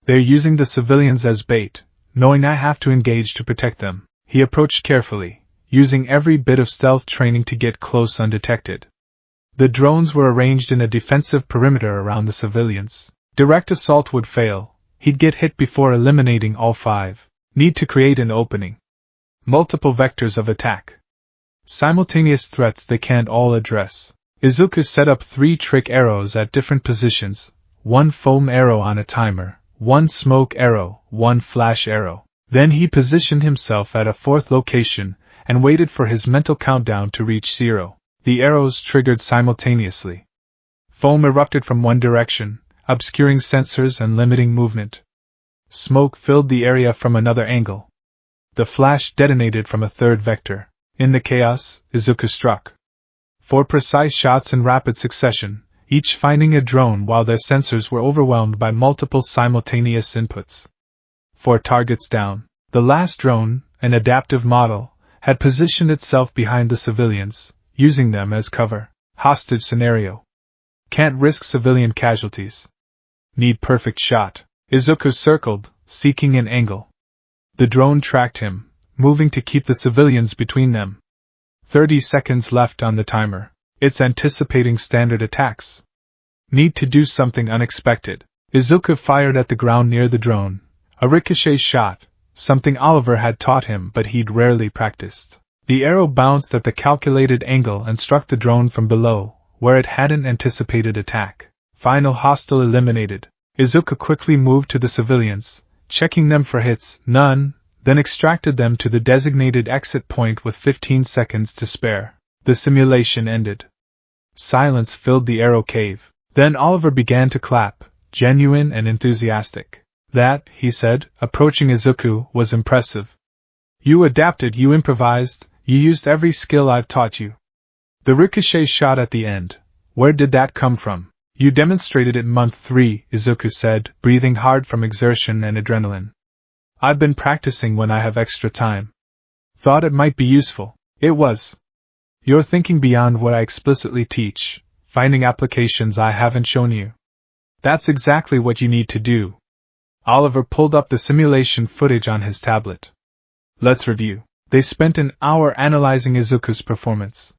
They're using the civilians as bait, knowing I have to engage to protect them. He approached carefully, using every bit of stealth training to get close undetected. The drones were arranged in a defensive perimeter around the civilians. Direct assault would fail. He'd get hit before eliminating all 5. Need to create an opening. Multiple vectors of attack. Simultaneous threats they can't all address. Izuku set up 3 trick arrows at different positions, 1 foam arrow on a timer, 1 smoke arrow, 1 flash arrow. Then he positioned himself at a 4th location and waited for his mental countdown to reach 0. The arrows triggered simultaneously. Foam erupted from one direction, obscuring sensors and limiting movement. Smoke filled the area from another angle. The flash detonated from a 3rd vector. In the chaos, Izuku struck 4 precise shots in rapid succession, each finding a drone while their sensors were overwhelmed by multiple simultaneous inputs. 4 targets down. The last drone, an adaptive model, had positioned itself behind the civilians, using them as cover. Hostage scenario. Can't risk civilian casualties. Need perfect shot. Izuku circled, seeking an angle. The drone tracked him, moving to keep the civilians between them. 30 seconds left on the timer. It's anticipating standard attacks. Need to do something unexpected. Izuku fired at the ground near the drone. A ricochet shot, something Oliver had taught him but he'd rarely practiced. The arrow bounced at the calculated angle and struck the drone from below, where it hadn't anticipated attack. Final hostile eliminated. Izuku quickly moved to the civilians, checking them for hits, none, then extracted them to the designated exit point with 15 seconds to spare. The simulation ended. Silence filled the arrow cave. Then Oliver began to clap, genuine and enthusiastic. That, he said, approaching Izuku, was impressive. You adapted, you improvised, you used every skill I've taught you. The ricochet shot at the end. Where did that come from? You demonstrated it month 3, Izuku said, breathing hard from exertion and adrenaline. I've been practicing when I have extra time. Thought it might be useful. It was. You're thinking beyond what I explicitly teach, finding applications I haven't shown you. That's exactly what you need to do. Oliver pulled up the simulation footage on his tablet. Let's review. They spent an hour analyzing Izuku's performance.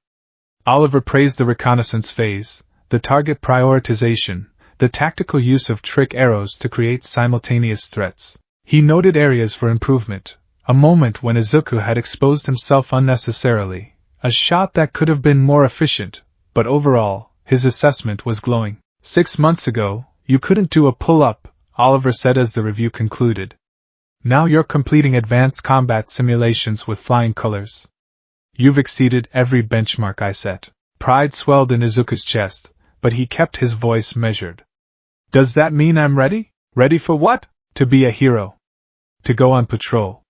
Oliver praised the reconnaissance phase, the target prioritization, the tactical use of trick arrows to create simultaneous threats. He noted areas for improvement, a moment when Izuku had exposed himself unnecessarily, a shot that could have been more efficient, but overall, his assessment was glowing. 6 months ago, you couldn't do a pull-up, Oliver said as the review concluded. Now you're completing advanced combat simulations with flying colors. You've exceeded every benchmark I set. Pride swelled in Izuku's chest, but he kept his voice measured. Does that mean I'm ready? Ready for what? To be a hero. To go on patrol.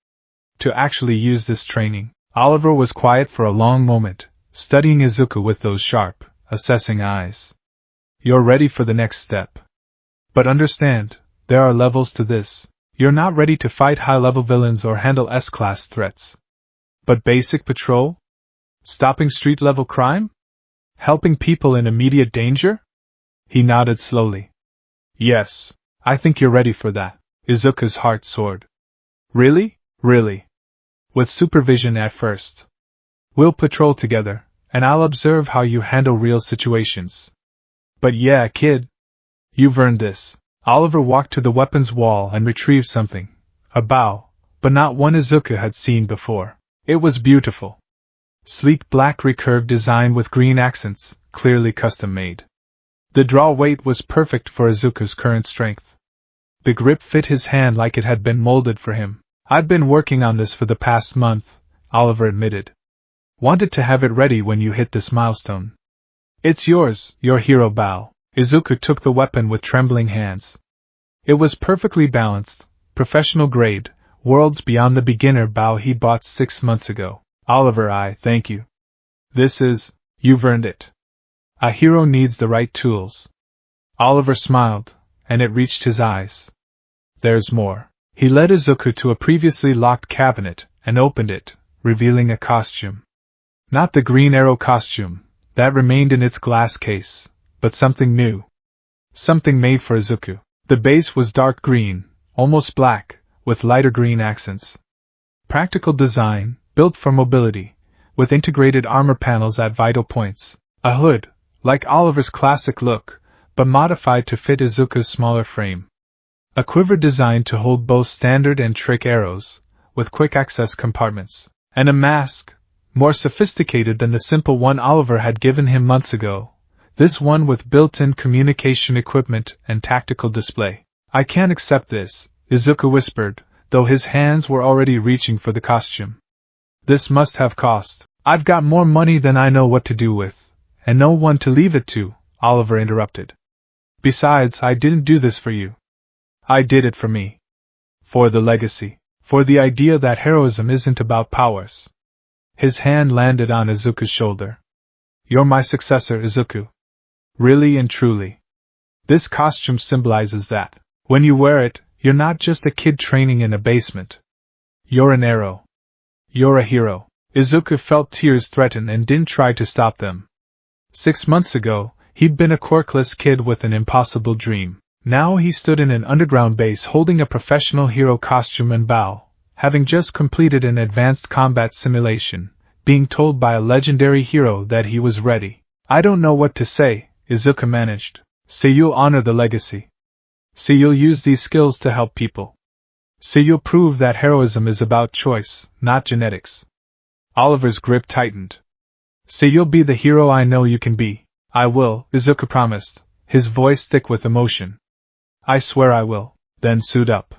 To actually use this training. Oliver was quiet for a long moment, studying Izuku with those sharp, assessing eyes. You're ready for the next step. But understand, there are levels to this. You're not ready to fight high-level villains or handle S-class threats. But basic patrol? Stopping street-level crime? Helping people in immediate danger? He nodded slowly. Yes, I think you're ready for that. Izuku's heart soared. Really? Really? With supervision at first. We'll patrol together, and I'll observe how you handle real situations. But yeah, kid. You've earned this. Oliver walked to the weapons wall and retrieved something. A bow, but not one Izuku had seen before. It was beautiful. Sleek black recurve design with green accents, clearly custom-made. The draw weight was perfect for Izuku's current strength. The grip fit his hand like it had been molded for him. I've been working on this for the past month, Oliver admitted. Wanted to have it ready when you hit this milestone. It's yours, your hero bow. Izuku took the weapon with trembling hands. It was perfectly balanced, professional grade, worlds beyond the beginner bow he bought 6 months ago. Oliver, I thank you. This is, you've earned it. A hero needs the right tools. Oliver smiled, and it reached his eyes. There's more. He led Izuku to a previously locked cabinet, and opened it, revealing a costume. Not the green arrow costume, that remained in its glass case, but something new. Something made for Izuku. The base was dark green, almost black, with lighter green accents. Practical design, built for mobility, with integrated armor panels at vital points. A hood, like Oliver's classic look, but modified to fit Izuku's smaller frame. A quiver designed to hold both standard and trick arrows, with quick access compartments. And a mask, more sophisticated than the simple one Oliver had given him months ago. This one with built-in communication equipment and tactical display. I can't accept this, Izuku whispered, though his hands were already reaching for the costume. This must have cost. I've got more money than I know what to do with, and no one to leave it to, Oliver interrupted. Besides, I didn't do this for you. I did it for me. For the legacy. For the idea that heroism isn't about powers. His hand landed on Izuku's shoulder. You're my successor, Izuku. Really and truly. This costume symbolizes that. When you wear it, you're not just a kid training in a basement. You're an arrow. You're a hero. Izuku felt tears threaten and didn't try to stop them. 6 months ago, he'd been a quirkless kid with an impossible dream. Now he stood in an underground base holding a professional hero costume and bow, having just completed an advanced combat simulation, being told by a legendary hero that he was ready. I don't know what to say, Izuku managed. Say you'll honor the legacy. Say you'll use these skills to help people. Say you'll prove that heroism is about choice, not genetics. Oliver's grip tightened. Say you'll be the hero I know you can be. I will, Izuku promised, his voice thick with emotion. I swear I will. Then suit up.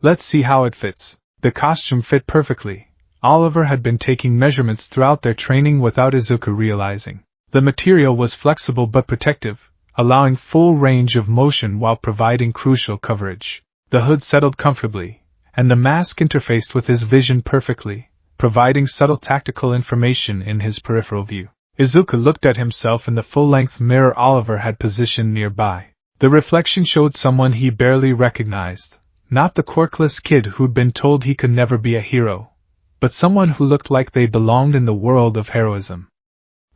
Let's see how it fits. The costume fit perfectly. Oliver had been taking measurements throughout their training without Izuku realizing. The material was flexible but protective, allowing full range of motion while providing crucial coverage. The hood settled comfortably, and the mask interfaced with his vision perfectly, providing subtle tactical information in his peripheral view. Izuku looked at himself in the full-length mirror Oliver had positioned nearby. The reflection showed someone he barely recognized, not the quirkless kid who'd been told he could never be a hero, but someone who looked like they belonged in the world of heroism.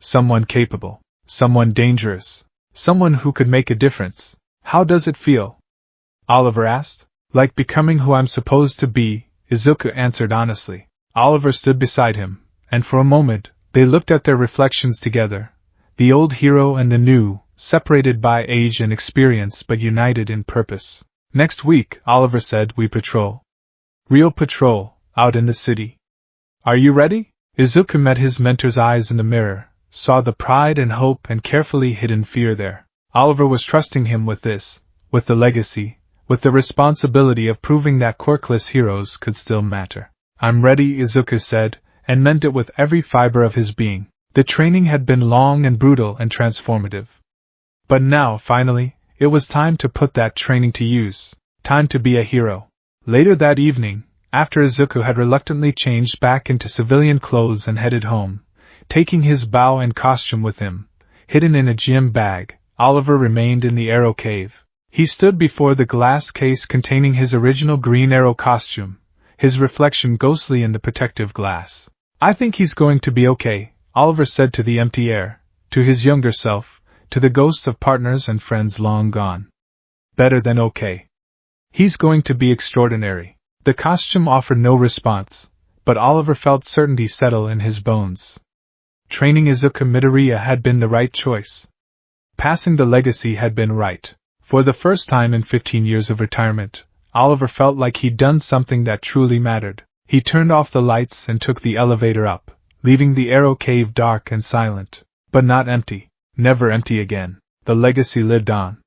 Someone capable, someone dangerous, someone who could make a difference. How does it feel? Oliver asked. Like becoming who I'm supposed to be, Izuku answered honestly. Oliver stood beside him, and for a moment, they looked at their reflections together, the old hero and the new, separated by age and experience but united in purpose. Next week, Oliver said, we patrol. Real patrol, out in the city. Are you ready? Izuku met his mentor's eyes in the mirror, saw the pride and hope and carefully hidden fear there. Oliver was trusting him with this, with the legacy, with the responsibility of proving that quirkless heroes could still matter. I'm ready, Izuku said, and meant it with every fiber of his being. The training had been long and brutal and transformative. But now, finally, it was time to put that training to use. Time to be a hero. Later that evening, after Izuku had reluctantly changed back into civilian clothes and headed home, taking his bow and costume with him, hidden in a gym bag, Oliver remained in the Arrow Cave. He stood before the glass case containing his original Green Arrow costume, his reflection ghostly in the protective glass. I think he's going to be okay, Oliver said to the empty air, to his younger self, to the ghosts of partners and friends long gone. Better than okay. He's going to be extraordinary. The costume offered no response, but Oliver felt certainty settle in his bones. Training Izuku Midoriya had been the right choice. Passing the legacy had been right. For the first time in 15 years of retirement, Oliver felt like he'd done something that truly mattered. He turned off the lights and took the elevator up, leaving the Arrow Cave dark and silent, but not empty. Never empty again. The legacy lived on.